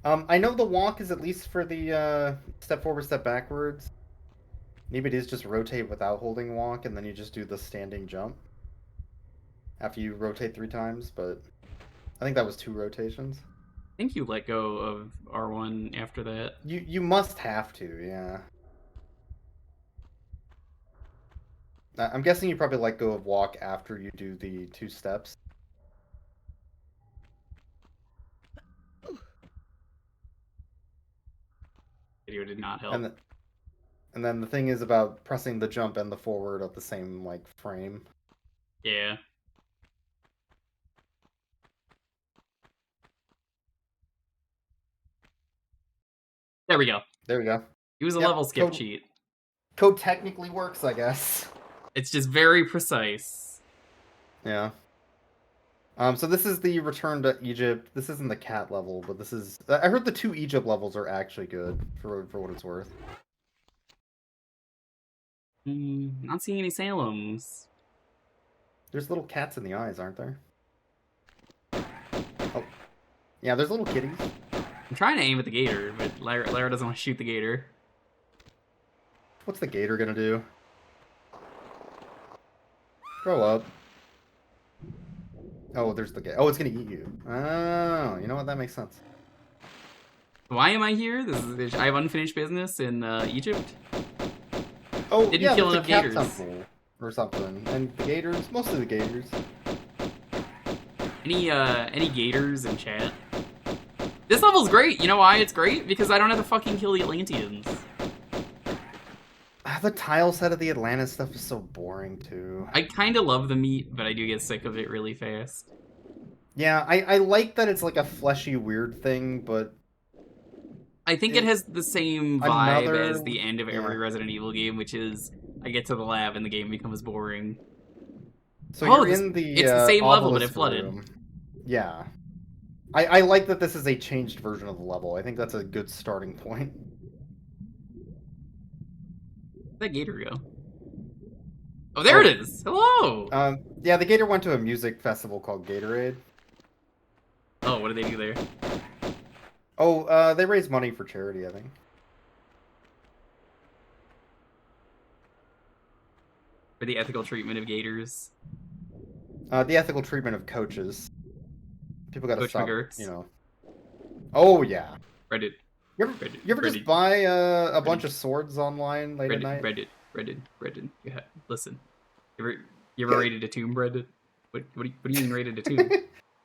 I know the walk is at least for the step forward, step backwards. Maybe it is just rotate without holding walk, and then you just do the standing jump after you rotate 3 times. But I think that was 2 rotations. I think you let go of R1 after that. You must have to, yeah. I'm guessing you probably let go of walk after you do the 2 steps. Video did not help. And then the thing is about pressing the jump and the forward at the same like frame. Yeah. There we go. There we go. Use a Yep, level skip code- cheat. Code technically works, I guess. It's just very precise. Yeah. So this is the Return to Egypt. This isn't the cat level, but this is. I heard the 2 Egypt levels are actually good for what it's worth. Not seeing any Salems. There's little cats in the eyes, aren't there? Oh. Yeah, there's little kitties. I'm trying to aim at the gator, but Lara doesn't want to shoot the gator. What's the gator gonna do? Grow up. Oh, there's the gator. Oh, it's gonna eat you. Oh, you know what? That makes sense. Why am I here? I have unfinished business in Egypt. Oh, Didn't yeah, kill there's a enough cat gators. temple or something. And the gators, mostly the gators. Any gators in chat? This level's great. You know why it's great? Because I don't have to fucking kill the Atlanteans. The tile set of the Atlantis stuff is so boring too. I kind of love the meat, but I do get sick of it really fast. Yeah, I like that it's like a fleshy weird thing, but I think it has the same vibe Another- as the end of every yeah. Resident Evil game, which is I get to the lab and the game becomes boring. so Oh, you're in the it's the same level, but obelisk it flooded. room. Yeah. I like that this is a changed version of the level. I think that's a good starting point. Where'd that gator go? Oh, there it is! Hello! Yeah, the gator went to a music festival called Gatorade. Oh, what did they do there? Oh, they raised money for charity, I think. For the ethical treatment of gators. The ethical treatment of coaches. People gotta Coach stop, McGurts. you know. Oh, yeah. Reddit. You ever, Reddit. you ever just Reddit. buy a bunch of swords online late at night? Reddit. Yeah, listen. You ever raided a tomb, Reddit? What do you mean raided a tomb?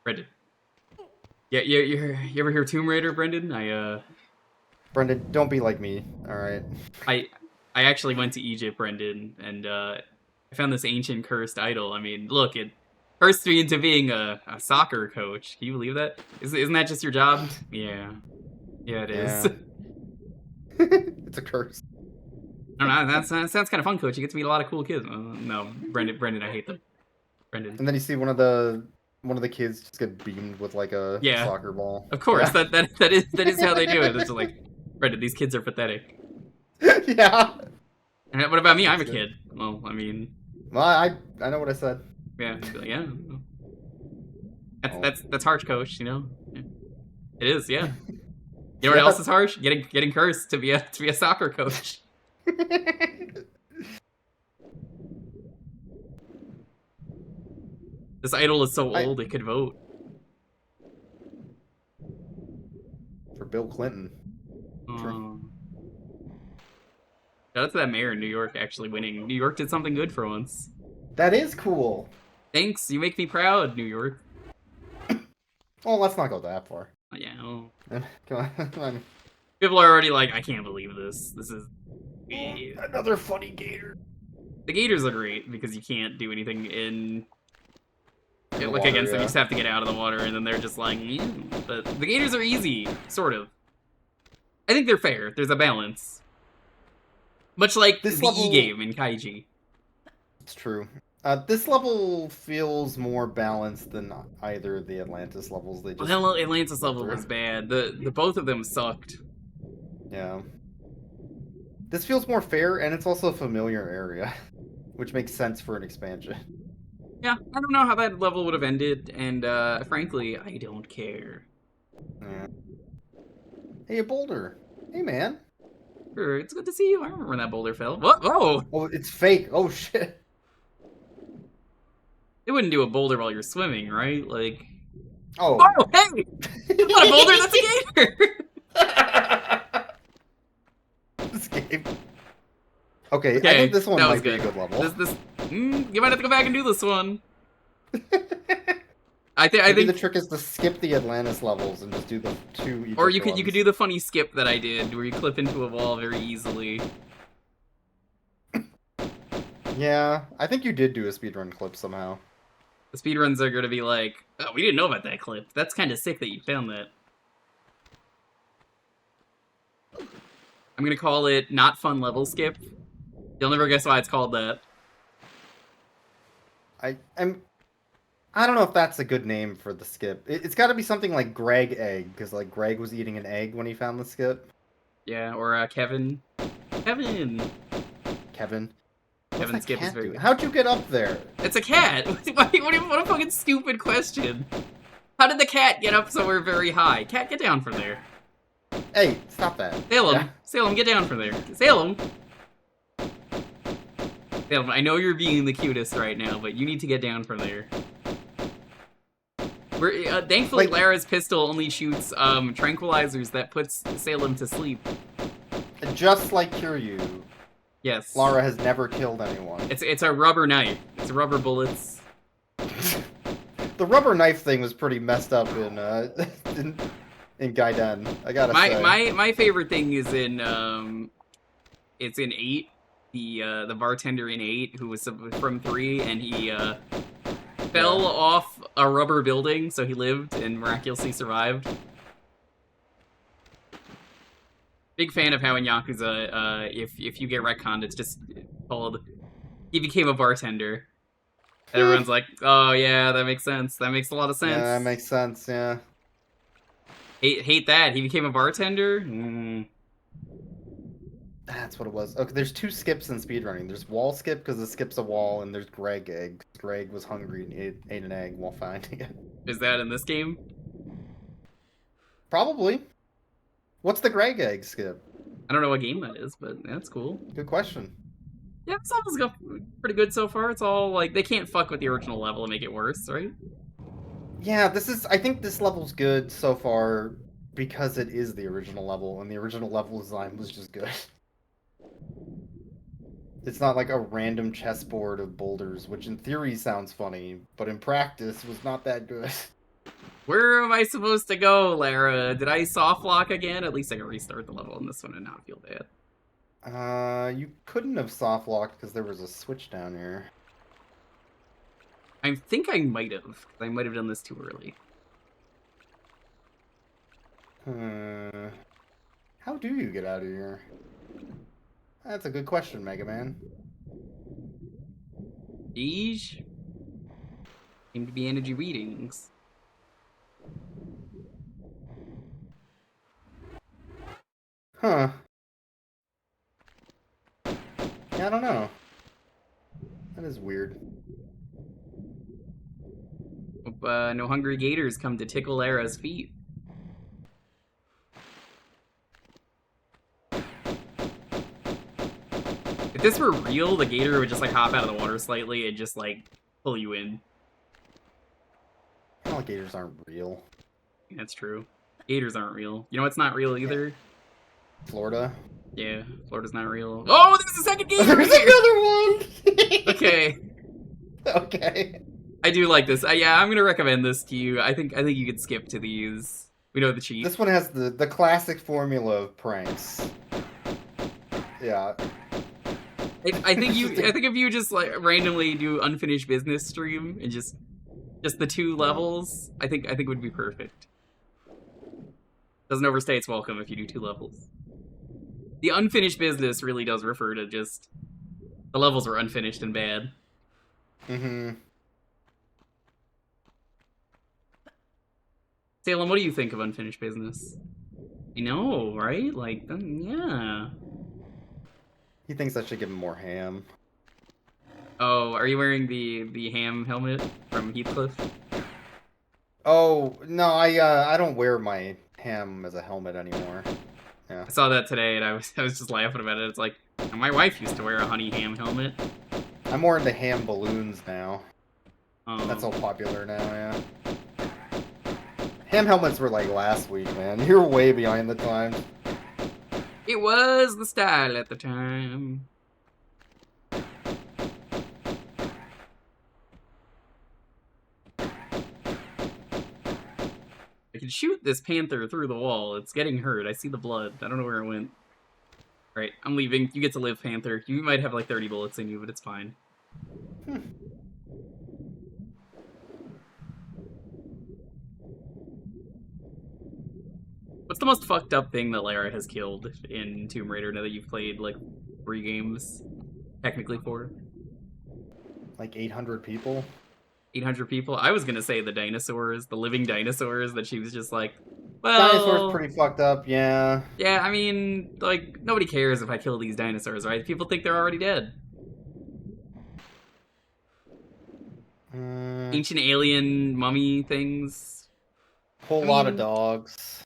Reddit. Yeah, you ever hear Tomb Raider, Brendan? Brendan, don't be like me, alright? I actually went to Egypt, Brendan, and I found this ancient cursed idol. I mean, look, it cursed me into being a soccer coach. Can you believe that? Isn't that just your job? Yeah. Yeah, it is. Yeah. It's a curse. I don't know, that sounds kind of fun, coach. You get to meet a lot of cool kids. No, Brendan, I hate them. Brendan. And then you see one of the kids just get beamed with like a Yeah. soccer ball. Of course, Yeah. that is how they do it. It's like, Brendan, these kids are pathetic. Yeah. And what about me? I'm a That's kid. Well, I mean, Well, I know what I said. yeah, yeah. Oh. That's harsh, coach. You know, yeah. It is. Yeah. You know what Yeah. else is harsh? Getting cursed to be a soccer coach. This idol is so old it could vote. For Bill Clinton. Oh. Shout out to that mayor in New York actually winning. New York did something good for once. That is cool. Thanks, you make me proud, New York. Oh, let's not go that far. Yeah. Well, Come on. Come on. people are already like, I can't believe this. This is. Another funny gator. The gators are great because you can't do anything in. the Look water, against them, yeah. you just have to get out of the water, and then they're just like, But the gators are easy, sort of. I think they're fair. There's a balance. Much like This the level- E-game in Kaiji. It's true. This level feels more balanced than either of the Atlantis levels. They just Well, Atlantis level was bad. The both of them sucked. yeah. This feels more fair, and it's also a familiar area, which makes sense for an expansion. Yeah, I don't know how that level would have ended, and frankly, I don't care. Yeah. Hey, a boulder. Hey, man. Sure, it's good to see you. I remember when that boulder fell. Whoa! Oh, it's fake. Oh shit. It wouldn't do a boulder while you're swimming, right? Like. Oh. Oh, hey! That's not a boulder, that's a gator! This game. Okay, I Okay, think this one that was might be a good. good level. You might have to go back and do this one. I Maybe think, the trick is to skip the Atlantis levels and just do the 2 Egypt or you could ones. do the funny skip that I did, where you clip into a wall very easily. Yeah, I think you did do a speedrun clip somehow. The speedruns are gonna be like, oh, we didn't know about that clip. That's kind of sick that you found that. I'm gonna call it Not Fun Level Skip. You'll never guess why it's called that. I don't know if that's a good name for the skip. It's got to be something like Greg Egg, because like Greg was eating an egg when he found the skip. Yeah, or Kevin. Kevin. Kevin. Kevin What's that Skip is cat very doing? good. How'd you get up there? It's a cat. What a fucking stupid question. How did the cat get up somewhere very high? Cat, get down from there. Hey, stop that. Salem, Yeah. Salem, get down from there. Salem. Salem, I know you're being the cutest right now, but you need to get down from there. Thankfully, Wait. Lara's pistol only shoots tranquilizers that puts Salem to sleep. Just like Kiryu, Yes. Lara has never killed anyone. It's a rubber knife. It's rubber bullets. The rubber knife thing was pretty messed up in Gaiden. I gotta say. My favorite thing is in it's in 8. The bartender in 8 who was from 3 and he fell off a rubber building, so he lived and miraculously survived. Big fan of how in Yakuza, if you get retconned, it's just called he became a bartender. And everyone's like, oh yeah, that makes sense. That makes a lot of sense. Yeah, that makes sense. Yeah. Hate that. He became a bartender? Mm. That's what it was. Okay, there's 2 skips in speedrunning. There's wall skip because it skips a wall, and there's Greg egg. Greg was hungry and ate an egg while finding it. Is that in this game? Probably. What's the Greg egg skip? I don't know what game that is, but that's cool. Good question. Yeah, this level's got pretty good so far. It's all like they can't fuck with the original level and make it worse, right? Yeah, I think this level's good so far because it is the original level, and the original level design was just good. It's not like a random chessboard of boulders, which in theory sounds funny, but in practice was not that good. Where am I supposed to go, Lara? Did I soft lock again? At least I can restart the level on this one and not feel bad. You couldn't have soft locked because there was a switch down here. I think I might have. I might have done this too early. How do you get out of here? That's a good question, Mega Man. These seem to be energy readings. Huh. Yeah, I don't know. That is weird. Hope no hungry gators come to tickle Lara's feet. If this were real, the gator would just like hop out of the water slightly and just like pull you in. Alligators aren't real. That's true. Gators aren't real. You know what's not real either? Florida. Yeah, Florida's not real. Oh, there's a second gator There's here! another one! Okay. Okay. I do like this. Yeah, I'm gonna recommend this to you. I think you could skip to these. We know the cheat. This one has the classic formula of pranks. Yeah. I think if you just like randomly do unfinished business stream and just the 2 levels, I think would be perfect. Doesn't overstay its welcome if you do 2 levels. The unfinished business really does refer to just the levels were unfinished and bad. Mm-hmm. Salem, what do you think of unfinished business? You know, right? Like, yeah. He thinks I should give him more ham. Oh, are you wearing the ham helmet from Heathcliff? Oh, no, I don't wear my ham as a helmet anymore. Yeah. I saw that today and I was just laughing about it. It's like, my wife used to wear a honey ham helmet. I'm more into ham balloons now. Oh. That's all popular now, yeah. Ham helmets were like last week, man. You're way behind the times. It was the style at the time. I can shoot this panther through the wall. It's getting hurt. I see the blood. I don't know where it went. Alright, I'm leaving. You get to live, Panther. You might have like 30 bullets in you, but it's fine. What's the most fucked up thing that Lara has killed in Tomb Raider now that you've played, like, 3 games? Technically 4? Like 800 people. 800 people? I was gonna say the dinosaurs, the living dinosaurs, that she was just like, well... Dinosaurs pretty fucked up, yeah. Yeah, I mean, like, nobody cares if I kill these dinosaurs, right? People think they're already dead. Ancient alien mummy things. Whole I lot of mean- dogs.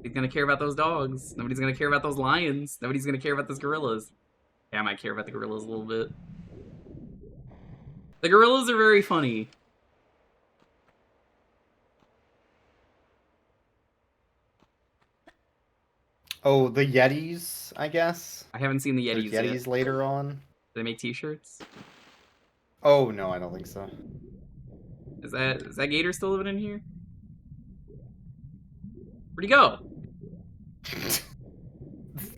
Nobody's gonna care about those dogs. Nobody's gonna care about those lions. Nobody's gonna care about those gorillas. Yeah, I might care about the gorillas a little bit. The gorillas are very funny. Oh, the Yetis, I guess. I haven't seen the There's Yetis Yetis yet. later on. Do they make t-shirts? Oh no, I don't think so. Is that gator still living in here? Where'd he go?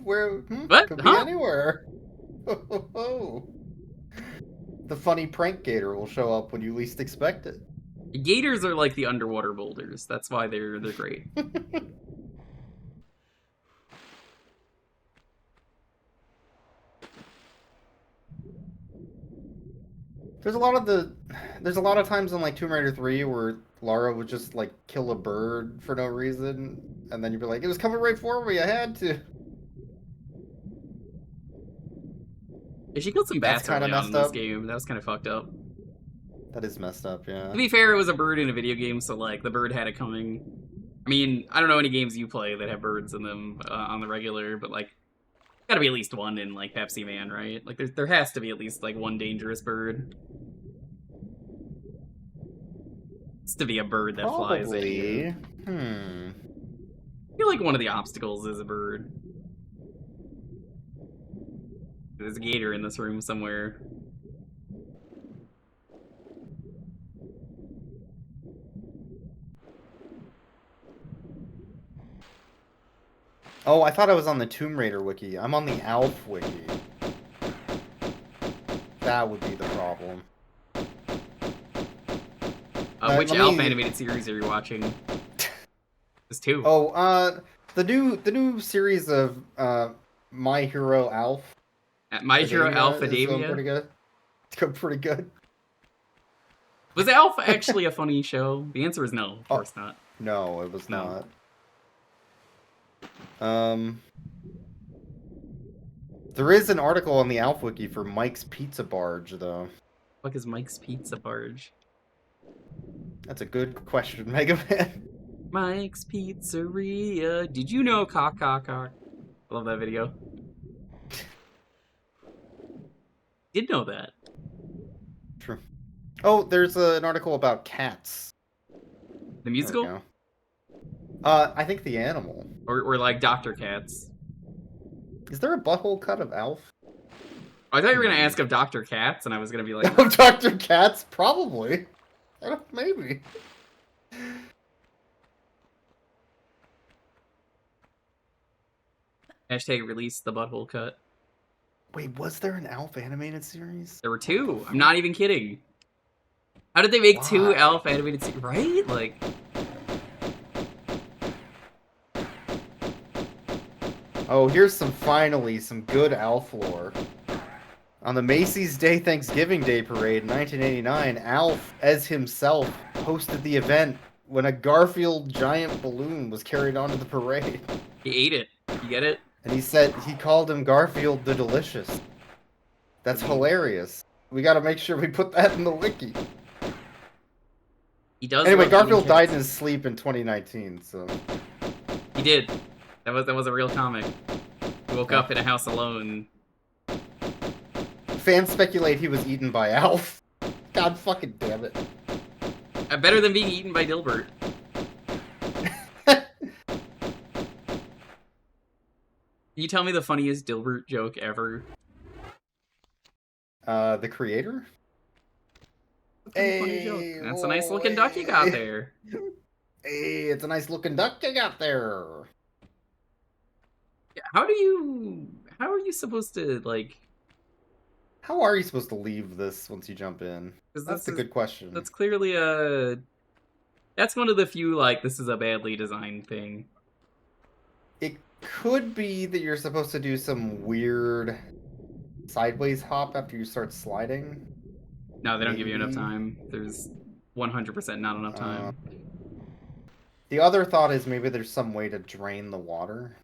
Where? What? Could Huh? be anywhere. The funny prank gator will show up when you least expect it. Gators are like the underwater boulders. That's why they're great. There's a lot of times in like Tomb Raider 3 where Lara would just like kill a bird for no reason, and then you'd be like, it was coming right for me, I had to. Yeah, she killed some bats That's kinda early on in messed this up. game. That was kind of fucked up. That is messed up, yeah. To be fair, it was a bird in a video game, so like the bird had it coming. I mean, I don't know any games you play that have birds in them on the regular, but like, gotta be at least one in like Pepsi Man, right? Like there has to be at least like one dangerous bird. It's to be a bird that flies at you. Probably. I feel like one of the obstacles is a bird. There's a gator in this room somewhere. Oh, I thought I was on the Tomb Raider wiki. I'm on the Alf wiki. That would be the problem. Which let Alf me- animated series are you watching? There's 2. Oh, the new series of My Hero Alf. My Hero Academia is going Alphademia. pretty good. It's going pretty good. Was Alf actually a funny show? The answer is no, of course not. No, it was No. not. There is an article on the Alf wiki for Mike's Pizza Barge, though. Fuck is Mike's Pizza Barge? That's a good question, Mega Man. Mike's Pizzeria. Did you know cock cock cock? I love that video. Did know that. True. Oh, there's an article about cats. The There we musical? go. I think the animal. Or like Dr. Katz. Is there a butthole cut of Alf? I thought you were gonna ask of Dr. Katz, and I was gonna be like, Of Dr. Katz? Probably. Maybe. hashtag release the butthole cut. Wait, was there an Alf animated series? There were 2. I'm not even kidding. How did they make 2 Why? Alf animated series? Right? Like, Oh, here's finally some good Alf lore. On the Macy's Day Thanksgiving Day Parade in 1989, Alf, as himself, hosted the event when a Garfield giant balloon was carried onto the parade. he ate it. You get it? And he said he called him Garfield the Delicious. That's hilarious. We gotta make sure we put that in the wiki. He does. Anyway, love eating Garfield died cats. in his sleep in 2019, so... He did. That was a real comic. He woke up in a house alone. Fans speculate he was eaten by Alf. God fucking damn it. Better than being eaten by Dilbert. Can you tell me the funniest Dilbert joke ever? The creator? That's a funny joke. That's a nice looking duck you got there. Hey, it's a nice looking duck you got there. Yeah, how are you supposed to, like... How are you supposed to leave this once you jump in? 'Cause That's this a is- good question. That's clearly a That's one of the few, like, this is a badly designed thing. It could be that you're supposed to do some weird sideways hop after you start sliding. No, they don't give you enough Maybe. time. There's 100% not enough time. The other thought is maybe there's some way to drain the water.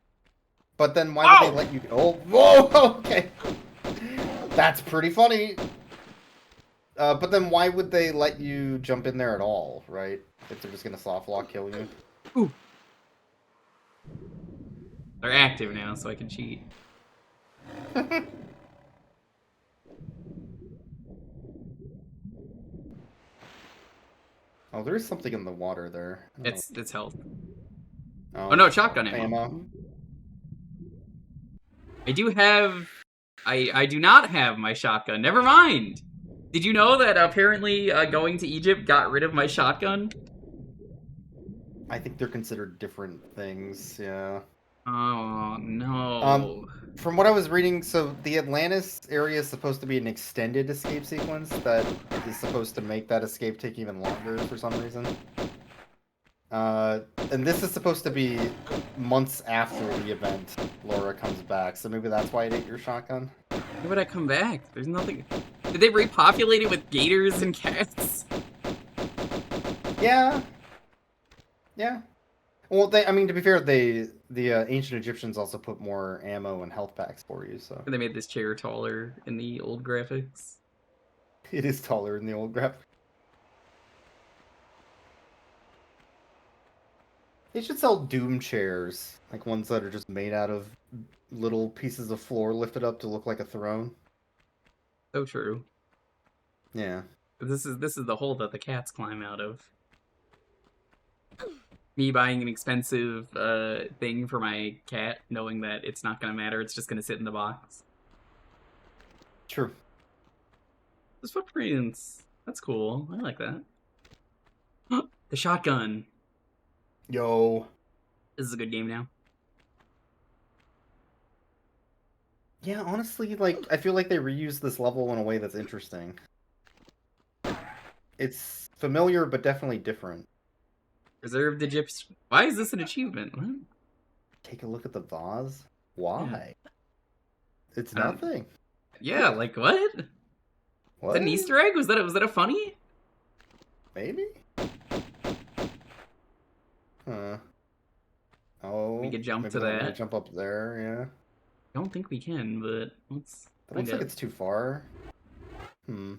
But then why would they let you... Oh, whoa, okay. That's pretty funny. But then why would they let you jump in there at all, right? If they're just gonna soft lock kill you. Ooh. They're active now, so I can cheat. Oh, there is something in the water there. It's health. Oh, Oh no, shotgun ammo. ammo. I do have... I do not have my shotgun. Never mind! Did you know that apparently going to Egypt got rid of my shotgun? I think they're considered different things, yeah. Oh, no. From what I was reading, so the Atlantis area is supposed to be an extended escape sequence that is supposed to make that escape take even longer for some reason. And this is supposed to be months after the event Laura comes back, so maybe that's why I ate your shotgun. Why would I come back? There's nothing... Did they repopulate it with gators and cats? Yeah. Yeah. Well, I mean, to be fair, the ancient Egyptians also put more ammo and health packs for you, so... They made this chair taller in the old graphics. It is taller in the old graphic. They should sell Doom chairs, like ones that are just made out of little pieces of floor lifted up to look like a throne. So true. Yeah. This is the hole that the cats climb out of. Me buying an expensive thing for my cat, knowing that it's not gonna matter, it's just gonna sit in the box. True. Those footprints. That's cool. I like that. The shotgun. Yo. This is a good game now. Yeah, honestly, like, I feel like they reused this level in a way that's interesting. It's familiar, but definitely different. Preserved Egyptian. Why is this an achievement? What? Take a look at the vase. Why? Yeah. It's I don't- nothing. Yeah, like what? Is What? that an Easter egg? Was that a funny? Maybe? Huh. Oh. We could jump maybe to they'll let me that. Jump up there, yeah. I don't think we can, but let's It find looks like out. it's too far. Hmm.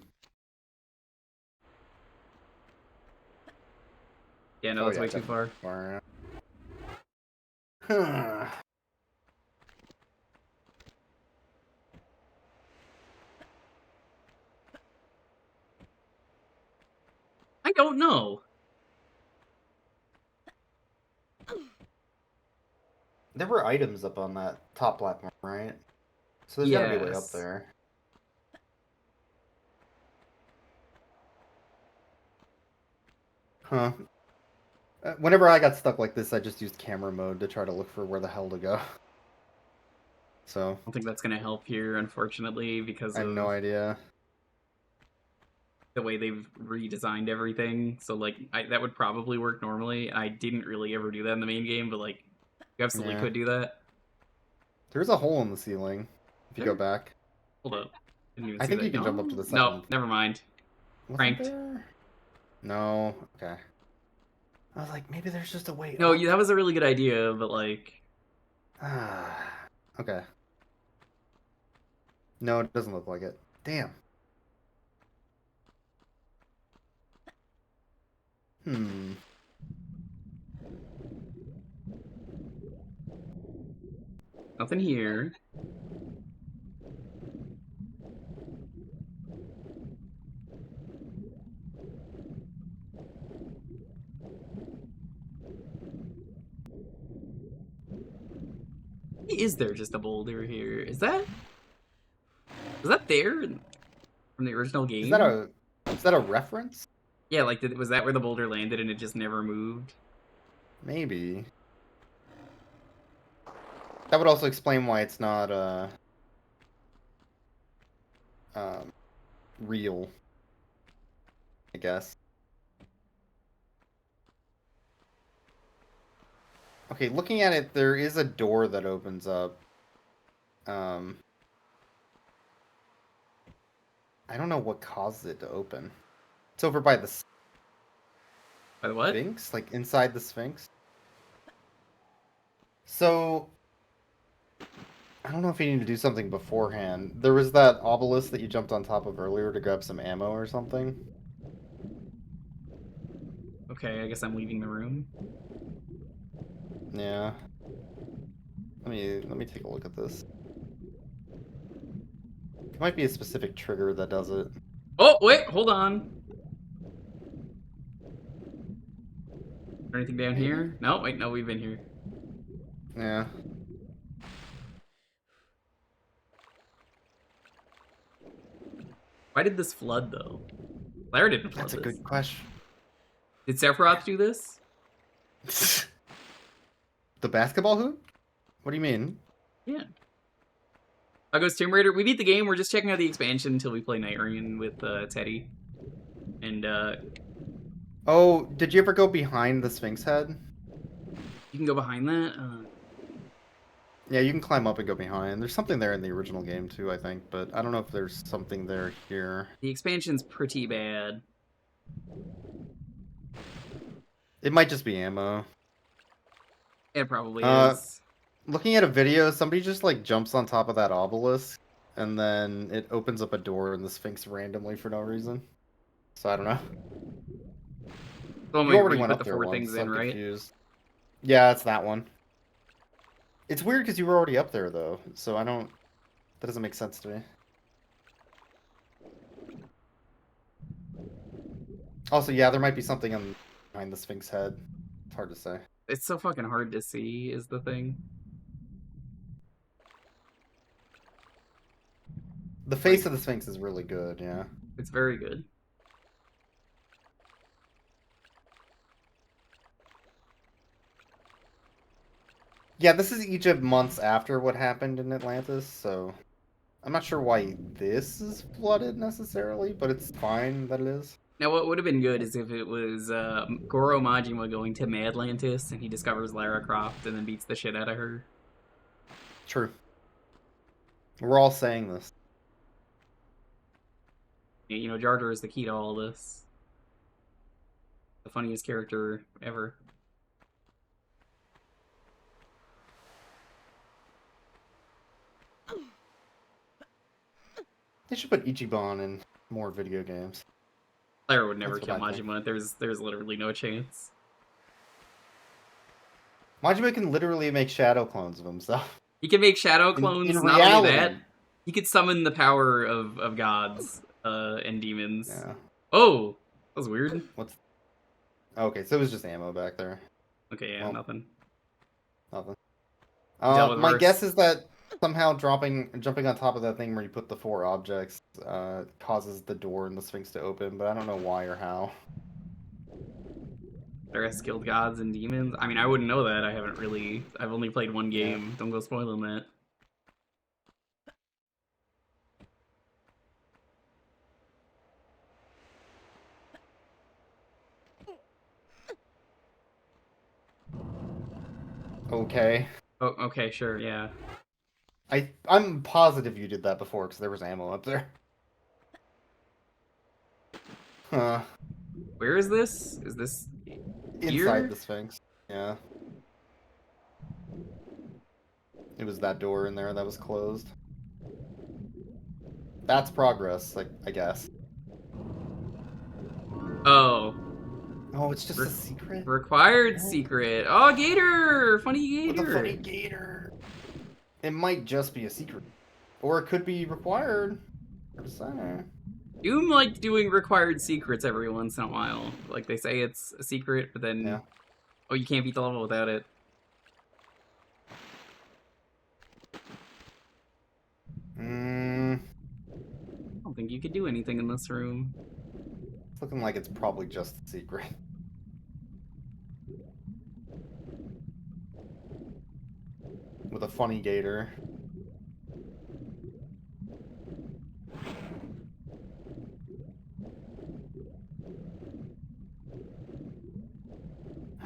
Yeah, no, Oh, that's yeah, way too far. Far. Huh. I don't know. There were items up on that top platform, right? So there's gotta be a way up Yes. there. Huh. Whenever I got stuck like this, I just used camera mode to try to look for where the hell to go. So, I don't think that's gonna help here, unfortunately, because I have of no idea. the way they've redesigned everything. So, like, that would probably work normally. I didn't really ever do that in the main game, but, like, you absolutely Yeah. could do that. There's a hole in the ceiling if you There? go back. Hold up. Didn't even I see think that. you can No? jump up to the No, second. never mind. Wasn't Pranked. there? No. Okay. I was like, maybe there's just a way No, up. that was a really good idea, but, like... Ah. Okay. No, it doesn't look like it. Damn. Hmm. Nothing here. Is there just a boulder here? Is that... Was that there from the original game? Is that a reference? Yeah, like, was that where the boulder landed and it just never moved? Maybe. That would also explain why it's not real, I guess. Okay, looking at it, there is a door that opens up. I don't know what causes it to open. It's over by the By the what? Sphinx, like inside the Sphinx. So, I don't know if you need to do something beforehand. There was that obelisk that you jumped on top of earlier to grab some ammo or something. Okay, I guess I'm leaving the room. Yeah. Let me take a look at this. It might be a specific trigger that does it. Oh, wait, hold on. Is there anything down Maybe. here? No, wait, no, we've been here. Yeah. Why did this flood, though? Lara didn't flood That's a this. good question. Did Sephiroth do this? The basketball hoop? What do you mean? Yeah. How goes Tomb Raider? We beat the game. We're just checking out the expansion until we play Night Rain with Teddy. And Oh, did you ever go behind the Sphinx head? you can go behind that. Yeah, you can climb up and go behind. There's something there in the original game too, I think, but I don't know if there's something there here. The expansion's pretty bad. It might just be ammo. It probably Uh, is. Looking at a video, somebody just like jumps on top of that obelisk, and then it opens up a door in the Sphinx randomly for no reason. So I don't know. The one You where already you went put up the there four once, things so in, I'm right? confused. Yeah, it's that one. It's weird because you were already up there though, so I don't. That doesn't make sense to me. Also, yeah, there might be something behind the Sphinx head. It's hard to say. It's so fucking hard to see, is the thing. The face Like- of the Sphinx is really good, yeah. It's very good. Yeah, this is Egypt months after what happened in Atlantis, so I'm not sure why this is flooded necessarily, but it's fine that it is. Now, what would have been good is if it was Goro Majima going to Madlantis and he discovers Lara Croft and then beats the shit out of her. True. We're all saying this. You know, Jar Jar is the key to all this. The funniest character ever. They should put Ichiban in more video games. Lara would never That's kill what I think. Majima. There's literally no chance. Majima can literally make shadow clones of himself. He can make shadow In clones. Not reality. only that, he could summon the power of gods and demons. Yeah. Oh, that was weird. What's... Okay, so it was just ammo back there. Okay, yeah, Well, nothing. Nothing. Dealt with My worse. guess is that somehow jumping on top of that thing where you put the 4 objects causes the door in the Sphinx to open, but I don't know why or how. There are skilled gods and demons. I mean, I wouldn't know that. I've only played one Yeah. game. Don't go spoiling that. Okay. Oh, okay, sure, yeah. I'm positive you did that before because there was ammo up there. Huh. Where is this? Is this Inside Here? the Sphinx. Yeah. It was that door in there that was closed. That's progress, like, I guess. Oh, Oh, it's just Re- a secret? required secret. Oh, Gator! Funny With a Gator! funny gator. It might just be a secret. Or it could be required. Hard to say. Doom like doing required secrets every once in a while. Like they say it's a secret, but then Yeah. oh, you can't beat the level without it. I don't think you could do anything in this room. It's looking like it's probably just a secret. With a funny gator.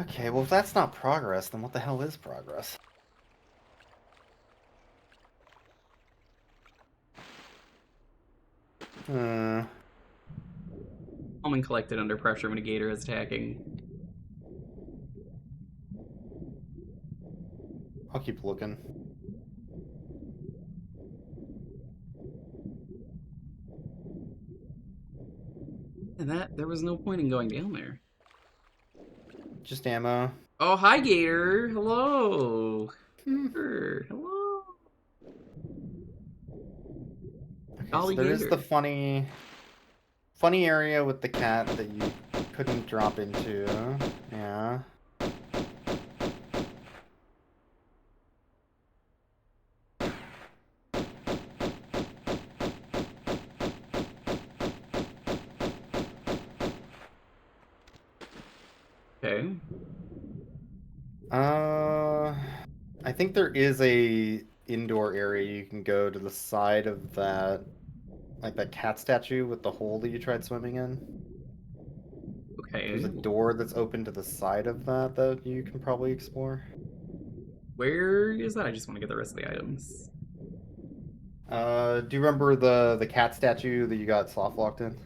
Okay, well if that's not progress, then what the hell is progress? Uh, Calm and collected under pressure when a gator is attacking. I'll keep looking. And that there was no point in going down there. Just ammo. Oh, hi, gator. Hello. Hmm. Hello. Okay, so Golly there is gator. the funny area with the cat that you couldn't drop into. Yeah. Okay. I think there is a indoor area you can go to the side of that, like that cat statue with the hole that you tried swimming in. Okay. There's a door that's open to the side of that that you can probably explore. Where is that? I just want to get the rest of the items. Do you remember the cat statue that you got soft locked in?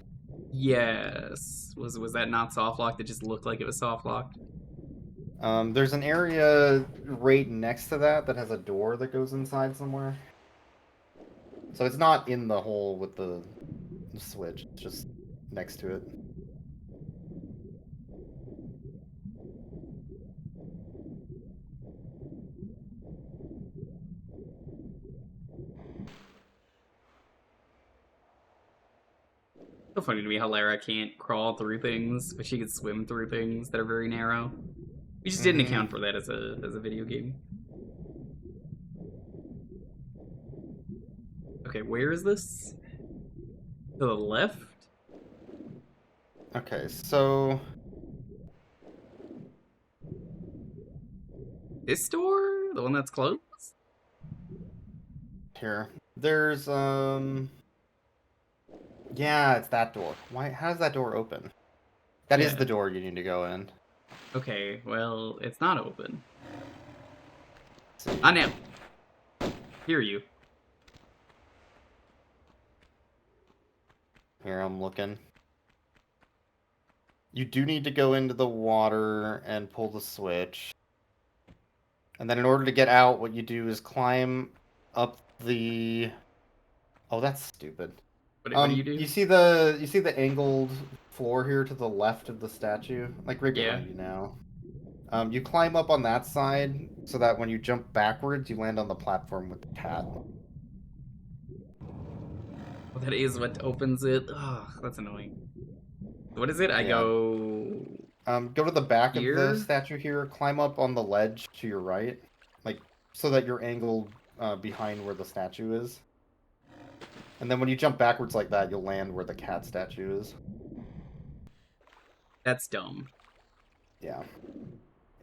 Yes. Was that not soft locked? It just looked like it was soft locked. There's an area right next to that that has a door that goes inside somewhere. So it's not in the hole with the switch, it's just next to it. So funny to me how Lara can't crawl through things, but she can swim through things that are very narrow. We just didn't account for that as a video game. Okay, where is this? To the left? Okay, so This door? The one that's closed? here. There's yeah, it's that door. Why how does that door open? That is Yeah. the door you need to go in. Okay, well, it's not open. Let's see. Not now. Hear you. Here, I'm looking. You do need to go into the water and pull the switch. And then in order to get out, what you do is climb up the... Oh, that's stupid. What do you do? You see the angled floor here to the left of the statue? Like right Yeah. behind you now. You climb up on that side so that when you jump backwards, you land on the platform with the cat. Well, that is what opens it. Ugh, that's annoying. What is it? I Yeah. go... Go to the back of Here? the statue here, climb up on the ledge to your right, like so that you're angled behind where the statue is. And then when you jump backwards like that, you'll land where the cat statue is. That's dumb. Yeah.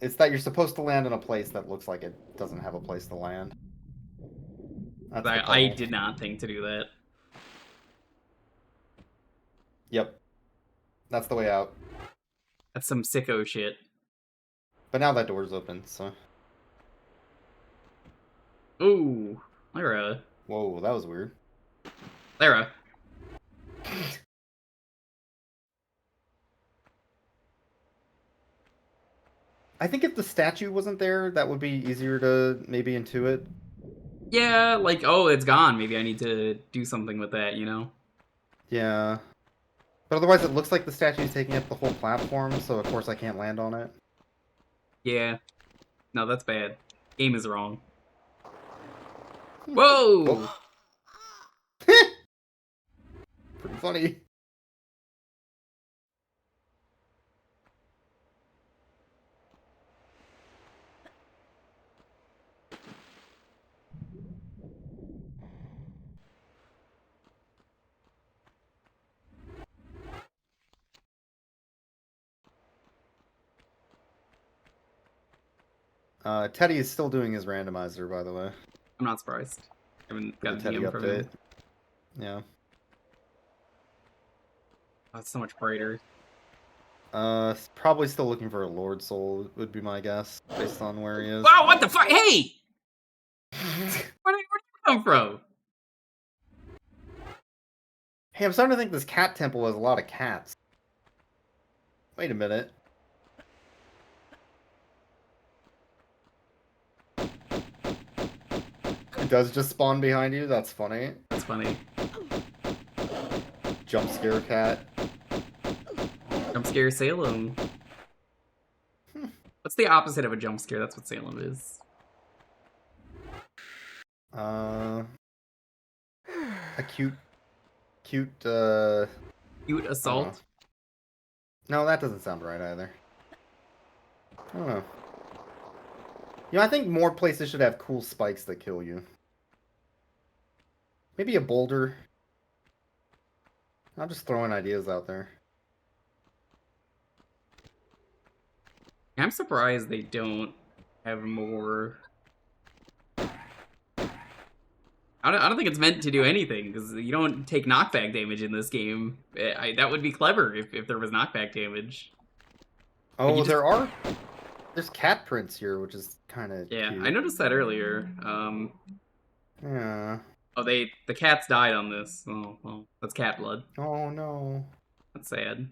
It's that you're supposed to land in a place that looks like it doesn't have a place to land. That's the I puzzle. did not think to do that. Yep. That's the way out. That's some sicko shit. But now that door's open, so... Ooh, Lara. Whoa, that was weird. Lara. I think if the statue wasn't there, that would be easier to maybe intuit. Yeah, like, oh, it's gone. Maybe I need to do something with that, you know? Yeah. But otherwise it looks like the statue's taking up the whole platform, so of course I can't land on it. Yeah. No, that's bad. Game is wrong. Whoa! Pretty funny. Teddy is still doing his randomizer, by the way. I'm not surprised. I haven't For the got a Teddy DM from update. him. Yeah. Oh, it's so much brighter. Probably still looking for a Lord Soul, would be my guess, based on where he is. Wow, what the fuck? Hey! Where did you come from? Hey, I'm starting to think this cat temple has a lot of cats. Wait a minute. It does just spawn behind you? That's funny. That's funny. Jump scare cat. Jump scare Salem. What's the opposite of a jump scare? That's what Salem is. A cute, Cute assault. no, that doesn't sound right either. I don't know. You know, I think more places should have cool spikes that kill you. Maybe a boulder. I'm just throwing ideas out there. I'm surprised they don't have more. I don't think it's meant to do anything, because you don't take knockback damage in this game. That would be clever if there was knockback damage. Oh, just- there's cat prints here, which is kind of Yeah, cute. I noticed that earlier. Yeah. Oh, the cats died on this. Oh, well, that's cat blood. Oh no. That's sad.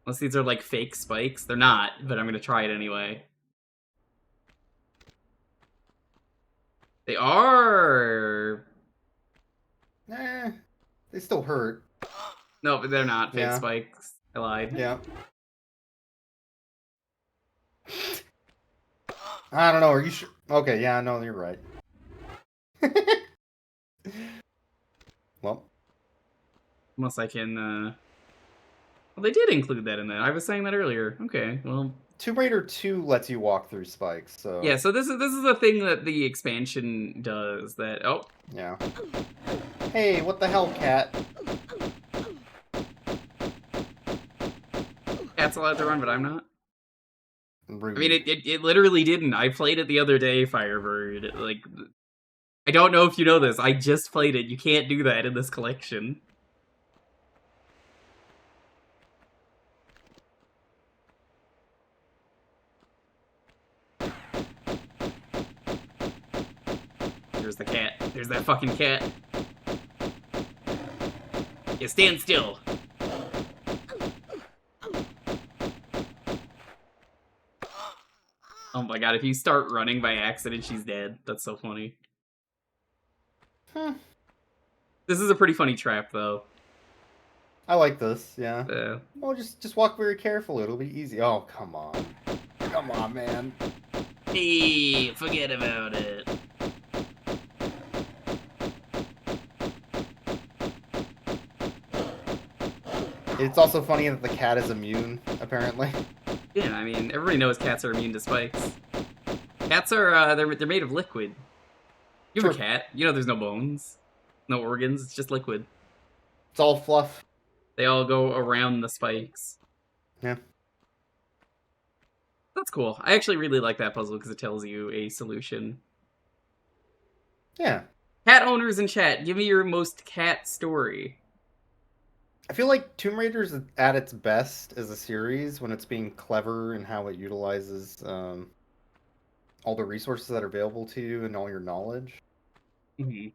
Unless these are like fake spikes. They're not, but I'm gonna try it anyway. They are. They still hurt. No, but they're not fake Yeah. spikes. I lied. Yeah. I don't know. Are you sure? Okay, yeah, no, you're right. Well, Unless I can. Well, they did include that in that. I was saying that earlier. Okay, well. Tomb Raider 2 lets you walk through spikes, so Yeah, so this is a thing that the expansion does. That yeah. Hey, what the hell, cat? cat's allowed to run, but I'm not. Rude. I mean, it literally didn't. I played it the other day, Firebird. Like, I don't know if you know this. I just played it. You can't do that in this collection. There's the cat. There's that fucking cat. Yeah, stand still. Oh my god, if you start running by accident, she's dead. That's so funny. This is a pretty funny trap, though. I like this, yeah. Uh, Well, just walk very carefully. It'll be easy. Oh, come on. Come on, man. hey, forget about it. It's also funny that the cat is immune, apparently. Yeah, I mean, everybody knows cats are immune to spikes. Cats are, they're made of liquid. You have a Sure. cat, you know there's no bones, no organs, it's just liquid. It's all fluff. They all go around the spikes. Yeah. That's cool. I actually really like that puzzle because it tells you a solution. Yeah. Cat owners in chat, give me your most cat story. I feel like Tomb Raider's at its best as a series when it's being clever in how it utilizes all the resources that are available to you and all your knowledge. Mm-hmm.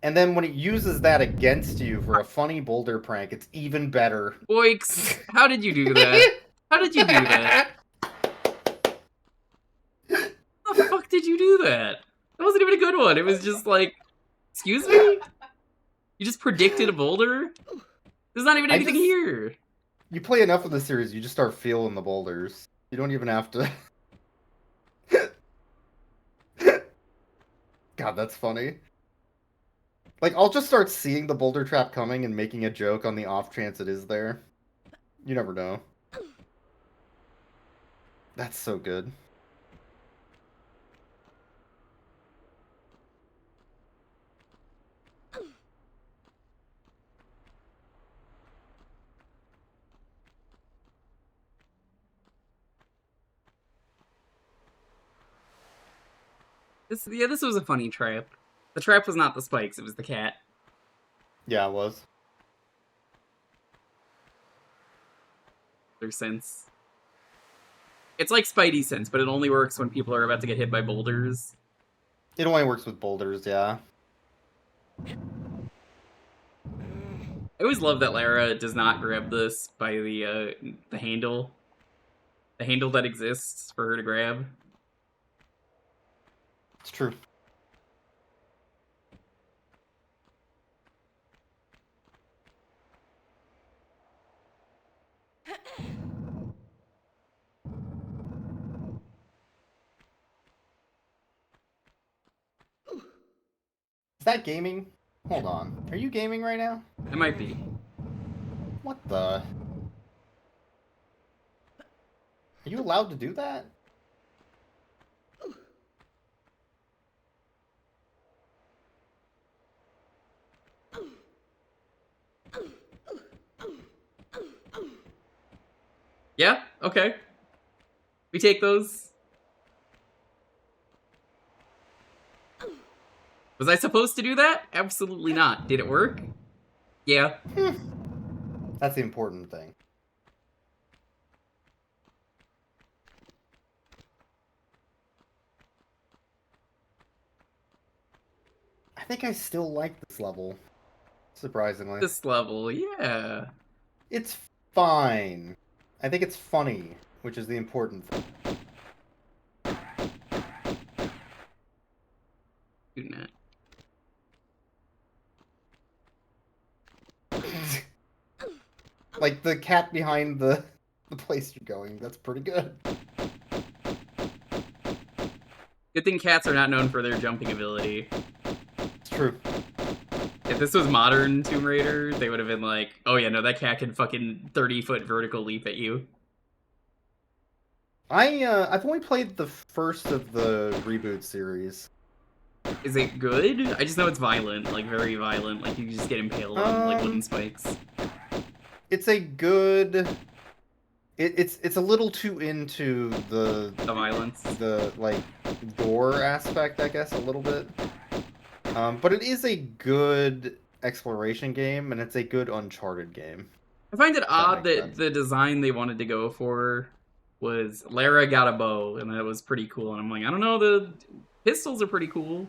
And then when it uses that against you for a funny boulder prank, it's even better. Boix, how did you do that? How did you do that? How the fuck did you do that? That wasn't even a good one. It was just like, excuse me? You just predicted a boulder? There's not even anything here. You play enough of the series, you just start feeling the boulders. You don't even have to... God, that's funny. Like, I'll just start seeing the boulder trap coming and making a joke on the off chance it is there. You never know. That's so good. This was a funny trap. The trap was not the spikes, it was the cat. Yeah, it was. Their sense. It's like Spidey sense, but it only works when people are about to get hit by boulders. It only works with boulders, yeah. I always love that Lara does not grab this by the handle. The handle that exists for her to grab. It's true. Is that gaming? Hold on. Are you gaming right now? It might be. What the? Are you allowed to do that? Yeah? Okay. We take those. Was I supposed to do that? Absolutely not. Did it work? Yeah. That's the important thing. I think I still like this level, surprisingly. This level, yeah. It's fine. I think it's funny, which is the important thing. Do not. Like the cat behind the place you're going, that's pretty good. Good thing cats are not known for their jumping ability. It's true. If this was modern Tomb Raider, they would have been like, oh yeah, no, that cat can fucking 30-foot vertical leap at you. I've only played the first of the reboot series. Is it good? I just know it's violent, like very violent. Like you just get impaled on like wooden spikes. It's a good. It's a little too into the violence, the like gore aspect, I guess, a little bit. But it is a good exploration game, and it's a good Uncharted game. I find it odd makes that sense. the design they wanted to go for was Lara got a bow, and that was pretty cool. And I'm like, I don't know, the pistols are pretty cool.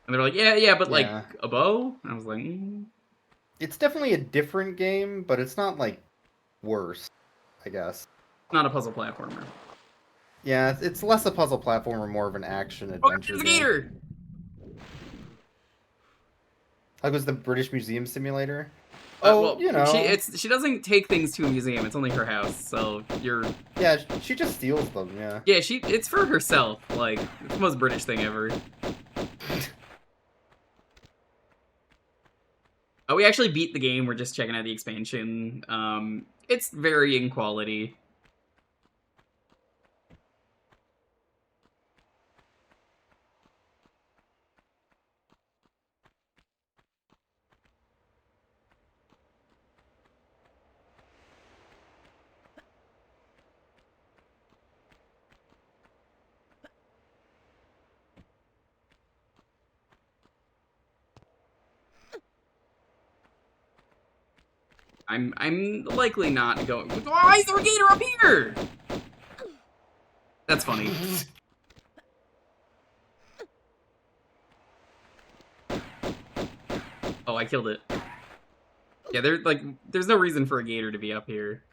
And they're like, yeah, but like Yeah. a bow? And I was like, It's definitely a different game, but it's not like worse, I guess. not a puzzle platformer. Yeah, it's less a puzzle platformer, more of an action Oh, adventure there's a game. gator! Like was the British Museum Simulator? Well, you know. she doesn't take things to a museum. It's only her house, so you're. Yeah, she just steals them. Yeah. Yeah, it's for herself. Like it's the most British thing ever. Oh, we actually beat the game. We're just checking out the expansion. It's varying quality. I'm likely not going. Why is there a gator up here? That's funny. Oh, I killed it. Yeah, there's no reason for a gator to be up here.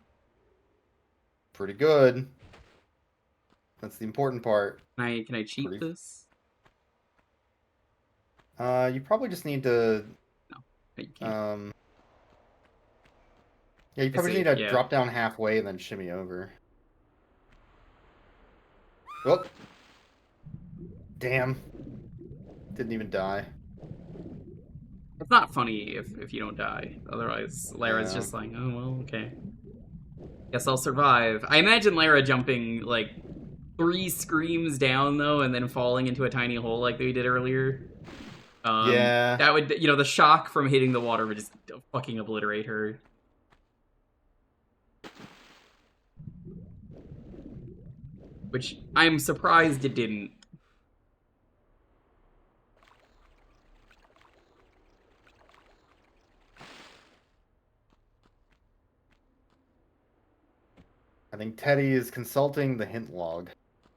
Pretty good. That's the important part. Can I cheat Pretty- this? You probably just need to. No, you can't. Yeah, you probably see, need to yeah. drop down halfway and then shimmy over. Oh. Damn. Didn't even die. It's not funny if you don't die. Otherwise, Lara's Yeah. just like, oh well, okay. Guess I'll survive. I imagine Lara jumping like 3 screams down though, and then falling into a tiny hole like we did earlier. Yeah. That would, the shock from hitting the water would just fucking obliterate her. Which I'm surprised it didn't. I think Teddy is consulting the hint log.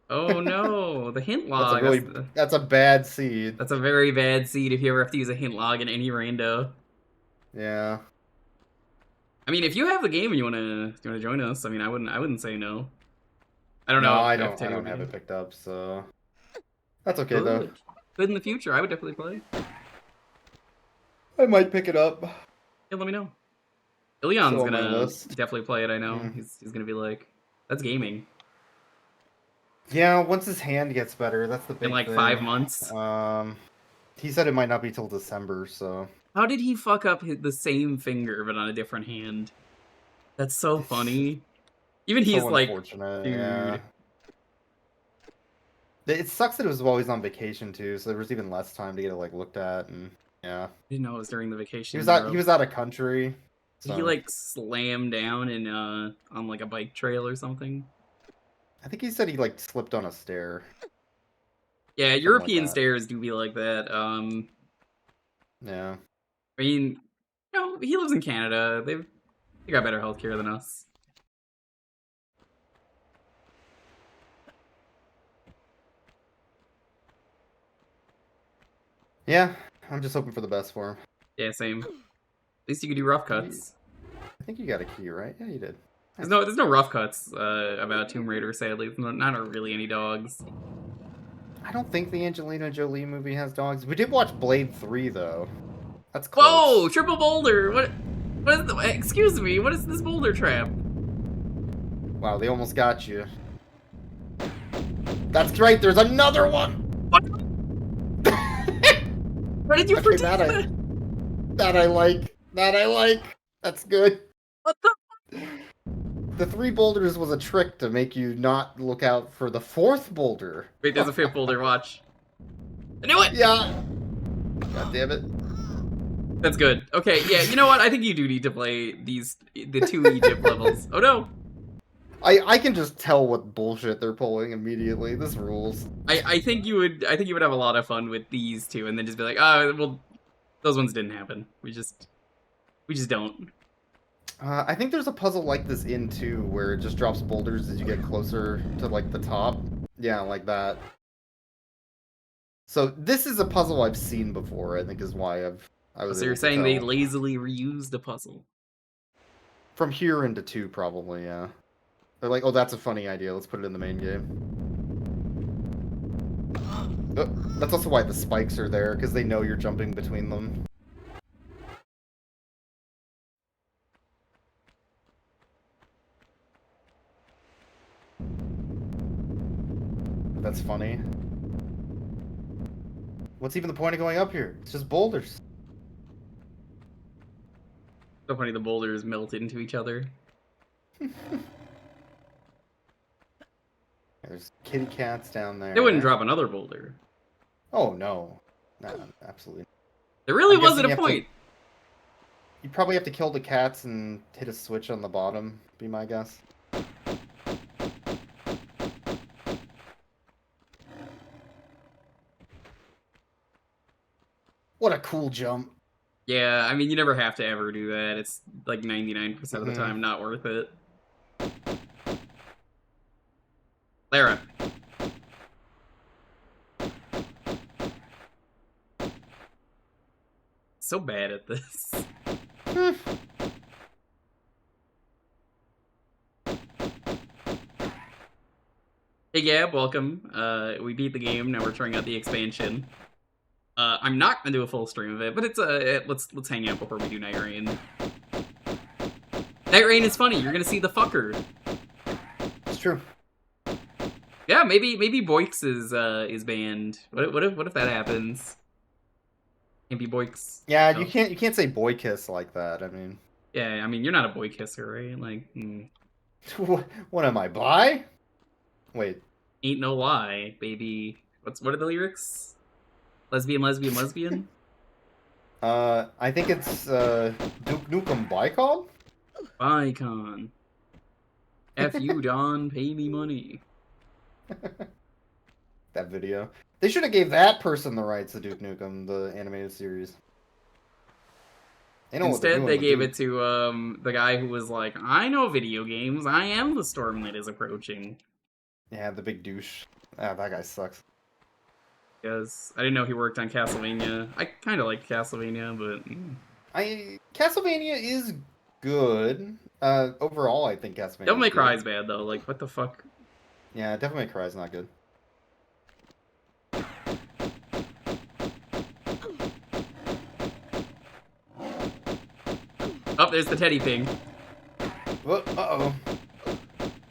Oh no, the hint That's a log. really that's a bad seed. That's a very bad seed if you ever have to use a hint log in any rando. Yeah. I mean, if you have the game and you wanna join us, I mean, I wouldn't say no. I don't No, know. I if don't. I Teddy don't would have be- it picked up, so that's okay though. Good in the future. I would definitely play. I might pick it up. Yeah, let me know. Ilion's Still on my gonna list. definitely play it. I know Mm. he's gonna be like, that's gaming Yeah, once his hand gets better, that's the big in like thing. 5 months. He said it might not be till December, so How did he fuck up the same finger but on a different hand? That's so funny. Even he's so like, unfortunate. dude. Yeah. It sucks that it was always on vacation too, so there was even less time to get it like looked at, and yeah, I didn't know it was during the vacation. he was out of country. Did he so- like slam down in on like a bike trail or something? I think he said he like slipped on a stair. Yeah, like European that. stairs do be like that. Yeah. I mean, you know, he lives in Canada. They got better healthcare than us. Yeah, I'm just hoping for the best for him. Yeah, same. At least you could do rough cuts. I think you got a key, right? Yeah, you did. There's no rough cuts about Tomb Raider. Sadly, not really any dogs. I don't think the Angelina Jolie movie has dogs. We did watch Blade 3 though. That's close. Whoa! Triple boulder. What? What is? Excuse me. What is this boulder trap? Wow, they almost got you. That's right. There's another one. What? Why did you Okay, predict that that? That I like. That I like. That's good. What the? The 3 boulders was a trick to make you not look out for the 4th boulder. Wait, there's a 5th boulder. Watch. I knew it. Yeah. God damn it. That's good. Okay, yeah. You know what? I think you do need to play the 2 Egypt levels. Oh no. I can just tell what bullshit they're pulling immediately. This rules. I think you would have a lot of fun with these 2, and then just be like, oh well, those ones didn't happen. We just don't. I think there's a puzzle like this in 2 where it just drops boulders as you get closer to like the top. Yeah, like that. So this is a puzzle I've seen before. I think is why I was. So you're able to saying they tell. lazily reused the puzzle? From here into 2 probably, yeah. They're like, oh, that's a funny idea. Let's put it in the main game. Oh, that's also why the spikes are there, because they know you're jumping between them. That's funny. What's even the point of going up here? It's just boulders. So funny, the boulders melted into each other. There's kitty cats down there. They wouldn't drop another boulder. Oh, no. No, absolutely. There really I'm wasn't guessing a you have to- point. You probably have to kill the cats and hit a switch on the bottom, be my guess. What a cool jump. Yeah, I mean, you never have to ever do that. It's like 99% of the Mhm. time not worth it. Lara. So bad at this. Hey Gab, welcome. We beat the game, now we're trying out the expansion. I'm not gonna do a full stream of it, but it's let's hang out before we do Night Rain. Night Rain is funny. You're gonna see the fucker. It's true. Yeah, maybe Boix is banned. What if that happens? Can't be Boix. Yeah, Oh. you can't say boy kiss like that. I mean, Yeah, I mean you're not a boy kisser, right? Like, what am I, bi? Wait, ain't no lie, baby. What are the lyrics? Lesbian, lesbian, lesbian. I think it's Duke Nukem Bicon? Bicon. F you, Don. Pay me money. That video. They should have gave that person the rights to Duke Nukem, the animated series. They know what they're Instead, doing, they but gave dude, it to the guy who was like, "I know video games. I am the storm that is approaching." Yeah, the big douche. Ah, that guy sucks. Because I didn't know he worked on Castlevania. I kind of like Castlevania, but Castlevania is good. Overall, I think Castlevania Devil is May good. Cry is bad though. Like, what the fuck? Yeah, Devil May Cry is not good. Oh, there's the teddy thing. Uh-oh.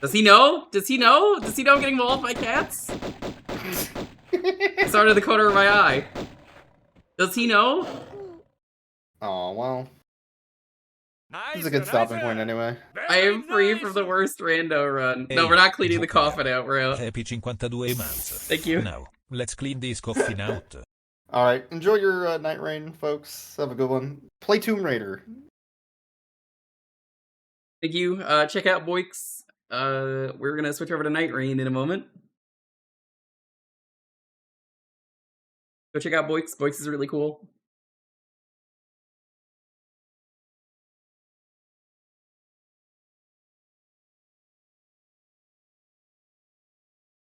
Does he know? Does he know? Does he know I'm getting mauled by cats? It's out of the corner of my eye. Does he know? Oh, well. Nice. This is a good stopping point anyway. I am free from the worst rando run. No, we're not cleaning the coffin out. We're out. Happy 52 months. Thank you. Now, let's clean this coffin out. Alright, enjoy your Night Rain, folks. Have a good one. Play Tomb Raider. Thank you. Check out Boix. We're gonna switch over to Night Rain in a moment. Go check out Boix. Boix is really cool.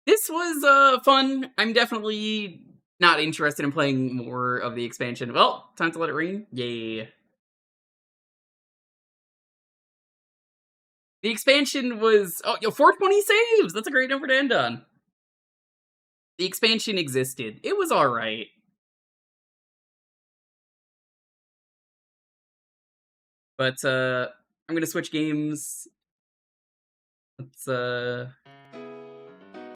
This was fun. I'm definitely not interested in playing more of the expansion. Well, time to let it rain. Yay. The expansion was 420 saves. That's a great number to end on. The expansion existed. It was all right. But I'm gonna switch games. Let's